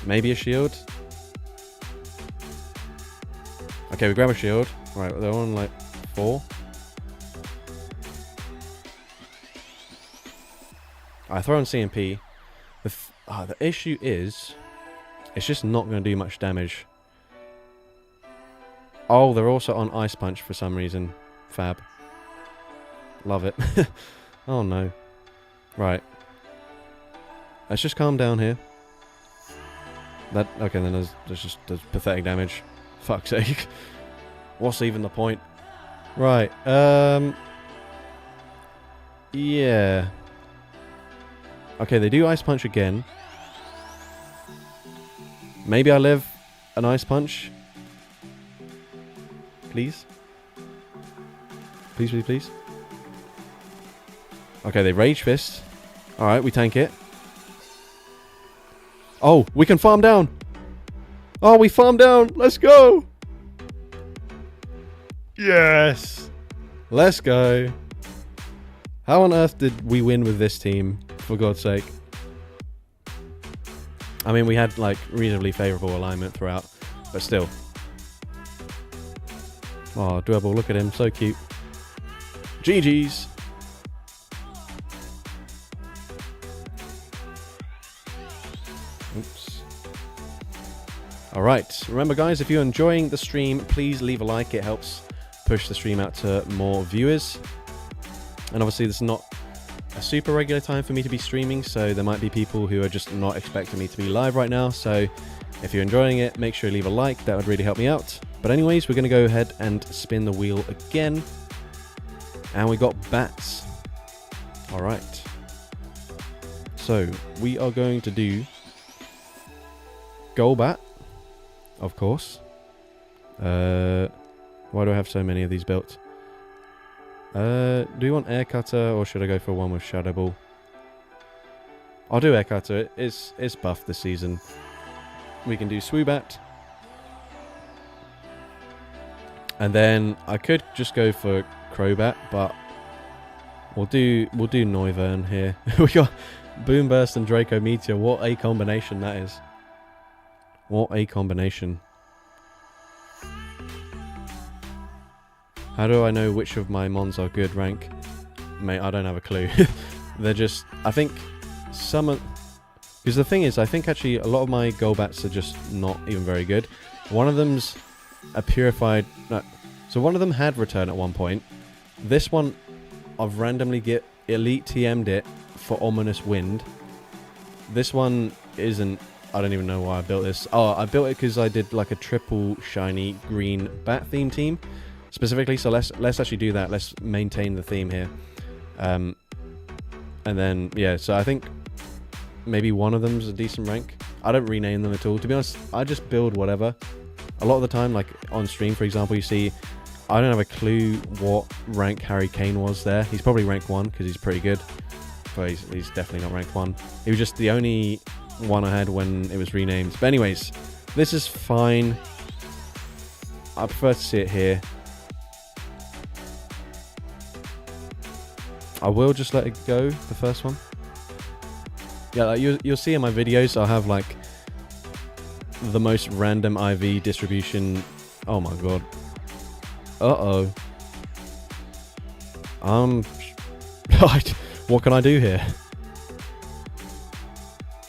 Maybe a shield. Okay, we grab a shield. Right, they're on like 4. I throw on CMP. The issue is, it's just not going to do much damage. Oh, they're also on Ice Punch for some reason. Fab. Love it. Oh no. Right. Let's just calm down here. Okay, then there's pathetic damage. Fuck's sake. What's even the point? Right. Yeah. Okay, they do Ice Punch again. Maybe I live an Ice Punch. Please? Please, please, please. Okay, they Rage Fist. Alright, we tank it. Oh, we can farm down! Oh, we farm down! Let's go! Yes! Let's go. How on earth did we win with this team, for God's sake? I mean, we had, like, reasonably favourable alignment throughout, but still. Oh, Dwebble, look at him, so cute. GG's! Oops. Alright, remember guys, if you're enjoying the stream, please leave a like. It helps push the stream out to more viewers. And obviously this is not a super regular time for me to be streaming, so there might be people who are just not expecting me to be live right now. So if you're enjoying it, make sure you leave a like. That would really help me out. But anyways, we're going to go ahead and spin the wheel again. And we got bats. Alright. So we are going to do gold bat. Of course. Why do I have so many of these built? Do you want air cutter or should I go for one with shadow ball? I'll do air cutter. It's buffed this season. We can do swoobat. And then I could just go for crowbat, but we'll do Noivern here. We got Boomburst and Draco Meteor. What a combination that is. What a combination. How do I know which of my mons are good rank? Mate, I don't have a clue. They're just... I think some of... Because the thing is, I think actually a lot of my Golbats are just not even very good. One of them's a purified... No, so one of them had return at one point. This one, I've randomly elite TM'd it for Ominous Wind. This one isn't... I don't even know why I built this. Oh, I built it because I did like a triple shiny green bat theme team specifically. So let's actually do that. Let's maintain the theme here. And then yeah, so I think maybe one of them's a decent rank. I don't rename them at all. To be honest, I just build whatever. A lot of the time, like on stream, for example, you see I don't have a clue what rank Harry Kane was there. He's probably rank 1 because he's pretty good. But he's definitely not rank 1. He was just the only one I had when it was renamed. But anyways, this is fine. I prefer to see it here. I will just let it go, the first one. Yeah, like you'll see in my videos, I'll have like the most random IV distribution. Oh my god. Uh-oh. What can I do here?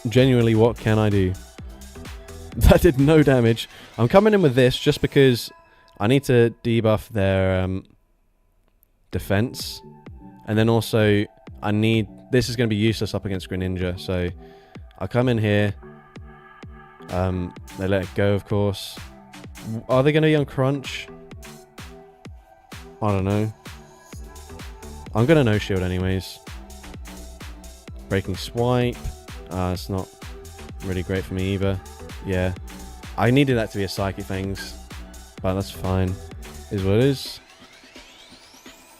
Genuinely, what can I do? That did no damage. I'm coming in with this just because I need to debuff their defense. And then also, I need... This is going to be useless up against Greninja. So, I come in here. They let it go, of course. Are they going to be on Crunch? I don't know. I'm going to no-shield anyways. Breaking Swipe. It's not really great for me either. Yeah. I needed that to be a Psychic Fangs. But that's fine. Is what it is.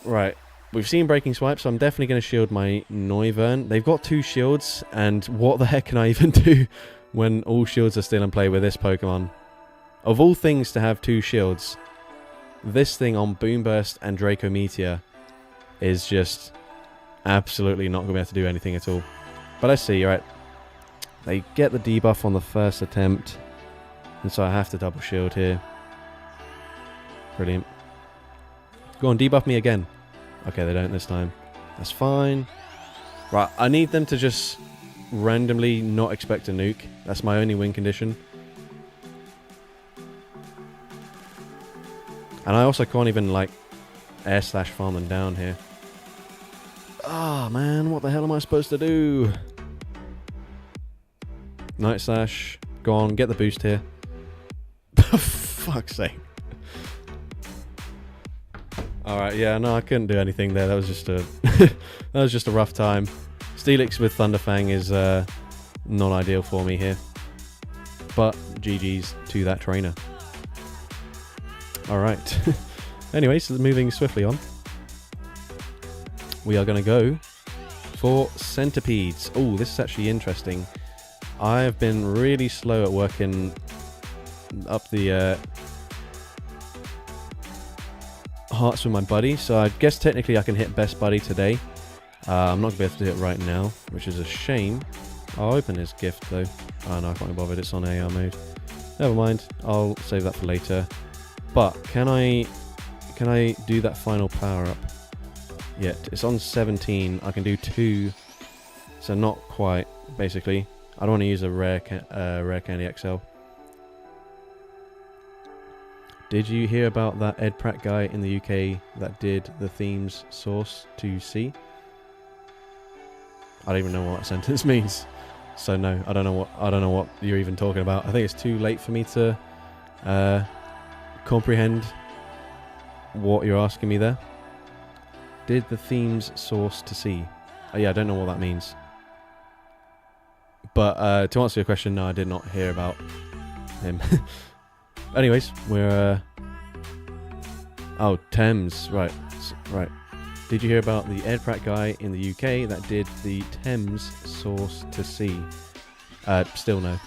Right. We've seen Breaking Swipe, so I'm definitely going to shield my Noivern. They've got 2 shields, and what the heck can I even do when all shields are still in play with this Pokemon? Of all things to have 2 shields, this thing on Boomburst and Draco Meteor is just absolutely not going to be able to do anything at all. But let's see, right. They get the debuff on the first attempt, and so I have to double shield here. Brilliant. Go on, debuff me again. Okay, they don't this time. That's fine. Right, I need them to just randomly not expect a nuke. That's my only win condition. And I also can't even, like, air slash farm them down here. Ah, man, what the hell am I supposed to do? Night Slash. Go on, get the boost here. For fuck's sake. Alright, yeah, no, I couldn't do anything there. That was just a that was just a rough time. Steelix with Thunderfang is not ideal for me here. But GG's to that trainer. Alright. Anyway, so moving swiftly on. We are going to go for Centipedes. Oh, this is actually interesting. I have been really slow at working up the hearts with my buddy, so I guess technically I can hit best buddy today. I'm not going to be able to do it right now, which is a shame. I'll open his gift though. Oh no, I can't be bothered, it's on AR mode. Never mind, I'll save that for later. But can I do that final power up yet? It's on 17. I can do 2, so not quite. Basically, I don't want to use a rare Candy XL. Did you hear about that Ed Pratt guy in the UK that did the themes source to see? I don't even know what that sentence means. So no, I don't know what you're even talking about. I think it's too late for me to comprehend what you're asking me there. Did the themes source to see? Oh, yeah, I don't know what that means. But to answer your question, no, I did not hear about him. Anyways, we're... oh, Thames. Right. Right. Did you hear about the Ed Pratt guy in the UK that did the Thames source to sea? Still no.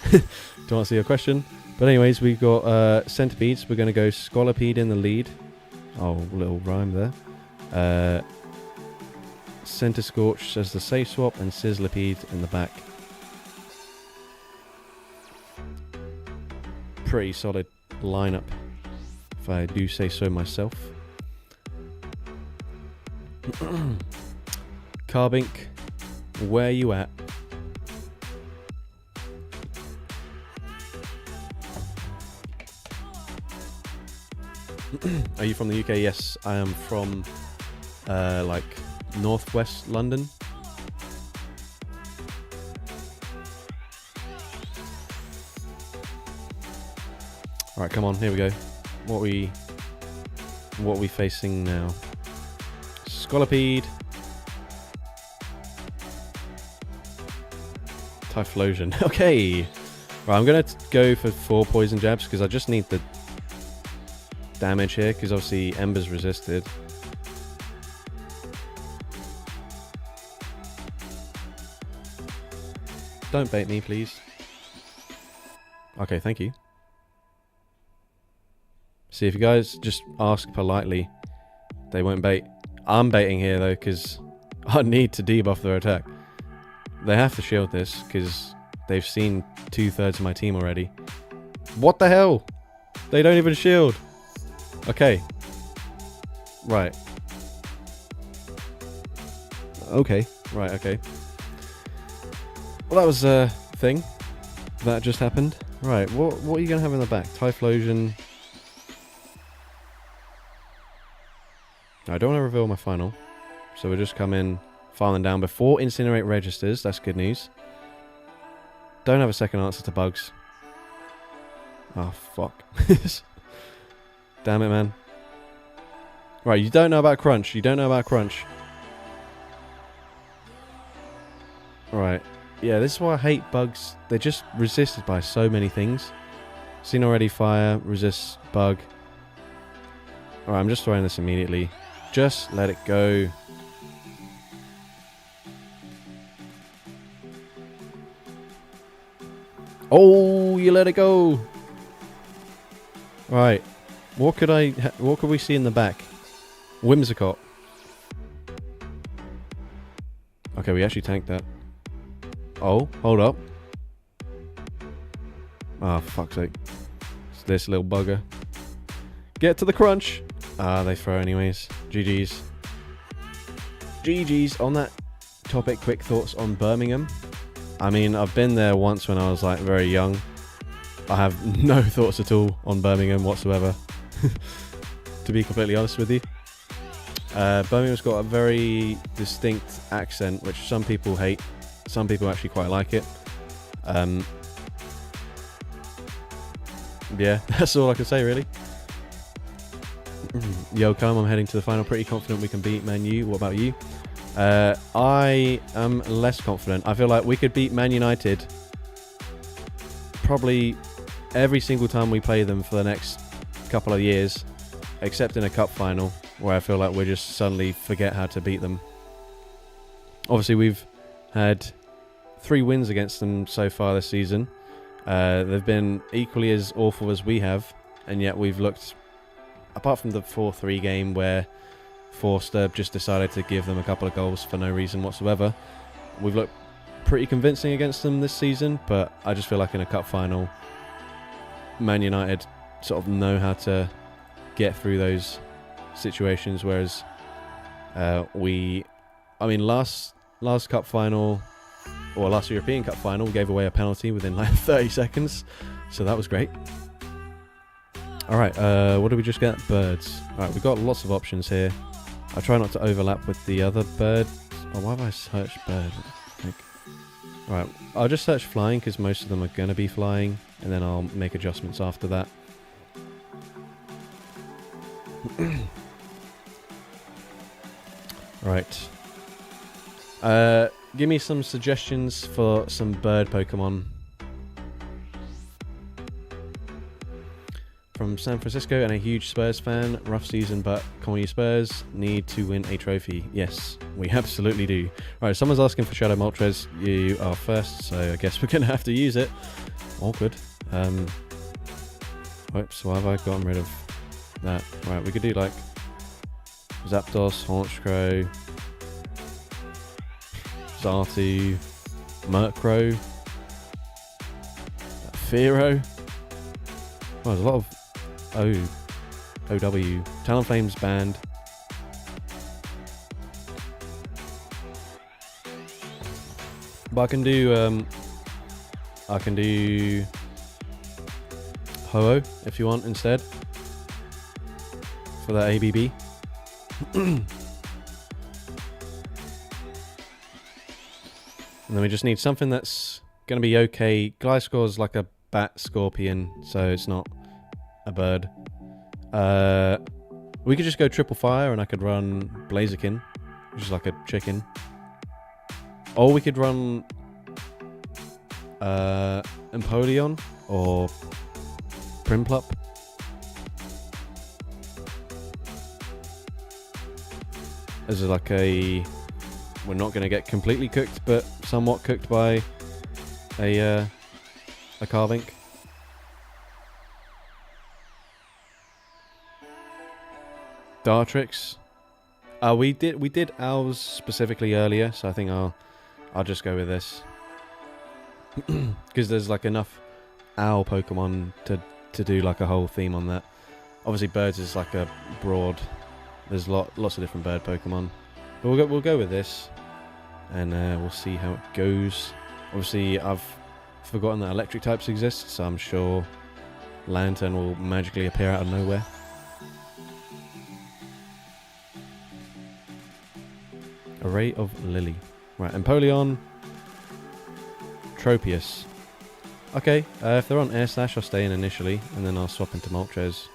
To answer your question. But anyways, we've got Centipedes. We're going to go Scolopede in the lead. Oh, little rhyme there. Center Scorch as the safe swap, and Sizzlipede in the back. Pretty solid lineup, if I do say so myself. Carbink, where you at? Are you from the UK? Yes, I am from like northwest London. Alright, come on, here we go. What are we facing now? Scolopede. Typhlosion. Okay. Right, I'm going to go for 4 poison jabs because I just need the damage here because obviously Ember's resisted. Don't bait me, please. Okay, thank you. See, if you guys just ask politely, they won't bait. I'm baiting here, though, because I need to debuff their attack. They have to shield this, because they've seen 2/3 of my team already. What the hell? They don't even shield. Okay. Right. Okay. Right, okay. Well, that was a thing. That just happened. Right, what are you going to have in the back? Typhlosion. I don't want to reveal my final, so we'll just come in, filing down before Incinerate registers. That's good news. Don't have a second answer to bugs. Oh, fuck. Damn it, man. Right, you don't know about Crunch. You don't know about Crunch. Right. Yeah, this is why I hate bugs. They're just resisted by so many things. Seen already, fire, resist, bug. Alright, I'm just throwing this immediately. Just let it go. Oh, you let it go. Right. What could we see in the back? Whimsicott. Okay, we actually tanked that. Oh, hold up. Ah, for fuck's sake. It's this little bugger. Get to the crunch. Ah, they throw anyways. GG's. GG's. On that topic, quick thoughts on Birmingham. I mean, I've been there once when I was like very young. I have no thoughts at all on Birmingham whatsoever. To be completely honest with you. Birmingham's got a very distinct accent, which some people hate. Some people actually quite like it. Yeah, that's all I can say really. Yo, Callum, I'm heading to the final. Pretty confident we can beat Man U. What about you? I am less confident. I feel like we could beat Man United probably every single time we play them for the next couple of years, except in a cup final, where I feel like we just suddenly forget how to beat them. Obviously, we've had 3 wins against them so far this season. They've been equally as awful as we have, and yet we've looked, apart from the 4-3 game where Forster just decided to give them a couple of goals for no reason whatsoever, we've looked pretty convincing against them this season. But I just feel like in a cup final, Man United sort of know how to get through those situations, whereas last cup final, or last European Cup final, we gave away a penalty within like 30 seconds, so that was great. Alright, what did we just get? Birds. Alright, we've got lots of options here. I'll try not to overlap with the other bird. Oh, why have I searched bird? Alright, I'll just search flying because most of them are going to be flying, and then I'll make adjustments after that. Right. Give me some suggestions for some bird Pokemon. From San Francisco and a huge Spurs fan. Rough season, but come on you Spurs, need to win a trophy. Yes, we absolutely do. Right, someone's asking for Shadow Moltres. You are first, so I guess we're going to have to use it. Awkward. Whoops, why have I gotten rid of that? Right, we could do like Zapdos, Honchkrow, Xatu, Murkrow, Fearow. Oh, there's a lot of OW. Talonflame's banned. But I can do Ho-Oh if you want instead for that ABB. And then we just need something that's gonna be okay. Gliscor's like a bat scorpion, so it's not a bird. We could just go triple fire and I could run Blaziken, which is like a chicken. Or we could run Empoleon or Primplup. As like a... We're not going to get completely cooked, but somewhat cooked by a Carvink. Dartrix. We did Owls specifically earlier, so I think I'll just go with this. Because there's like enough owl Pokemon to do like a whole theme on that. Obviously birds is like a broad, there's lots of different bird Pokemon. But we'll go with this, and we'll see how it goes. Obviously I've forgotten that electric types exist, so I'm sure Lantern will magically appear out of nowhere. Array of Lily. Right, Empoleon, Tropius. Okay, if they're on Air Slash, I'll stay in initially, and then I'll swap into Moltres.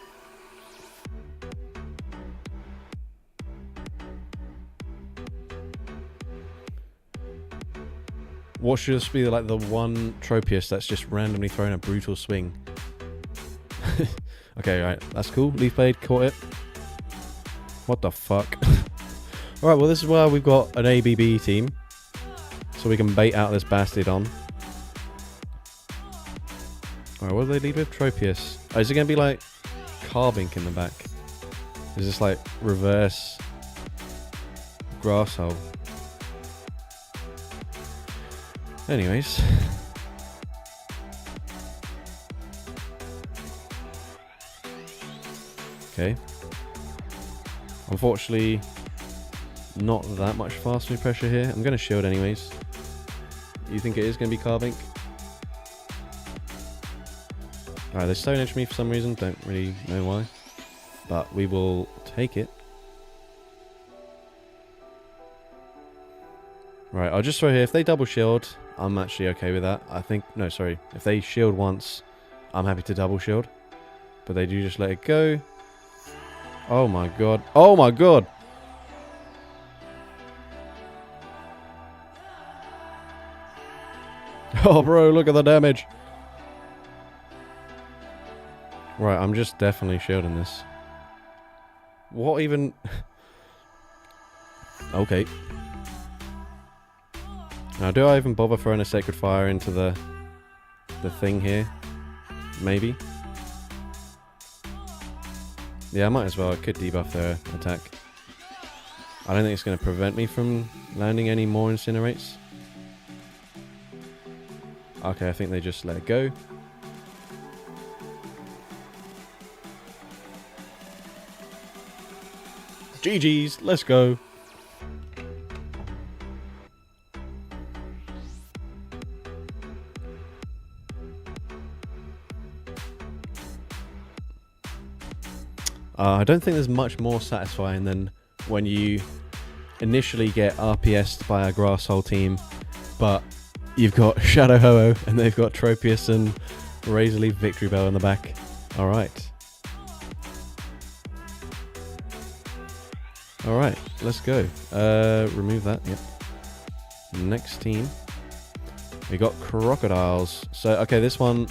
What should just be like the one Tropius that's just randomly thrown a brutal swing? Okay, right, that's cool. Leaf Blade, caught it. What the fuck? Alright, well this is why we've got an ABB team. So we can bait out this Bastiodon. Alright, what do they lead with? Tropius. Oh, is it going to be like Carbink in the back? Is this like reverse Grasshole? Anyways. Okay. Unfortunately, not that much fast move pressure here. I'm going to shield anyways. You think it is going to be Carbink? Alright, they Stone Edge me for some reason. Don't really know why. But we will take it. Right, I'll just throw here. If they double shield, I'm actually okay with that. I think... No, sorry. If they shield once, I'm happy to double shield. But they do just let it go. Oh my god. Oh my god! Oh bro, look at the damage! Right, I'm just definitely shielding this. What even... Okay. Now, do I even bother throwing a Sacred Fire into the thing here? Maybe. Yeah, I might as well. I could debuff their attack. I don't think it's going to prevent me from landing any more Incinerates. Okay, I think they just let it go. GG's, let's go. I don't think there's much more satisfying than when you initially get RPS'd by a grasshole team, but you've got Shadow Ho-Oh and they've got Tropius and Razorleaf Victory Bell in the back. Alright. Alright, let's go. Remove that, yep. Next team. We got Crocodiles. So, okay, this one,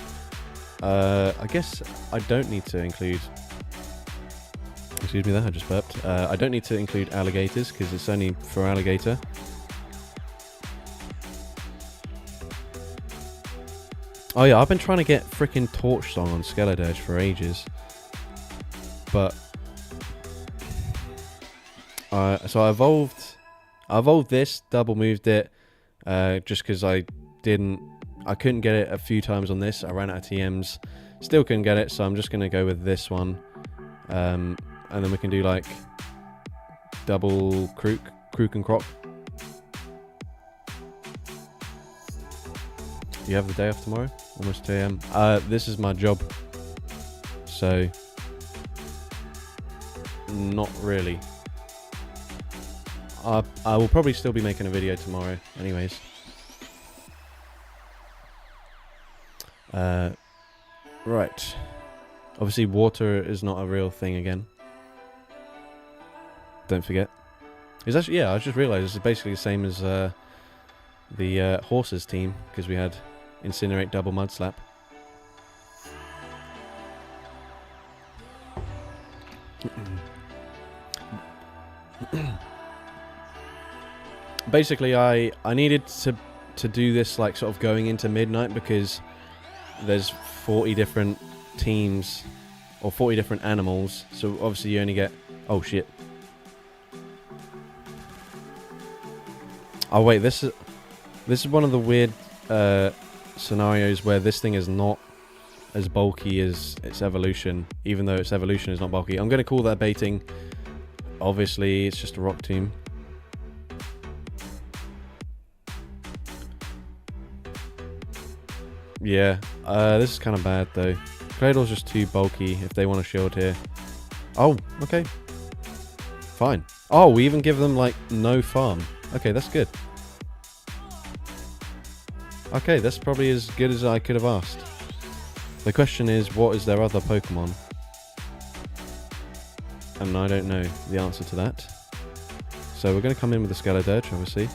I guess I don't need to include... Excuse me there, I just burped. I don't need to include alligators, because it's only for alligator. Oh yeah, I've been trying to get freaking Torch Song on Skeledirge for ages. But... so I evolved this, double moved it, just because I couldn't get it a few times on this. I ran out of TMs, still couldn't get it, so I'm just going to go with this one. And then we can do like double Crook and Croc. You have the day off tomorrow? Almost 2 AM. This is my job. So, not really. I will probably still be making a video tomorrow anyways. Right. Obviously water is not a real thing again. Don't forget. It's actually, yeah, I just realised it's basically the same as the Horses team, because we had Incinerate, double Mud Slap. Basically, I needed to do this like sort of going into midnight, because there's 40 different teams or 40 different animals, so obviously you only get... Oh shit. Oh wait, this is one of the weird scenarios where this thing is not as bulky as its evolution, even though its evolution is not bulky. I'm going to call that baiting. Obviously, it's just a rock tomb. Yeah, this is kind of bad though. Cradle's just too bulky if they want a shield here. Oh, okay. Fine. Oh, we even give them like no farm. Okay, that's good. Okay, that's probably as good as I could have asked. The question is, what is their other Pokemon? And I don't know the answer to that. So we're going to come in with the Skeledirge, obviously.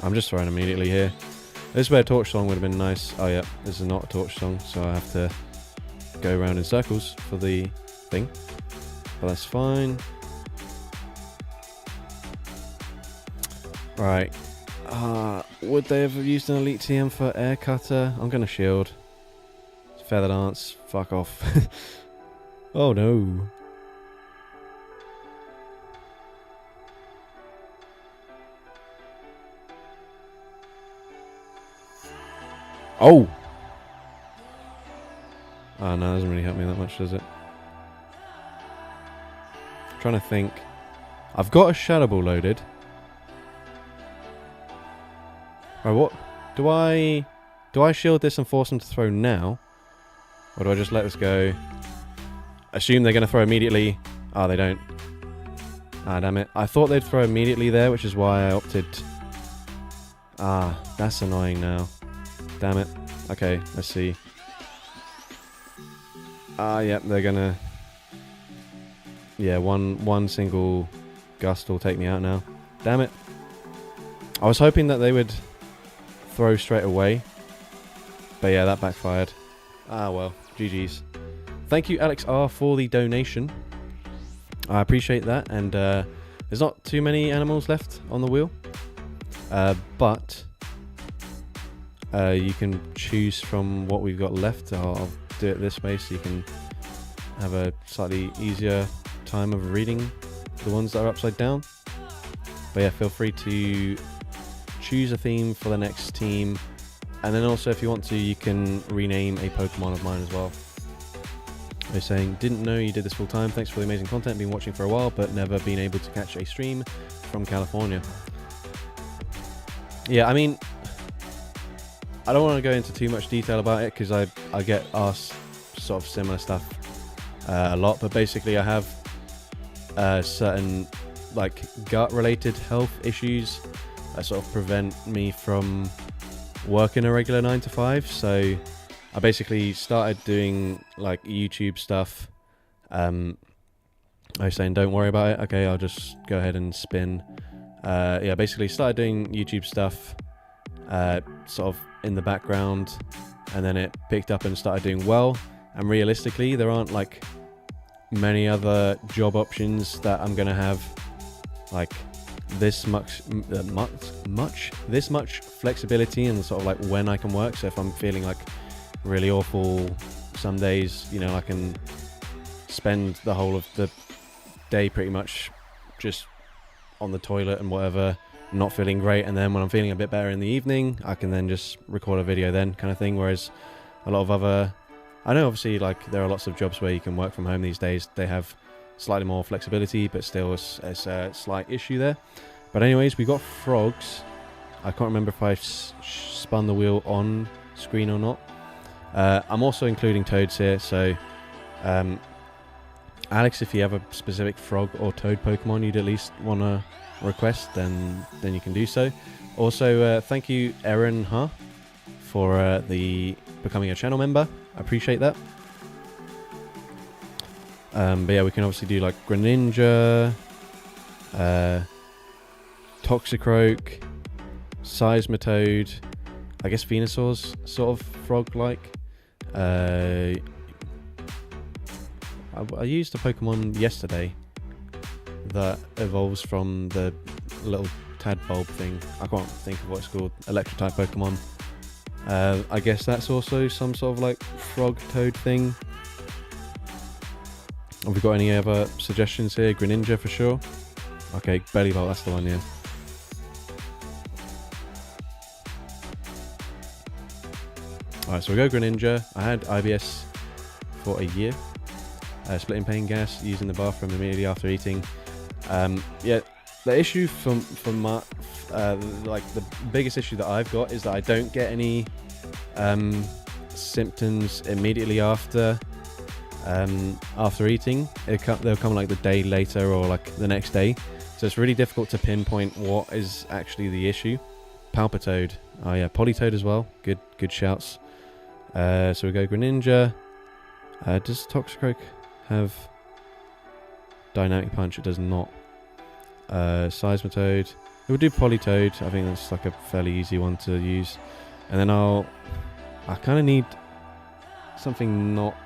I'm just throwing immediately here. This is where Torch Song would have been nice. Oh yeah, this is not a Torch Song, so I have to go around in circles for the thing. But that's fine. Right. Would they have used an Elite TM for Air Cutter? I'm going to shield. Feather Dance. Fuck off. Oh no. Oh! Oh no, that doesn't really help me that much, does it? I'm trying to think. I've got a Shadow Ball loaded. Right, what? Do I shield this and force them to throw now? Or do I just let this go? Assume they're going to throw immediately. Ah, they don't. Ah, damn it. I thought they'd throw immediately there, which is why I opted... Ah, that's annoying now. Damn it. Okay, let's see. Ah, yep, they're gonna... Yeah, one single gust will take me out now. Damn it. I was hoping that they would throw straight away. But yeah, that backfired. Ah, well. GG's. Thank you, Alex R, for the donation. I appreciate that. And there's not too many animals left on the wheel. But... you can choose from what we've got left. I'll do it this way so you can have a slightly easier time of reading the ones that are upside down. But yeah, feel free to choose a theme for the next team. And then also, if you want to, you can rename a Pokemon of mine as well. They're saying, didn't know you did this full time. Thanks for the amazing content. Been watching for a while, but never been able to catch a stream from California. Yeah, I mean... I don't want to go into too much detail about it because I get asked sort of similar stuff a lot, but basically I have certain like gut related health issues that sort of prevent me from working a regular 9 to 5. So I basically started doing like YouTube stuff. I was saying don't worry about it. Okay, I'll just go ahead and spin. Yeah, basically started doing YouTube stuff sort of in the background, and then it picked up and started doing well. And realistically, there aren't like many other job options that I'm gonna have like this much flexibility and sort of like when I can work. So if I'm feeling like really awful some days, you know, I can spend the whole of the day pretty much just on the toilet and whatever, not feeling great, and then when I'm feeling a bit better in the evening, I can then just record a video then, kind of thing. Whereas a lot of other, I know obviously like there are lots of jobs where you can work from home these days, they have slightly more flexibility, but still it's a slight issue there. But anyways, we got frogs. I can't remember if I spun the wheel on screen or not. I'm also including toads here, so Alex, if you have a specific frog or toad Pokemon you'd at least want to request, then you can do so. Also, thank you, Erin, for the becoming a channel member. I appreciate that. But yeah, we can obviously do like Greninja, Toxicroak, Seismitoad, I guess Venusaur's sort of frog-like. I used a Pokemon yesterday that evolves from the little tadpole thing. I can't think of what it's called. Electric-type Pokemon. I guess that's also some sort of like frog-toad thing. Have we got any other suggestions here? Greninja for sure. Okay, Bellybolt, that's the one, yeah. Alright, so we go Greninja. I had IBS for a year. Splitting pain gas, using the bathroom immediately after eating. Yeah, the issue from my like the biggest issue that I've got is that I don't get any symptoms immediately after eating. They'll come like the day later or like the next day, so it's really difficult to pinpoint what is actually the issue. Palpitoad, oh yeah, Politoad as well. Good shouts. So we go Greninja. Does Toxicroak have Dynamic Punch? It does not. Seismitoad. It would do Politoad. I think that's like a fairly easy one to use. And then I kind of need something not.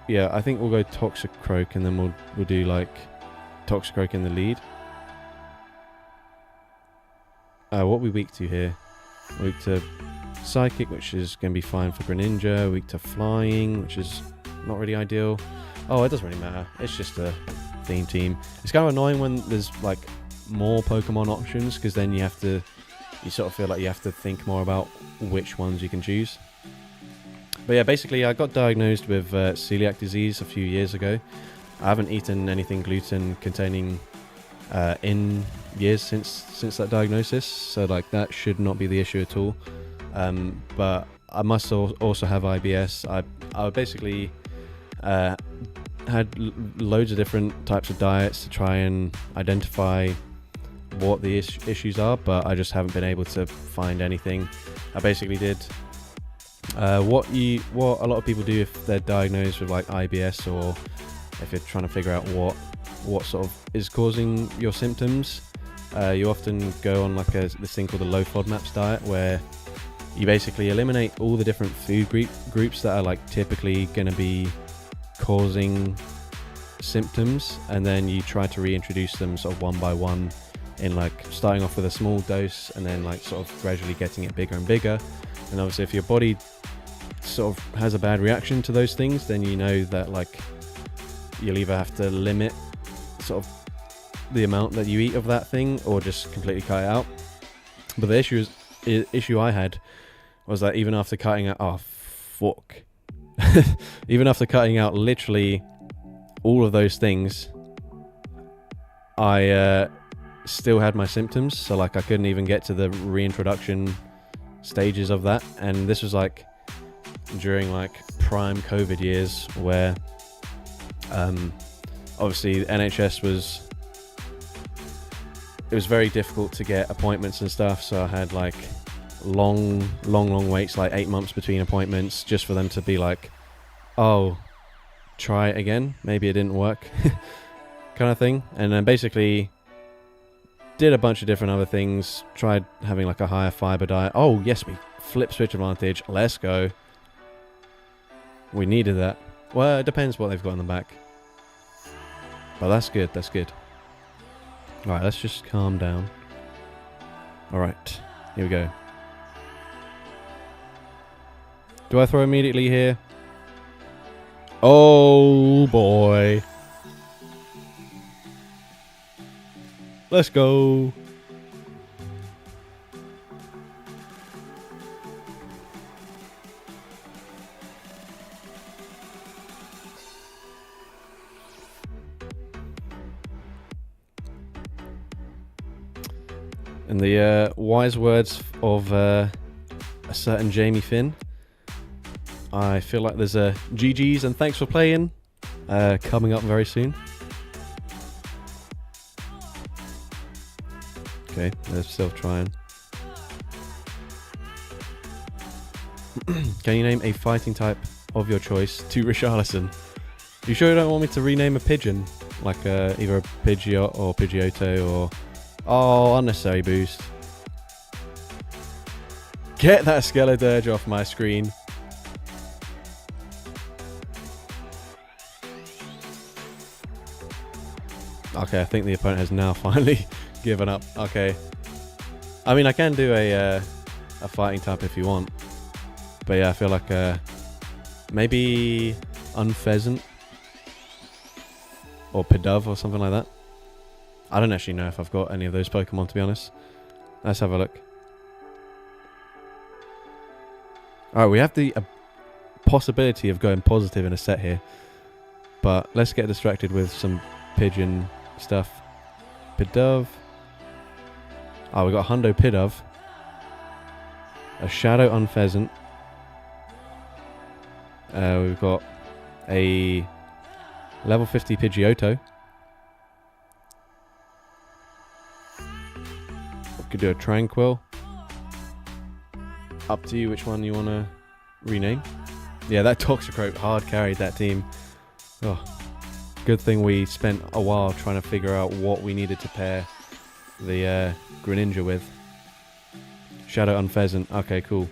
Yeah, I think we'll go Toxicroak, and then we'll do like Toxicroak in the lead. What are we weak to here? Weak to Psychic, which is going to be fine for Greninja. Weak to Flying, which is not really ideal. Oh, it doesn't really matter. It's just a theme team. It's kind of annoying when there's like more Pokemon options, because then you sort of feel like you have to think more about which ones you can choose. But yeah, basically I got diagnosed with celiac disease a few years ago. I haven't eaten anything gluten containing in years since that diagnosis, so like that should not be the issue at all. But I must also have IBS. I basically had loads of different types of diets to try and identify what the issues are, but I just haven't been able to find anything. I basically did what a lot of people do if they're diagnosed with like IBS, or if you're trying to figure out what sort of is causing your symptoms. You often go on like this thing called the low FODMAPs diet, where you basically eliminate all the different food groups that are like typically going to be causing symptoms, and then you try to reintroduce them sort of one by one, in like starting off with a small dose and then like sort of gradually getting it bigger and bigger. And obviously if your body sort of has a bad reaction to those things, then you know that like you'll either have to limit sort of the amount that you eat of that thing, or just completely cut it out. But the issue I had was that even after cutting out even after cutting out literally all of those things, I still had my symptoms. So like I couldn't even get to the reintroduction stages of that, and this was like during like prime COVID years where obviously NHS was, it was very difficult to get appointments and stuff, so I had like long waits, like 8 months between appointments, just for them to be like, oh, try it again, maybe it didn't work kind of thing. And then basically did a bunch of different other things, tried having like a higher fiber diet. Oh yes, we flip switch advantage, let's go. We needed that. Well, it depends what they've got in the back, but that's good, that's good. Alright, let's just calm down. Alright, here we go. Do I throw immediately here? Oh boy. Let's go. In the wise words of a certain Jamie Finn, I feel like there's a GG's and thanks for playing coming up very soon. Okay, they're still trying. Can you name a fighting type of your choice to Richarlison? You sure you don't want me to rename a pigeon? Like either a Pidgeot or Pidgeotto or... Oh, unnecessary boost. Get that Skeledirge off my screen. Okay, I think the opponent has now finally given up. Okay. I mean, I can do a fighting type if you want. But yeah, I feel like maybe Unpheasant or Pidove or something like that. I don't actually know if I've got any of those Pokemon, to be honest. Let's have a look. Alright, we have the possibility of going positive in a set here. But let's get distracted with some pigeon stuff. Pidove. Oh, we got a Hundo Pidove. A Shadow Unpheasant. We've got a level 50 Pidgeotto. Could do a Tranquil. Up to you which one you want to rename. Yeah, that Toxicroak hard carried that team. Oh, good thing we spent a while trying to figure out what we needed to pair the Greninja with. Shadow Unpheasant. Okay, cool.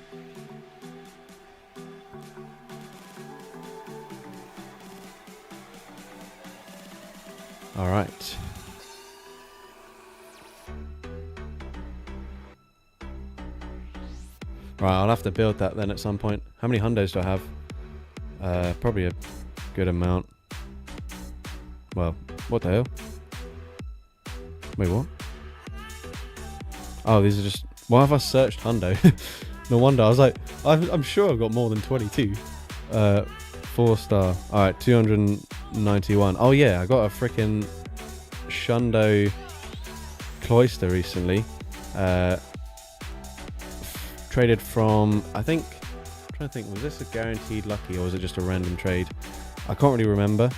Alright. Right, I'll have to build that then at some point. How many hundos do I have? Probably a good amount. Well, what the hell? Wait, what? Oh, these are just... Why have I searched hundo? No wonder. I was like, I'm sure I've got more than 22. 4-star. Alright, 291. Oh yeah, I got a freaking Shundo Cloyster recently. Traded from, I think, I'm trying to think, was this a guaranteed lucky or was it just a random trade? I can't really remember.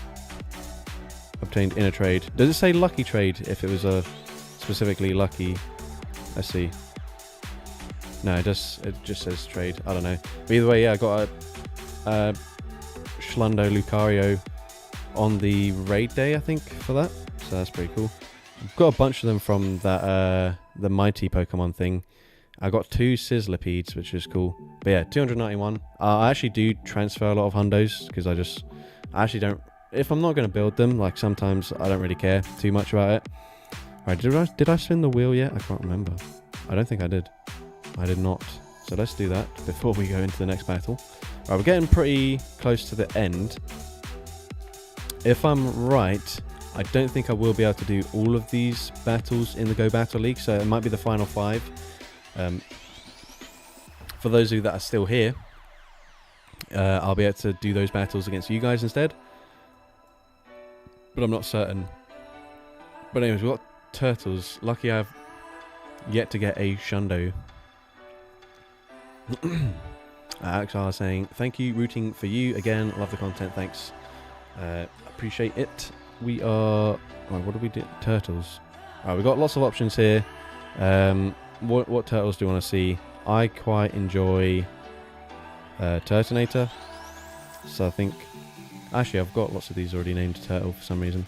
Obtained in a trade. Does it say lucky trade if it was a specifically lucky? Let's see. No, it just says trade. I don't know. But either way, yeah, I got a Schlundo Lucario on the raid day, I think, for that. So that's pretty cool. I've got a bunch of them from that the mighty Pokemon thing. I got 2 Cephalopods, which is cool. But yeah, 291. I actually do transfer a lot of hundos because I actually don't. If I'm not going to build them, like sometimes I don't really care too much about it. Alright, did I spin the wheel yet? I can't remember. I don't think I did. I did not. So let's do that before we go into the next battle. Alright, we're getting pretty close to the end. If I'm right, I don't think I will be able to do all of these battles in the Go Battle League, so it might be the final 5. For those of you that are still here, I'll be able to do those battles against you guys instead. But I'm not certain. But anyways, we've got turtles. Lucky I've yet to get a Shundo. XR saying, thank you, rooting for you again. Love the content, thanks. Appreciate it. We are... Oh, what do we do? Turtles. Alright, we've got lots of options here. What turtles do you want to see? I quite enjoy Turtonator. So I think... Actually, I've got lots of these already named Turtle for some reason.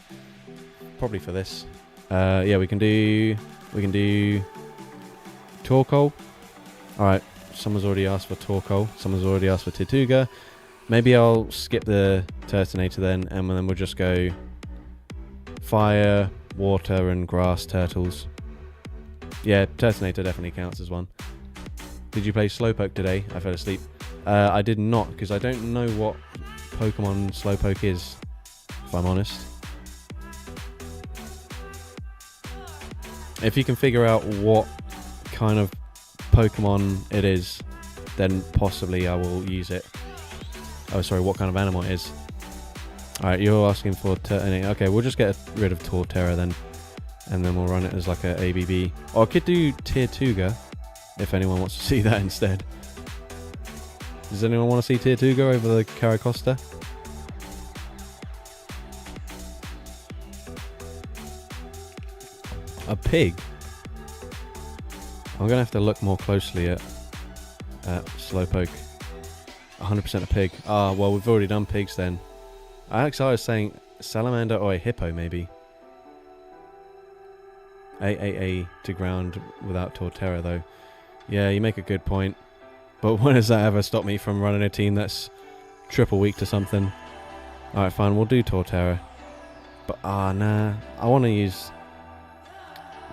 Probably for this. Yeah, we can do Torkoal. Alright, someone's already asked for Torkoal. Someone's already asked for Tortuga. Maybe I'll skip the Turtonator then, and then we'll just go fire, water, and grass turtles. Yeah, Turtonator definitely counts as one. Did you play Slowpoke today? I fell asleep. I did not, because I don't know what Pokemon Slowpoke is, if I'm honest. If you can figure out what kind of Pokemon it is, then possibly I will use it. Oh, sorry, what kind of animal it is. Alright, you're asking for Turtonator. Okay, we'll just get rid of Torterra then. And then we'll run it as like a ABB. Or I could do Tortuga, if anyone wants to see that instead. Does anyone want to see Tortuga over the Caracosta? A pig? I'm going to have to look more closely at Slowpoke. 100% a pig. Ah, well, we've already done pigs then. I was saying salamander or a hippo, maybe. A to ground without Torterra, though. Yeah, you make a good point. But when has that ever stopped me from running a team that's triple weak to something? Alright, fine, we'll do Torterra. But, nah. I want to use...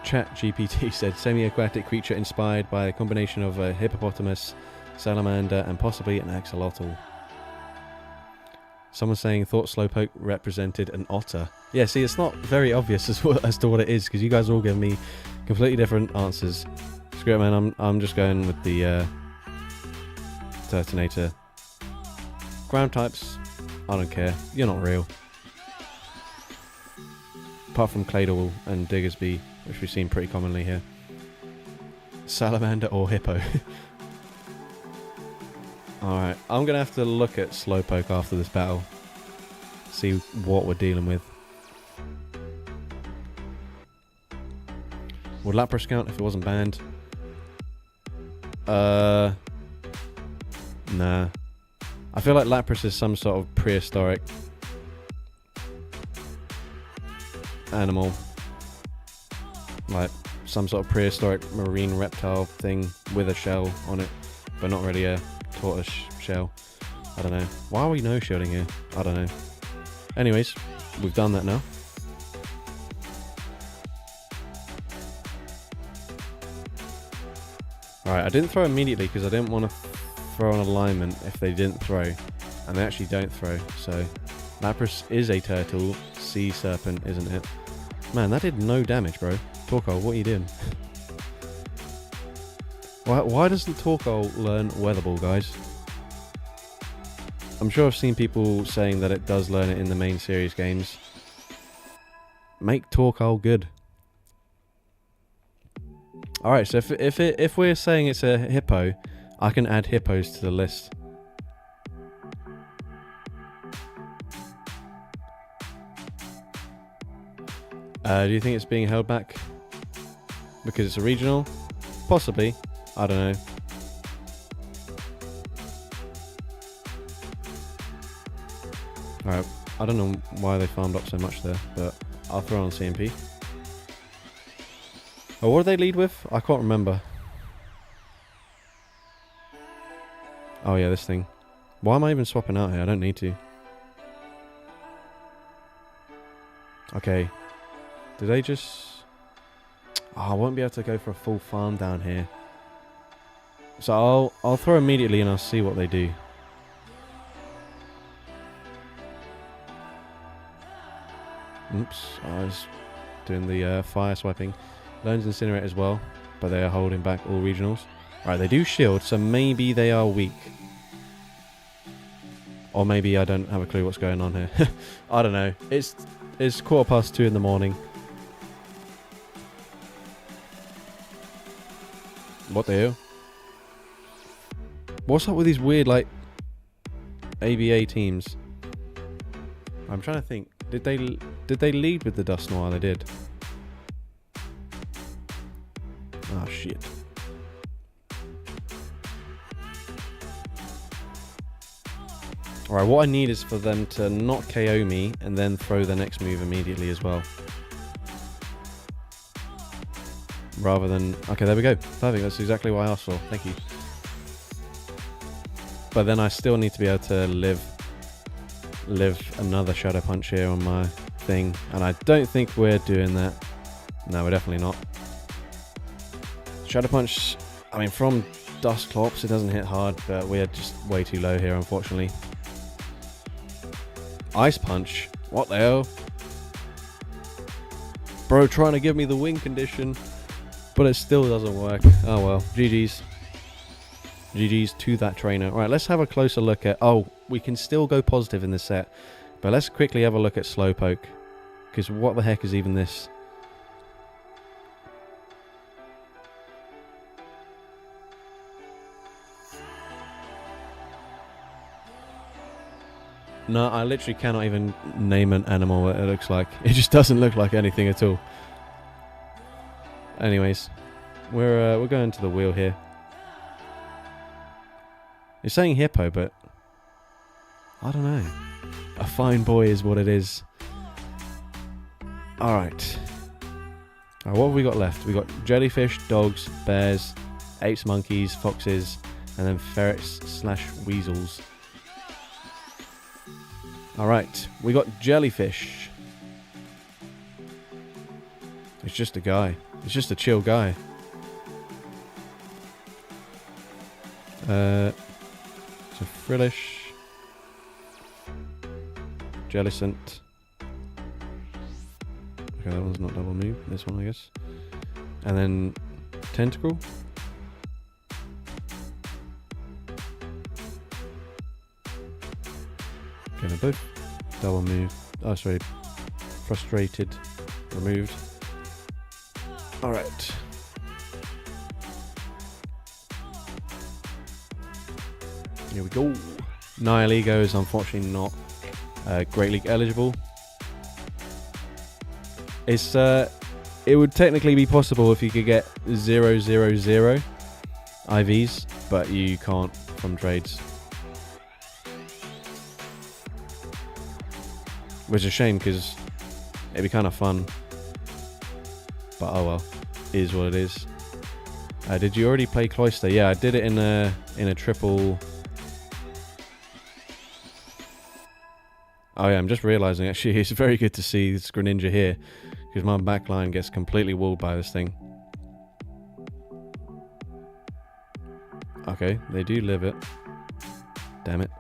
ChatGPT said semi-aquatic creature inspired by a combination of a hippopotamus, salamander, and possibly an axolotl. Someone saying thought Slowpoke represented an otter. Yeah, see, it's not very obvious as to what it is, because you guys are all giving me completely different answers. Screw it, man, I'm just going with the Turtonator. Ground types, I don't care. You're not real. Apart from Claydol and Diggersby, which we've seen pretty commonly here. Salamander or hippo. Alright, I'm going to have to look at Slowpoke after this battle. See what we're dealing with. Would Lapras count if it wasn't banned? Nah. I feel like Lapras is some sort of prehistoric animal. Like some sort of prehistoric marine reptile thing with a shell on it, but not really a tortoise shell. I don't know. Why are we no-shielding here? I don't know. Anyways, we've done that now. Alright, I didn't throw immediately because I didn't want to throw an alignment if they didn't throw. And they actually don't throw, so... Lapras is a turtle, sea serpent, isn't it? Man, that did no damage, bro. Torkoal, what are you doing? Why doesn't Torkoal learn Weather Ball, guys? I'm sure I've seen people saying that it does learn it in the main series games. Make Torkoal good. Alright, so if we're saying it's a hippo, I can add hippos to the list. Do you think it's being held back because it's a regional? Possibly. I don't know. Alright, I don't know why they farmed up so much there, but I'll throw on CMP. Oh, what did they lead with? I can't remember. Oh yeah, this thing. Why am I even swapping out here? I don't need to. Okay. Did they just... Oh, I won't be able to go for a full farm down here. So I'll throw immediately and I'll see what they do. Oops, I was doing the fire swiping. Learns Incinerate as well, but they are holding back all regionals. Alright, they do shield, so maybe they are weak. Or maybe I don't have a clue what's going on here. I don't know. It's 2:15 in the morning. What the hell? What's up with these weird, like, ABA teams? I'm trying to think. Did they lead with the Dust Noir? They did. Oh, shit. Alright, what I need is for them to not KO me and then throw the next move immediately as well. Rather than... Okay, there we go. Perfect, that's exactly what I asked for. Thank you. But then I still need to be able to live another Shadow Punch here on my thing. And I don't think we're doing that. No, we're definitely not. Shadow Punch, I mean, from Dusclops, it doesn't hit hard, but we're just way too low here, unfortunately. Ice Punch? What the hell? Bro, trying to give me the wing condition, but it still doesn't work. Oh well, GG's. GG's to that trainer. Alright, let's have a closer look at... Oh, we can still go positive in this set, but let's quickly have a look at Slowpoke, because what the heck is even this? No, I literally cannot even name an animal what it looks like. It just doesn't look like anything at all. Anyways, we're going to the wheel here. It's saying hippo, but I don't know. A fine boy is what it is. Alright. What have we got left? We got jellyfish, dogs, bears, apes, monkeys, foxes, and then ferrets / weasels. Alright, we got jellyfish. It's just a guy. It's just a chill guy. So Frillish. Jellicent. Okay, that one's not double move. This one, I guess. And then Tentacle. Okay, they're both double move. Oh, sorry. Frustrated. Removed. Alright. Here we go. Nihilego is unfortunately not Great League eligible. It's it would technically be possible if you could get 000 IVs, but you can't from trades. Which is a shame because it'd be kind of fun. But oh well, it is what it is. Did you already play Cloyster? Yeah, I did it in a triple. Oh yeah, I'm just realizing actually it's very good to see this Greninja here because my backline gets completely walled by this thing. Okay, they do live it. Damn it.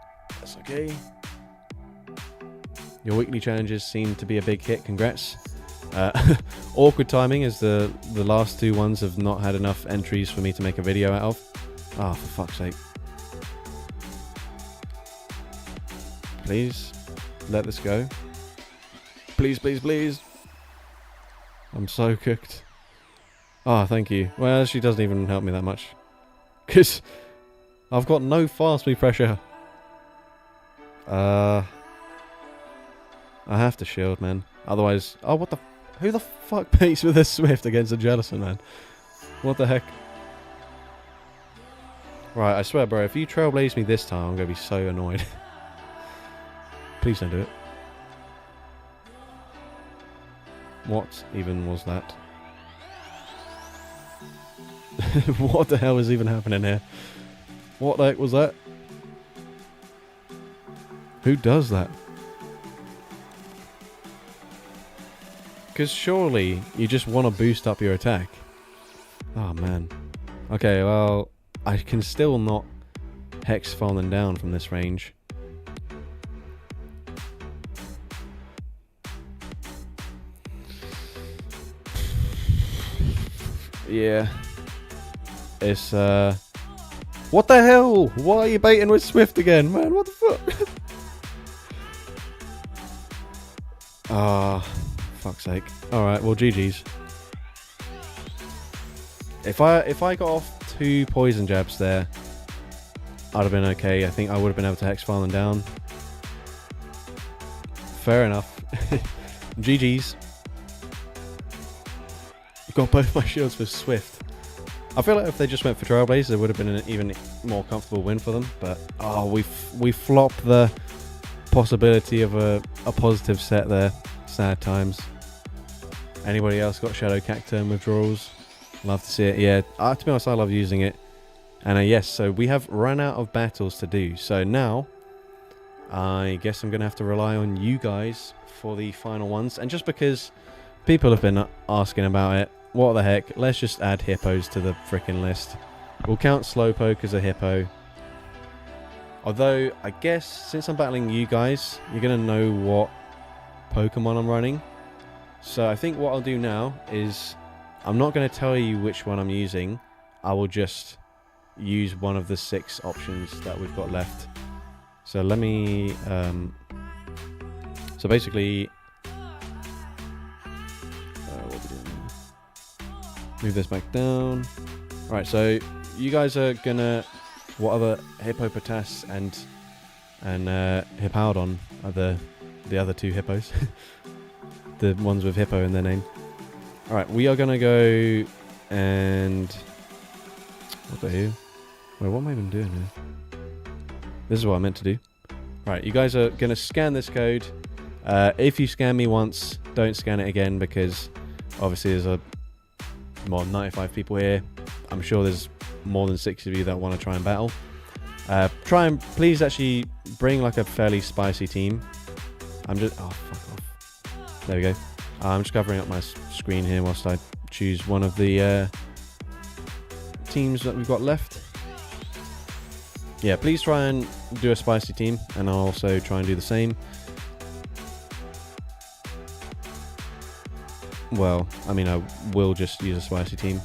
That's okay. Your weekly challenges seem to be a big hit. Congrats. Awkward timing as the last two ones have not had enough entries for me to make a video out of. Ah, oh, for fuck's sake. Please, let this go. Please, please, please. I'm so cooked. Ah, oh, thank you. Well, she doesn't even help me that much. Because I've got no fast move pressure. I have to shield, man. Otherwise... Oh, what the... Who the fuck paints with a Swift against a Jellicent, man? What the heck? Right, I swear, bro, if you trailblaze me this time, I'm going to be so annoyed. Please don't do it. What even was that? What the hell is even happening here? What the heck was that? Who does that? Because surely you just want to boost up your attack. Oh man. Okay, well, I can still not Hex falling down from this range. Yeah. It's, what the hell? Why are you baiting with Swift again, man? What the fuck? Ah. Fuck's sake. Alright, well GG's. If I got off 2 poison jabs there, I'd have been okay. I think I would have been able to hex file them down. Fair enough. GG's. Got both my shields for Swift. I feel like if they just went for Trailblazers, it would have been an even more comfortable win for them. But, oh, we flopped the possibility of a positive set there. Sad times. Anybody else got Shadow Cacturn withdrawals? Love to see it. Yeah, to be honest, I love using it. And yes, so we have run out of battles to do. So now, I guess I'm going to have to rely on you guys for the final ones. And just because people have been asking about it, what the heck, let's just add hippos to the freaking list. We'll count Slowpoke as a hippo. Although, I guess, since I'm battling you guys, you're going to know what Pokemon I'm running. So I think what I'll do now is, I'm not going to tell you which one I'm using. I will just use one of the 6 options that we've got left. So let me... so basically... what are we doing? Move this back down. Alright, so you guys are gonna... What other Hippopotas and Hippowdon are the other 2 hippos? The ones with hippo in their name. Alright, we are gonna go and... What the hell? Wait, what am I even doing here? This is what I meant to do. Right, you guys are gonna scan this code. If you scan me once, don't scan it again, because obviously there's more than 95 people here. I'm sure there's more than 6 of you that want to try and battle. Try and please actually bring like a fairly spicy team. I'm just... Oh, fuck off. There we go. I'm just covering up my screen here whilst I choose one of the teams that we've got left. Yeah, please try and do a spicy team, and I'll also try and do the same. Well, I mean, I will just use a spicy team.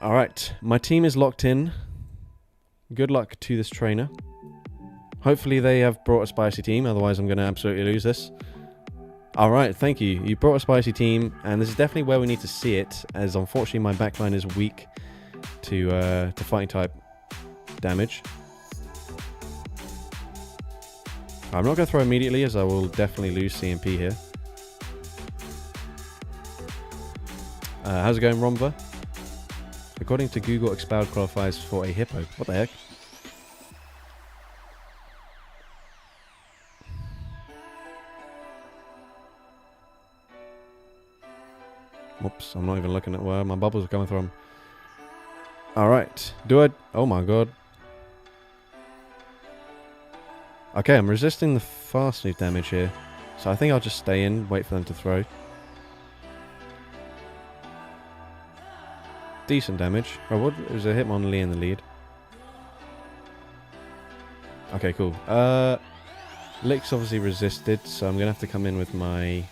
Alright, my team is locked in. Good luck to this trainer. Hopefully they have brought a spicy team, otherwise I'm going to absolutely lose this. Alright, thank you. You brought a spicy team, and this is definitely where we need to see it, as unfortunately my backline is weak to fighting type damage. I'm not going to throw immediately, as I will definitely lose CMP here. How's it going, Romva? According to Google, Expelled qualifies for a hippo. What the heck? Whoops, I'm not even looking at where my bubbles are coming from. Alright, do I... Oh my god. Okay, I'm resisting the fast move damage here. So I think I'll just stay in, wait for them to throw. Decent damage. Oh, what? There's a Hitmonlee in the lead. Okay, cool. Lick's obviously resisted, so I'm going to have to come in with my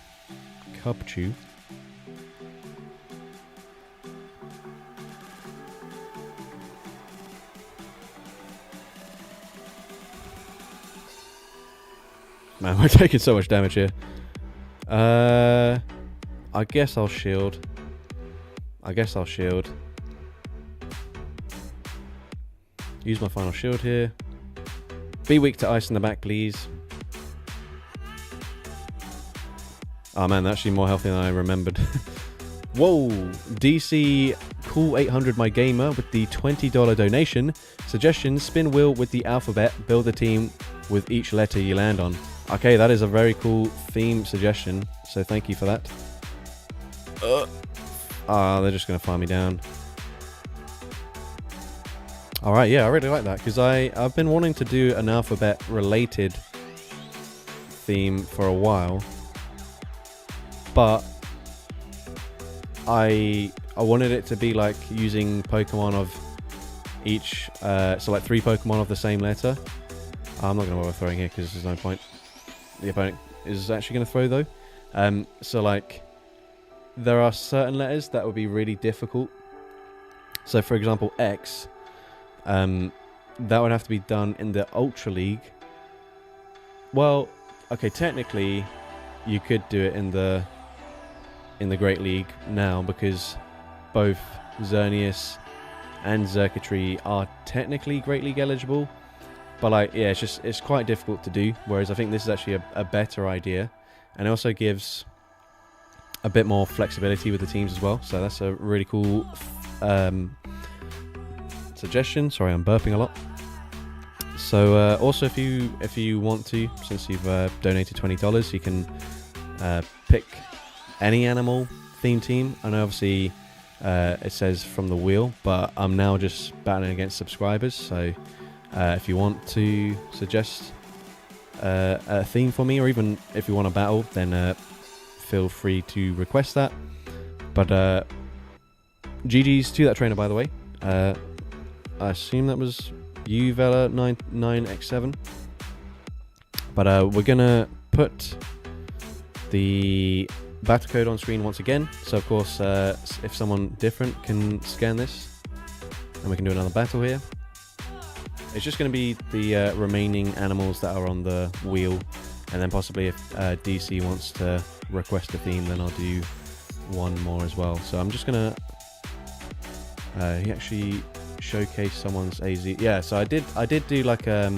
Cubchoo. Man, we're taking so much damage here. I guess I'll shield. Use my final shield here. Be weak to ice in the back, please. Oh man, that's actually more healthy than I remembered. Whoa! DC Cool 800 My Gamer with the $20 donation. Suggestion, spin wheel with the alphabet. Build a team with each letter you land on. Okay, that is a very cool theme suggestion. So thank you for that. They're just going to farm me down. Alright, yeah, I really like that, because I've been wanting to do an alphabet-related theme for a while. But I wanted it to be like using Pokemon of each, so like 3 Pokemon of the same letter. I'm not going to bother throwing here, because there's no point. The opponent is actually going to throw, though. So like... There are certain letters that would be really difficult. So for example, X, that would have to be done in the Ultra League. Well, okay, technically you could do it in the Great League now, because both Xerneas and Xurkitree are technically Great League eligible, but like, yeah, it's quite difficult to do, whereas I think this is actually a better idea, and it also gives a bit more flexibility with the teams as well, so that's a really cool suggestion. Sorry, I'm burping a lot. So also, if you want to, since you've donated $20, you can pick any animal theme team. I know obviously it says from the wheel, but I'm now just battling against subscribers, so if you want to suggest a theme for me, or even if you want to battle, then feel free to request that. But GG's to that trainer, by the way. I assume that was you, Vela 99X7. But we're gonna put the battle code on screen once again, so of course if someone different can scan this, and we can do another battle here. It's just going to be the remaining animals that are on the wheel, and then possibly if DC wants to request a theme, then I'll do one more as well. So I'm just going to he actually showcased someone's AZ. Yeah, so I did do like I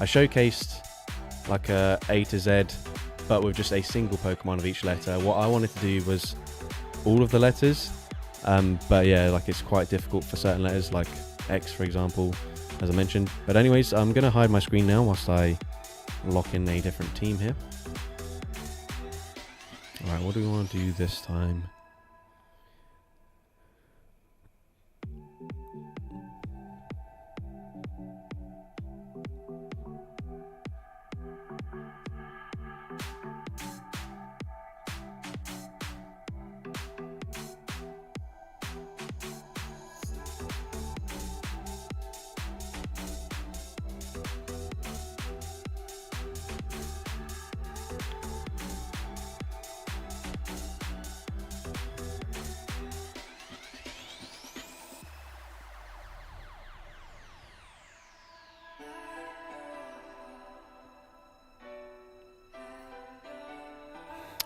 showcased like a to Z, but with just a single Pokemon of each letter. What I wanted to do was all of the letters, but yeah, like it's quite difficult for certain letters, like X for example, as I mentioned. But anyways, I'm going to hide my screen now whilst I lock in a different team here. Alright, what do we want to do this time?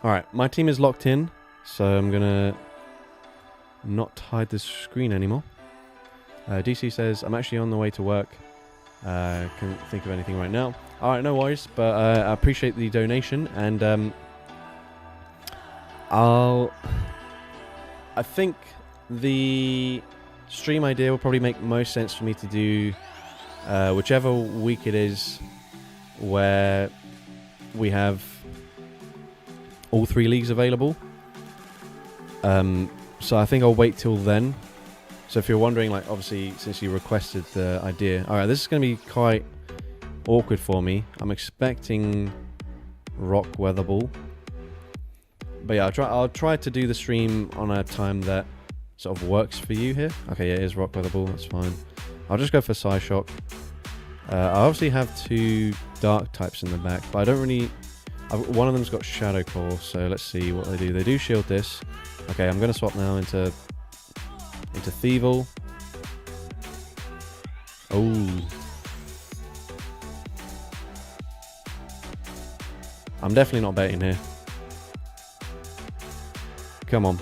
Alright, my team is locked in, so I'm gonna not hide the screen anymore. DC says, I'm actually on the way to work. Can't think of anything right now. Alright, no worries, but I appreciate the donation, and I think the stream idea will probably make most sense for me to do whichever week it is where we have all 3 leagues available. So I think I'll wait till then. So if you're wondering, like, obviously since you requested the idea, alright, this is going to be quite awkward for me. I'm expecting Rock Weather Ball, but yeah, I'll try to do the stream on a time that sort of works for you here. Okay, yeah, it is Rock Weather Ball, that's fine. I'll just go for Psyshock. I obviously have 2 dark types in the back, but I don't really... one of them's got Shadow Claw, so let's see what they do. They do shield this. Okay, I'm going to swap now into Thievul. Oh. I'm definitely not baiting here. Come on.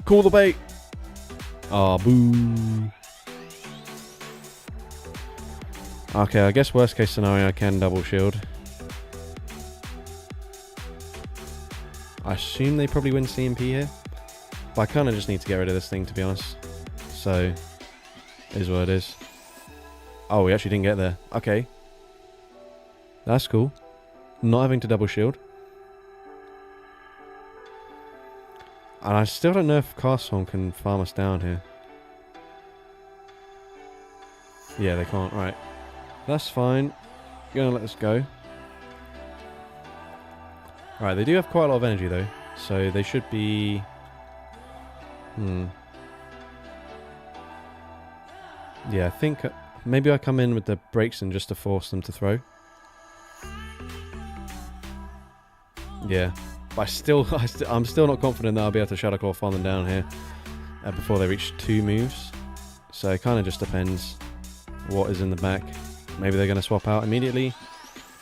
Call the bait. Ah, boo. Okay, I guess worst case scenario I can double shield. I assume they probably win CMP here, but I kind of just need to get rid of this thing, to be honest. So, it is what it is. Oh, we actually didn't get there. Okay. That's cool. Not having to double shield. And I still don't know if Castform can farm us down here. Yeah, they can't. Right. That's fine. Gonna let this go. Alright, they do have quite a lot of energy though, so they should be... Yeah, I think maybe I come in with the brakes and just to force them to throw. Yeah, but I'm still not confident that I'll be able to Shadow Claw farm them down here. before they reach 2 moves. So it kind of just depends what is in the back. Maybe they're going to swap out immediately.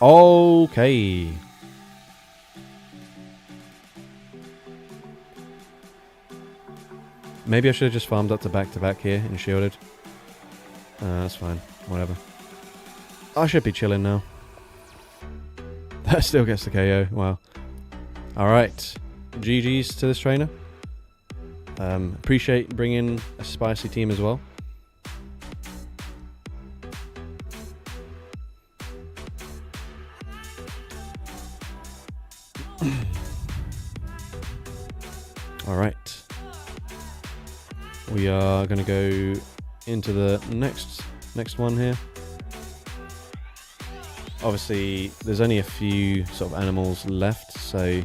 Okay. Maybe I should have just farmed up to back here and shielded. That's fine. Whatever. I should be chilling now. That still gets the KO. Wow. Alright. GG's to this trainer. Appreciate bringing a spicy team as well. Alright. We are going to go into the next one here. Obviously, there's only a few sort of animals left, so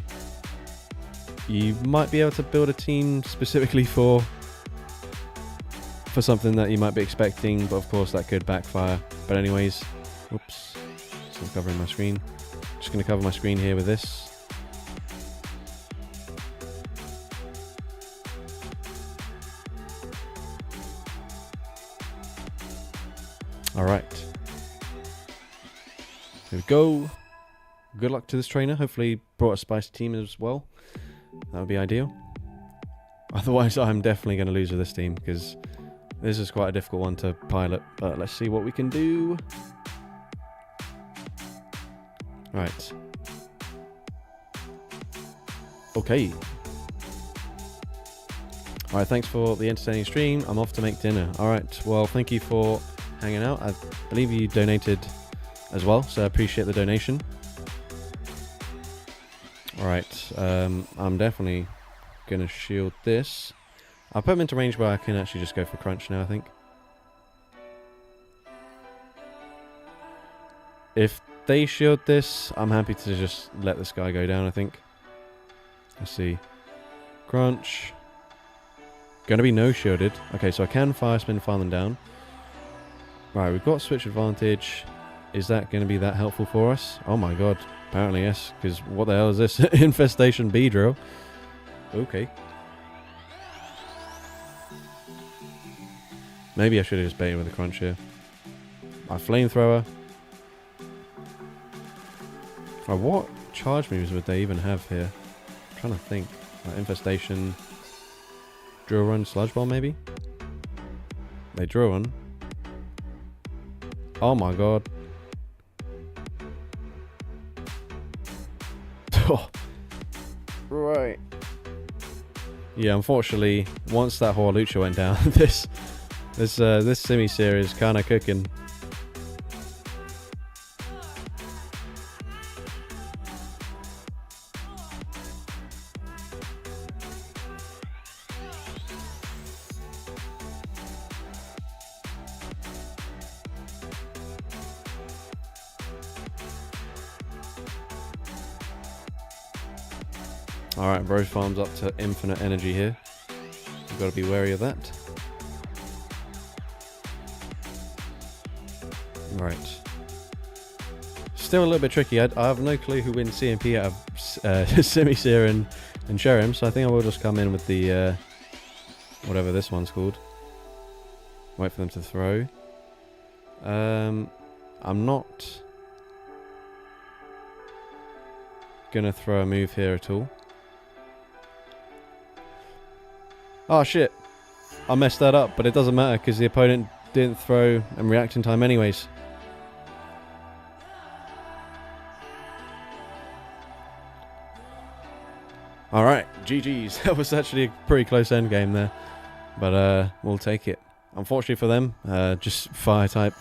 you might be able to build a team specifically for something that you might be expecting, but of course that could backfire. But anyways, whoops, still covering my screen. Just going to cover my screen here with this. Alright. Here we go. Good luck to this trainer. Hopefully brought a spicy team as well. That would be ideal. Otherwise I'm definitely going to lose with this team because this is quite a difficult one to pilot. But let's see what we can do. Right. Okay. Alright, thanks for the entertaining stream. I'm off to make dinner. Alright, well, thank you for hanging out. I believe you donated as well, so I appreciate the donation. Alright, I'm definitely going to shield this. I'll put them into range where I can actually just go for crunch now, I think. If they shield this, I'm happy to just let this guy go down, I think. Let's see. Crunch. Going to be no shielded. Okay, so I can fire spin, farm them down. Right, we've got switch advantage. Is that going to be that helpful for us? Oh my god. Apparently yes, because what the hell is this? Infestation bee drill. Okay. Maybe I should have just baited with a crunch here. My flamethrower. Right, what charge moves would they even have here? I'm trying to think. Like infestation. Drill run, sludge ball maybe? They drill run. Oh my god. Right. Yeah, unfortunately, once that Horlucha went down, this semi-seer is kind of cooking. Alright, Bro farms up to infinite energy here. You've got to be wary of that. Right. Still a little bit tricky. I have no clue who wins CMP out of Semi-Seer and Cherim, so I think I will just come in with the whatever this one's called. Wait for them to throw. I'm not gonna throw a move here at all. Oh shit, I messed that up, but it doesn't matter because the opponent didn't throw and react in time anyways. Alright, GG's. That was actually a pretty close end game there, but we'll take it. Unfortunately for them, just fire type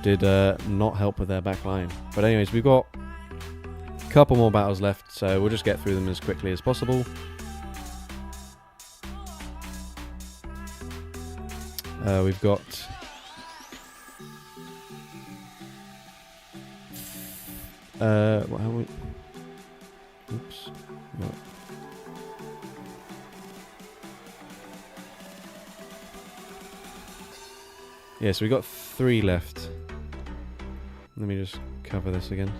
did not help with their back line. But anyways, we've got a couple more battles left, so we'll just get through them as quickly as possible. We've got what have we? Oops. No. Yeah, so we got 3 left. Let me just cover this again.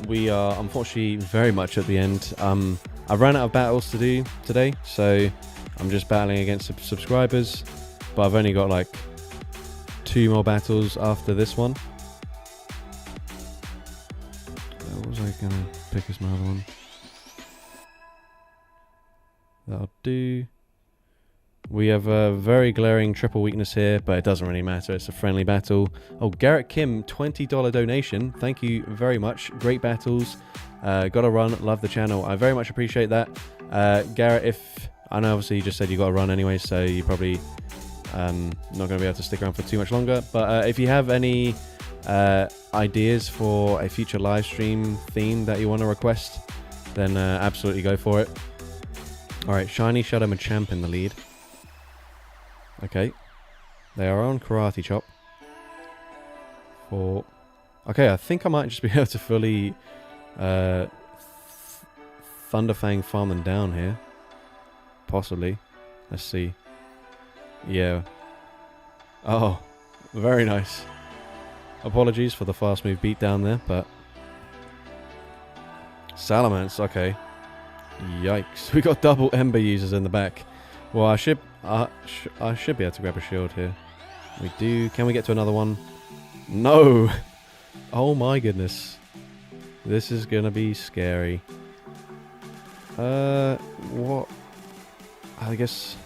We are unfortunately very much at the end. I ran out of battles to do today, so I'm just battling against subscribers, but I've only got like 2 more battles after this one. What was I gonna pick as my other one? That'll do. We have a very glaring triple weakness here, but it doesn't really matter. It's a friendly battle. Oh, Garrett Kim, $20 donation. Thank you very much. Great battles. Gotta run. Love the channel. I very much appreciate that. Garrett, if... I know obviously you just said you gotta run anyway, so you probably not gonna be able to stick around for too much longer. But if you have any ideas for a future live stream theme that you want to request, then absolutely go for it. Alright, Shiny Shadow Machamp in the lead. Okay. They are on Karate Chop. Okay, I think I might just be able to fully Thunderfang farm them down here. Possibly. Let's see. Yeah. Oh, very nice. Apologies for the fast move beat down there, but... Salamence, okay. Yikes. We got double Ember users in the back. Well, I should be able to grab a shield here. We do. Can we get to another one? No! Oh my goodness. This is gonna be scary. What? I guess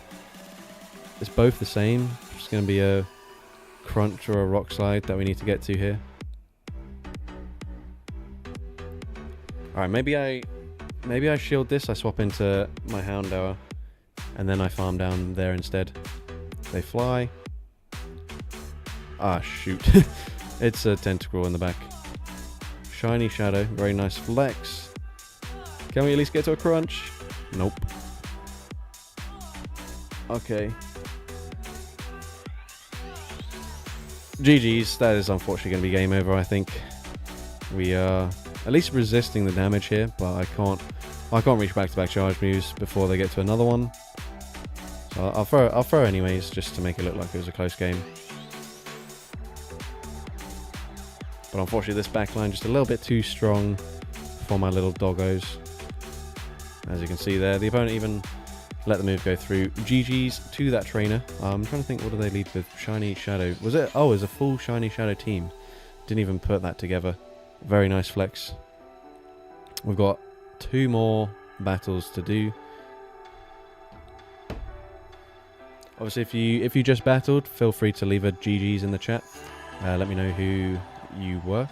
it's both the same. It's gonna be a crunch or a rock slide that we need to get to here. Alright, maybe I shield this, I swap into my Houndour, and then I farm down there instead. They fly. Ah, shoot. It's a Tentacle in the back. Shiny Shadow, very nice flex. Can we at least get to a crunch? Nope. Okay. GG's, that is unfortunately going to be game over, I think. We are at least resisting the damage here, but I can't reach back-to-back charge moves before they get to another one. So I'll throw anyways, just to make it look like it was a close game. But unfortunately this backline just a little bit too strong for my little doggos. As you can see there, the opponent even let the move go through. GG's to that trainer. I'm trying to think, what do they lead with? Shiny Shadow. Was it? Oh, it was a full Shiny Shadow team. Didn't even put that together. Very nice flex. We've got 2 more battles to do. Obviously, if you just battled, feel free to leave a GG's in the chat. Let me know who you were.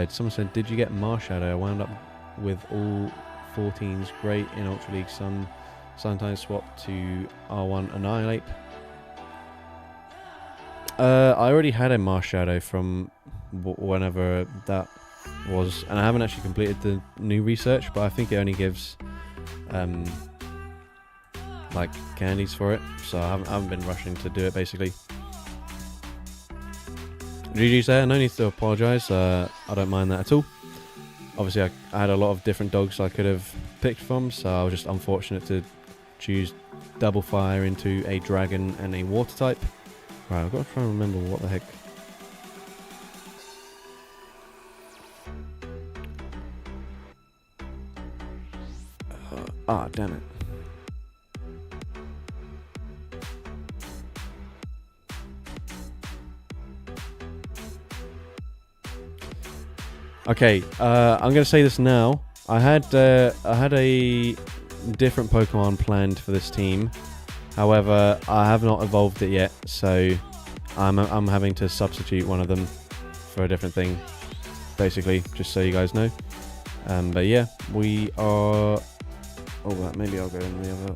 Someone said, did you get Marshadow? I wound up with all 14s. Great in Ultra League. Sometimes swap to R1 Annihilate. I already had a Marshadow from whenever that was, and I haven't actually completed the new research, but I think it only gives like candies for it, so I haven't been rushing to do it basically. GG's there, no need to apologise, I don't mind that at all. Obviously I had a lot of different dogs I could have picked from, so I was just unfortunate to choose double fire into a dragon and a water type. Right, I've got to try and remember what the heck. Damn it. Okay, I'm going to say this now. I had a different Pokemon planned for this team. However, I have not evolved it yet, so I'm having to substitute one of them for a different thing, basically, just so you guys know. But yeah, we are... Oh, maybe I'll go in the other...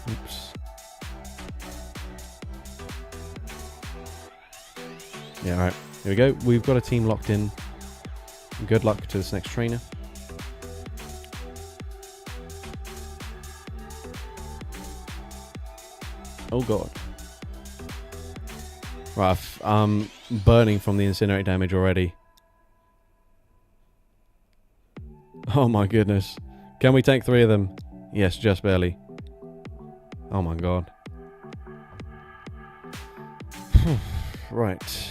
Oops. Yeah, alright. Here we go. We've got a team locked in. Good luck to this next trainer. Oh god. Right, I'm burning from the incinerate damage already. Oh my goodness. Can we take 3 of them? Yes, just barely. Oh my god. Right.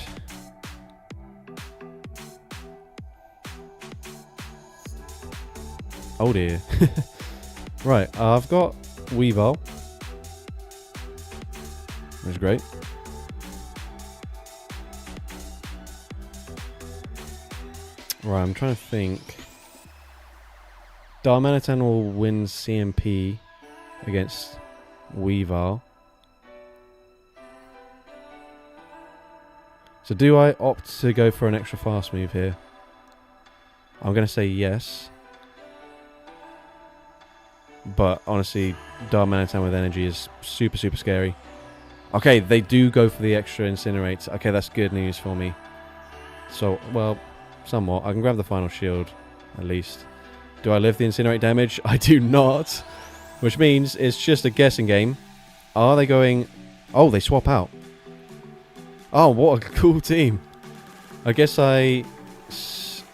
Oh dear. Right, I've got Weavile, which is great. Right, I'm trying to think. Darmanitan will win CMP against Weavile. So do I opt to go for an extra fast move here? I'm going to say yes. But honestly, Darmanitan with energy is super, super scary. Okay, they do go for the extra Incinerate. Okay, that's good news for me. So, well, somewhat. I can grab the final shield, at least. Do I live the Incinerate damage? I do not. Which means it's just a guessing game. Are they going... Oh, they swap out. Oh, what a cool team. I guess I...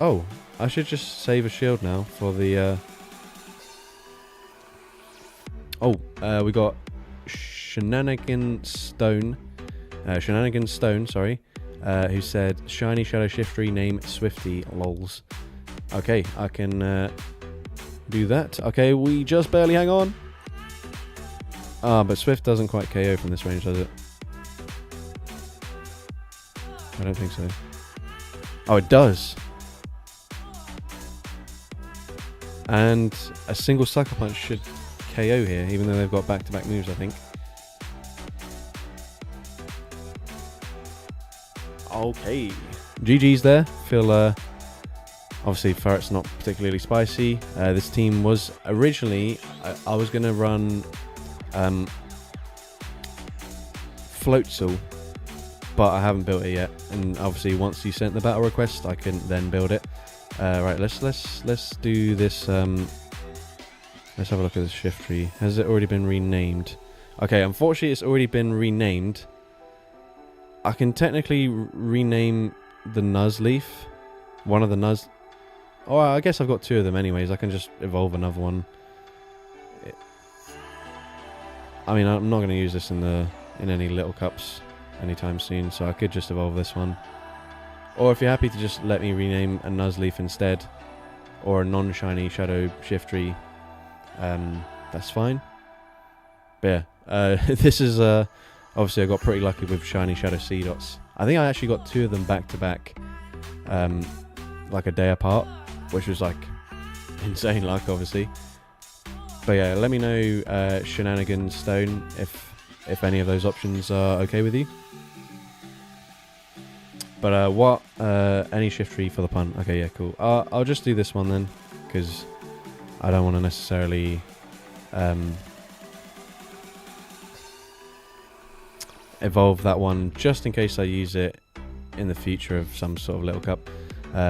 Oh, I should just save a shield now for the... we got Shenanigan Stone, sorry, who said, Shiny Shadow Shiftry, name Swifty, lols. Okay, I can do that. Okay, we just barely hang on. But Swift doesn't quite KO from this range, does it? I don't think so. Oh, it does. And a single Sucker Punch should KO here, even though they've got back-to-back moves, I think. Okay. GG's there. Feel, obviously, Ferret's not particularly spicy. This team was originally... I was going to run Floatzel, but I haven't built it yet. And obviously, once you sent the battle request, I can then build it. Right, let's do this... Let's have a look at this shift tree. Has it already been renamed? Okay, unfortunately it's already been renamed. I can technically rename the Nuzleaf. One of the Nuz... Oh, I guess I've got two of them anyways. I can just evolve another one. I mean, I'm not going to use this in any little cups anytime soon, so I could just evolve this one. Or if you're happy to just let me rename a Nuzleaf instead, or a non-shiny Shadow Shiftry, that's fine. But yeah, this is obviously I got pretty lucky with shiny Shadow Seedots. I think I actually got two of them back to back, like a day apart, which was like insane luck, obviously. But yeah, let me know, Shenanigan Stone, if any of those options are okay with you. But what any Shiftry for the pun? Okay, yeah, cool. I'll just do this one then, because I don't want to necessarily evolve that one just in case I use it in the future of some sort of little cup.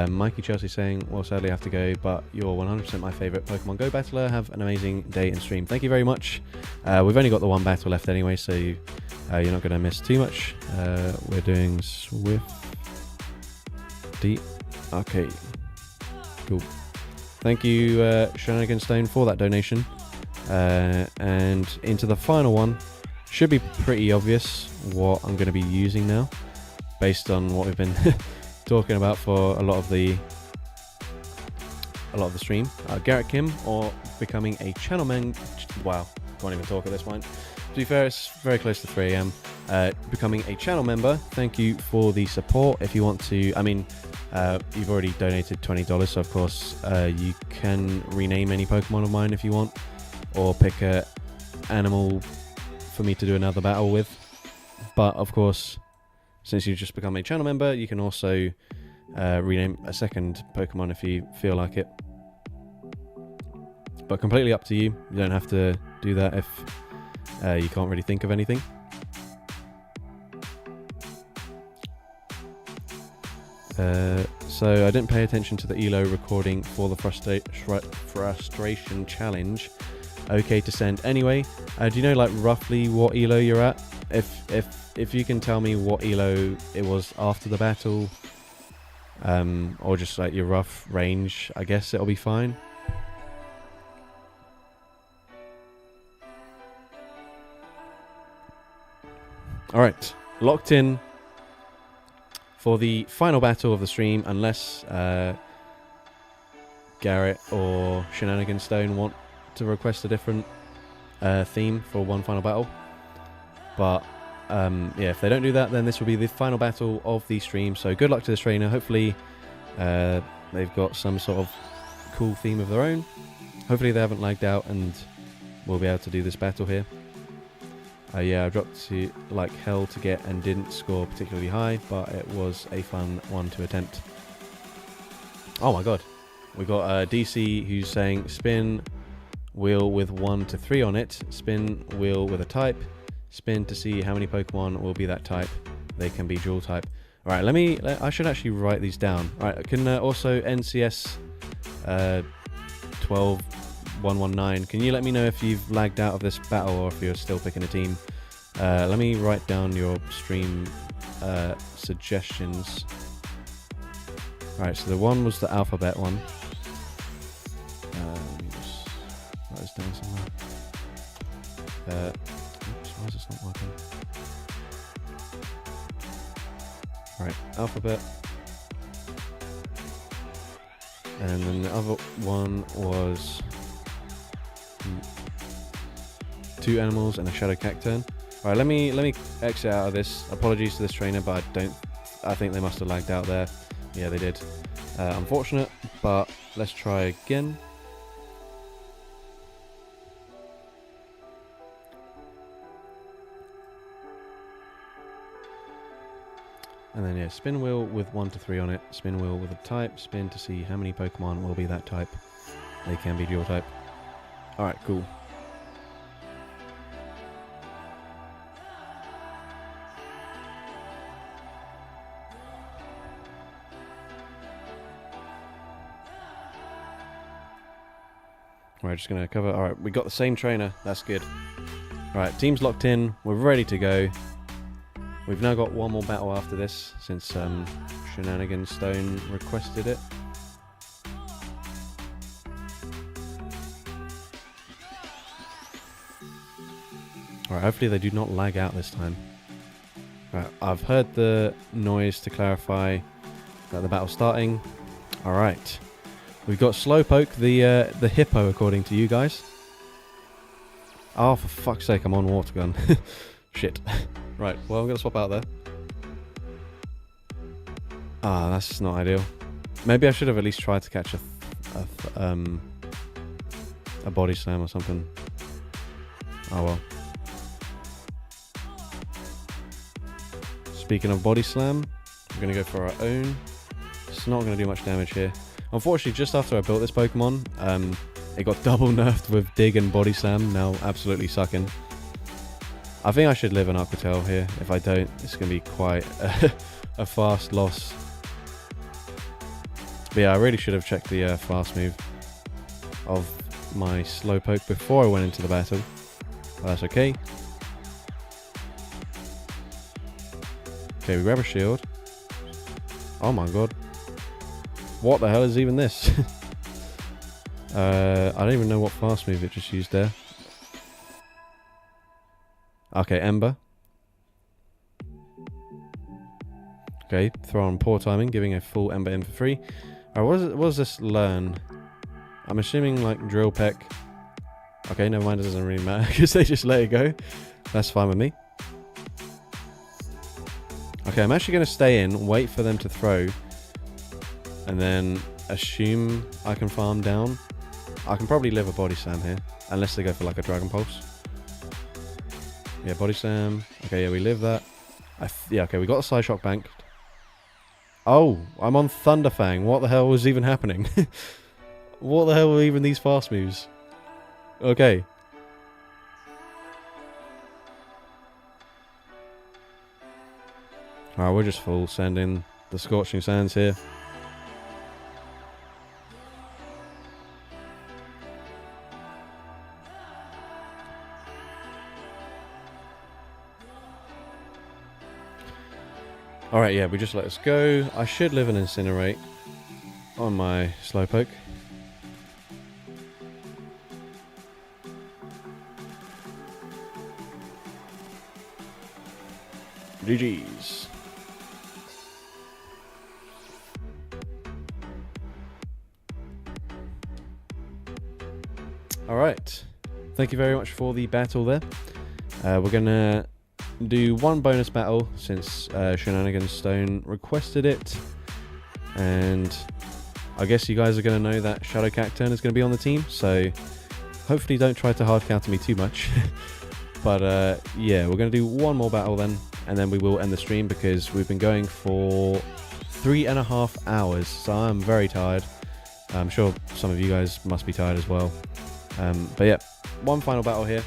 Mikey Chelsea saying, well, sadly I have to go, but you're 100% my favourite Pokemon Go battler. Have an amazing day and stream. Thank you very much. We've only got the one battle left anyway, so you're not going to miss too much. We're doing Swift Deep. Okay, cool. Thank you, Shenanigan Stone, for that donation. And into the final one. Should be pretty obvious what I'm going to be using now, based on what we've been talking about for a lot of the stream. Garrett Kim, or becoming a channel man. Wow, can't even talk at this point. To be fair, it's very close to 3 AM. Becoming a channel member. Thank you for the support. If you want to, I mean, you've already donated $20, so of course you can rename any Pokemon of mine if you want, or pick a animal for me to do another battle with. But of course, since you've just become a channel member, you can also rename a second Pokemon if you feel like it. But completely up to you. You don't have to do that if you can't really think of anything. So I didn't pay attention to the ELO recording for the frustration challenge. Okay to send anyway. Do you know like roughly what ELO you're at? If you can tell me what ELO it was after the battle, or just like your rough range, I guess it'll be fine. Alright, locked in for the final battle of the stream, unless Garrett or Shenanigan Stone want to request a different theme for one final battle. But yeah, if they don't do that, then this will be the final battle of the stream. So good luck to this trainer. Hopefully they've got some sort of cool theme of their own. Hopefully they haven't lagged out and we'll be able to do this battle here. Yeah, I dropped to like hell to get and didn't score particularly high, but it was a fun one to attempt. Oh my god. We got DC who's saying spin wheel with 1 to 3 on it, spin wheel with a type, spin to see how many Pokemon will be that type. They can be dual type. Alright, I should actually write these down. Alright, I can also NCS 12119. Can you let me know if you've lagged out of this battle or if you're still picking a team? Let me write down your stream suggestions. Alright, so the one was the alphabet one. Let me just write this down somewhere. Oops, why is this not working? Alright, alphabet. And then the other one was 2 animals and a shadow cacturn. Alright, let me exit out of this. Apologies to this trainer, but I think they must have lagged out there. Yeah, they did. Unfortunate, but let's try again. And then yeah, spin wheel with 1 to 3 on it, spin wheel with a type, spin to see how many Pokemon will be that type. They can be dual type. Alright, cool. We're just going to cover... Alright, we got the same trainer. That's good. Alright, team's locked in. We're ready to go. We've now got one more battle after this, since Shenanigan Stone requested it. Alright, hopefully they do not lag out this time. Right, I've heard the noise to clarify that the battle's starting. Alright. We've got Slowpoke, the hippo, according to you guys. Oh, for fuck's sake, I'm on water gun. Shit. Right, well, I'm going to swap out there. Ah, that's not ideal. Maybe I should have at least tried to catch a body slam or something. Oh well. Speaking of body slam, we're going to go for our own. It's not going to do much damage here. Unfortunately, just after I built this Pokemon, it got double nerfed with Dig and Body Slam, now absolutely sucking. I think I should live an Aqua Tail here. If I don't, it's going to be quite a fast loss. But yeah, I really should have checked the fast move of my Slowpoke before I went into the battle. But that's okay. Okay, we grab a shield. Oh my god. What the hell is even this? I don't even know what fast move it just used there. Okay, Ember. Okay, throw on poor timing, giving a full Ember in for free. Alright, what does this learn? I'm assuming like Drill Peck. Okay, never mind, it doesn't really matter because they just let it go. That's fine with me. Okay, I'm actually going to stay in, wait for them to throw, and then assume I can farm down. I can probably live a Body Slam here, unless they go for like a Dragon Pulse. Yeah, Body Slam. Okay, yeah, we live that. Yeah, okay, we got a Side Shock banked. Oh, I'm on Thunderfang. What the hell was even happening? What the hell were even these fast moves? Okay. Alright, we're just full sending the Scorching Sands here. Alright, yeah, we just let us go. I should live an Incinerate on my Slowpoke. GG's. Alright, thank you very much for the battle there. We're going to do one bonus battle since Shenanigans Stone requested it. And I guess you guys are going to know that Shadow Cacturn is going to be on the team, so hopefully don't try to hard counter me too much. But yeah, we're going to do one more battle then, and then we will end the stream because we've been going for 3.5 hours, so I'm very tired. I'm sure some of you guys must be tired as well. But yeah, one final battle here.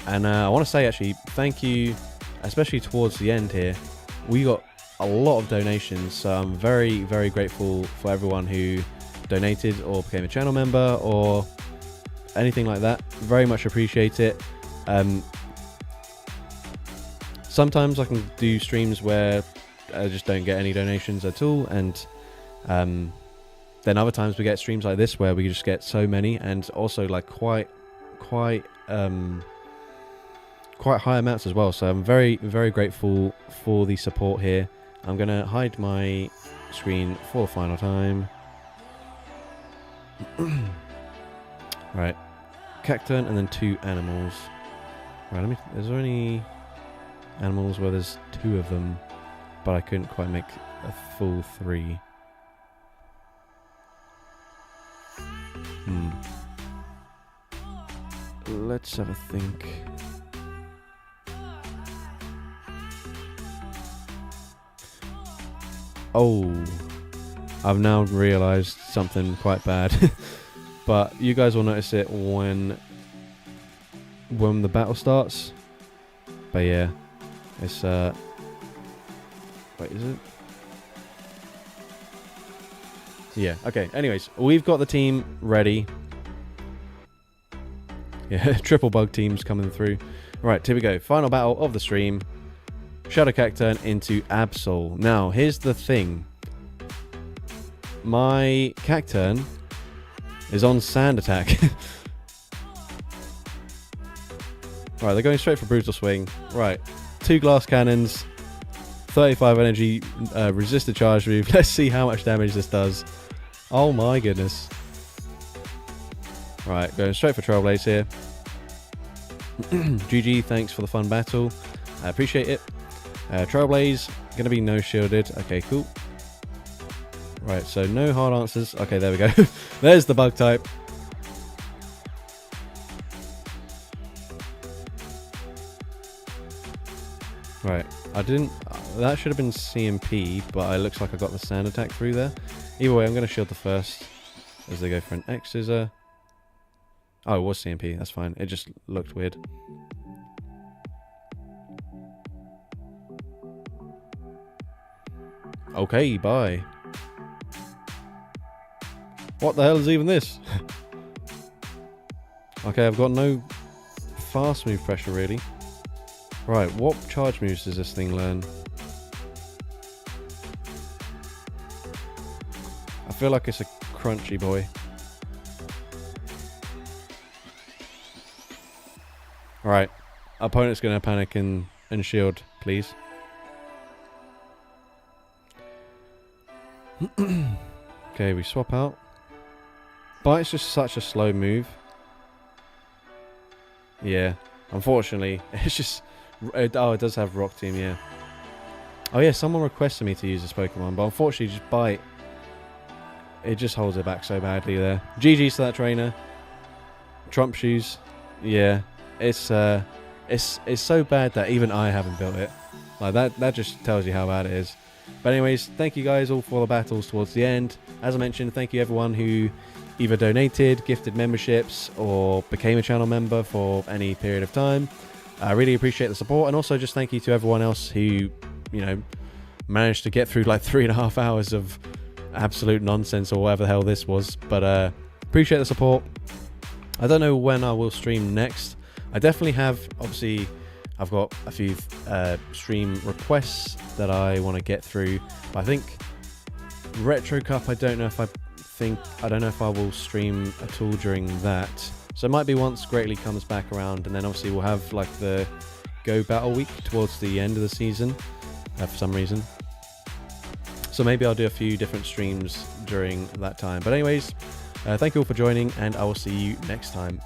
And I want to say actually, thank you, especially towards the end here. We got a lot of donations, so I'm very, very grateful for everyone who donated or became a channel member or anything like that. Very much appreciate it. Sometimes I can do streams where I just don't get any donations at all, and then other times we get streams like this where we just get so many, and also like quite high amounts as well. So I'm very, very grateful for the support here. I'm gonna hide my screen for the final time. Right, Cacturn and then 2 animals. Right, is there any animals where there's 2 of them, but I couldn't quite make a full 3? Let's have a think. Oh, I've now realised something quite bad. But you guys will notice it when the battle starts. But yeah, it's wait, is it? Yeah, okay. Anyways, we've got the team ready. Yeah, triple bug teams coming through. Right, here we go. Final battle of the stream. Shadow Cacturn into Absol. Now, here's the thing. My Cacturn is on Sand Attack. Right, they're going straight for Brutal Swing. Right, 2 glass cannons, 35 energy, resisted charge move. Let's see how much damage this does. Oh my goodness. Right, going straight for Trailblaze here. GG, thanks for the fun battle. I appreciate it. Trailblaze, going to be no shielded. Okay, cool. Right, so no hard answers. Okay, there we go. There's the bug type. Right, I didn't... that should have been CMP, but it looks like I got the sand attack through there. Either way, I'm going to shield the first as they go for an X scissor. Oh, it was CMP. That's fine. It just looked weird. Okay, bye. What the hell is even this? Okay, I've got no fast move pressure really. Right, what charge moves does this thing learn? I feel like it's a crunchy boy. Alright, opponent's gonna panic and shield, please. Okay, we swap out. Bite's just such a slow move. Yeah, unfortunately, it's just... oh, it does have Rock Team, yeah. Oh yeah, someone requested me to use this Pokemon, but unfortunately just Bite, it just holds it back so badly there. GG's to that trainer. Trump shoes. Yeah, it's so bad that even I haven't built it. Like that just tells you how bad it is. But anyways, thank you guys all for the battles towards the end. As I mentioned, thank you everyone who either donated, gifted memberships, or became a channel member for any period of time. I really appreciate the support, and also just thank you to everyone else who, you know, managed to get through like 3.5 hours of absolute nonsense or whatever the hell this was. But appreciate the support. I don't know when I will stream next. I definitely have, obviously, I've got a few stream requests that I want to get through. I think Retro Cup, I don't know if I will stream at all during that. So it might be once Greatly comes back around, and then obviously we'll have like the Go Battle Week towards the end of the season for some reason. So maybe I'll do a few different streams during that time. But anyways, Thank you all for joining, and I will see you next time.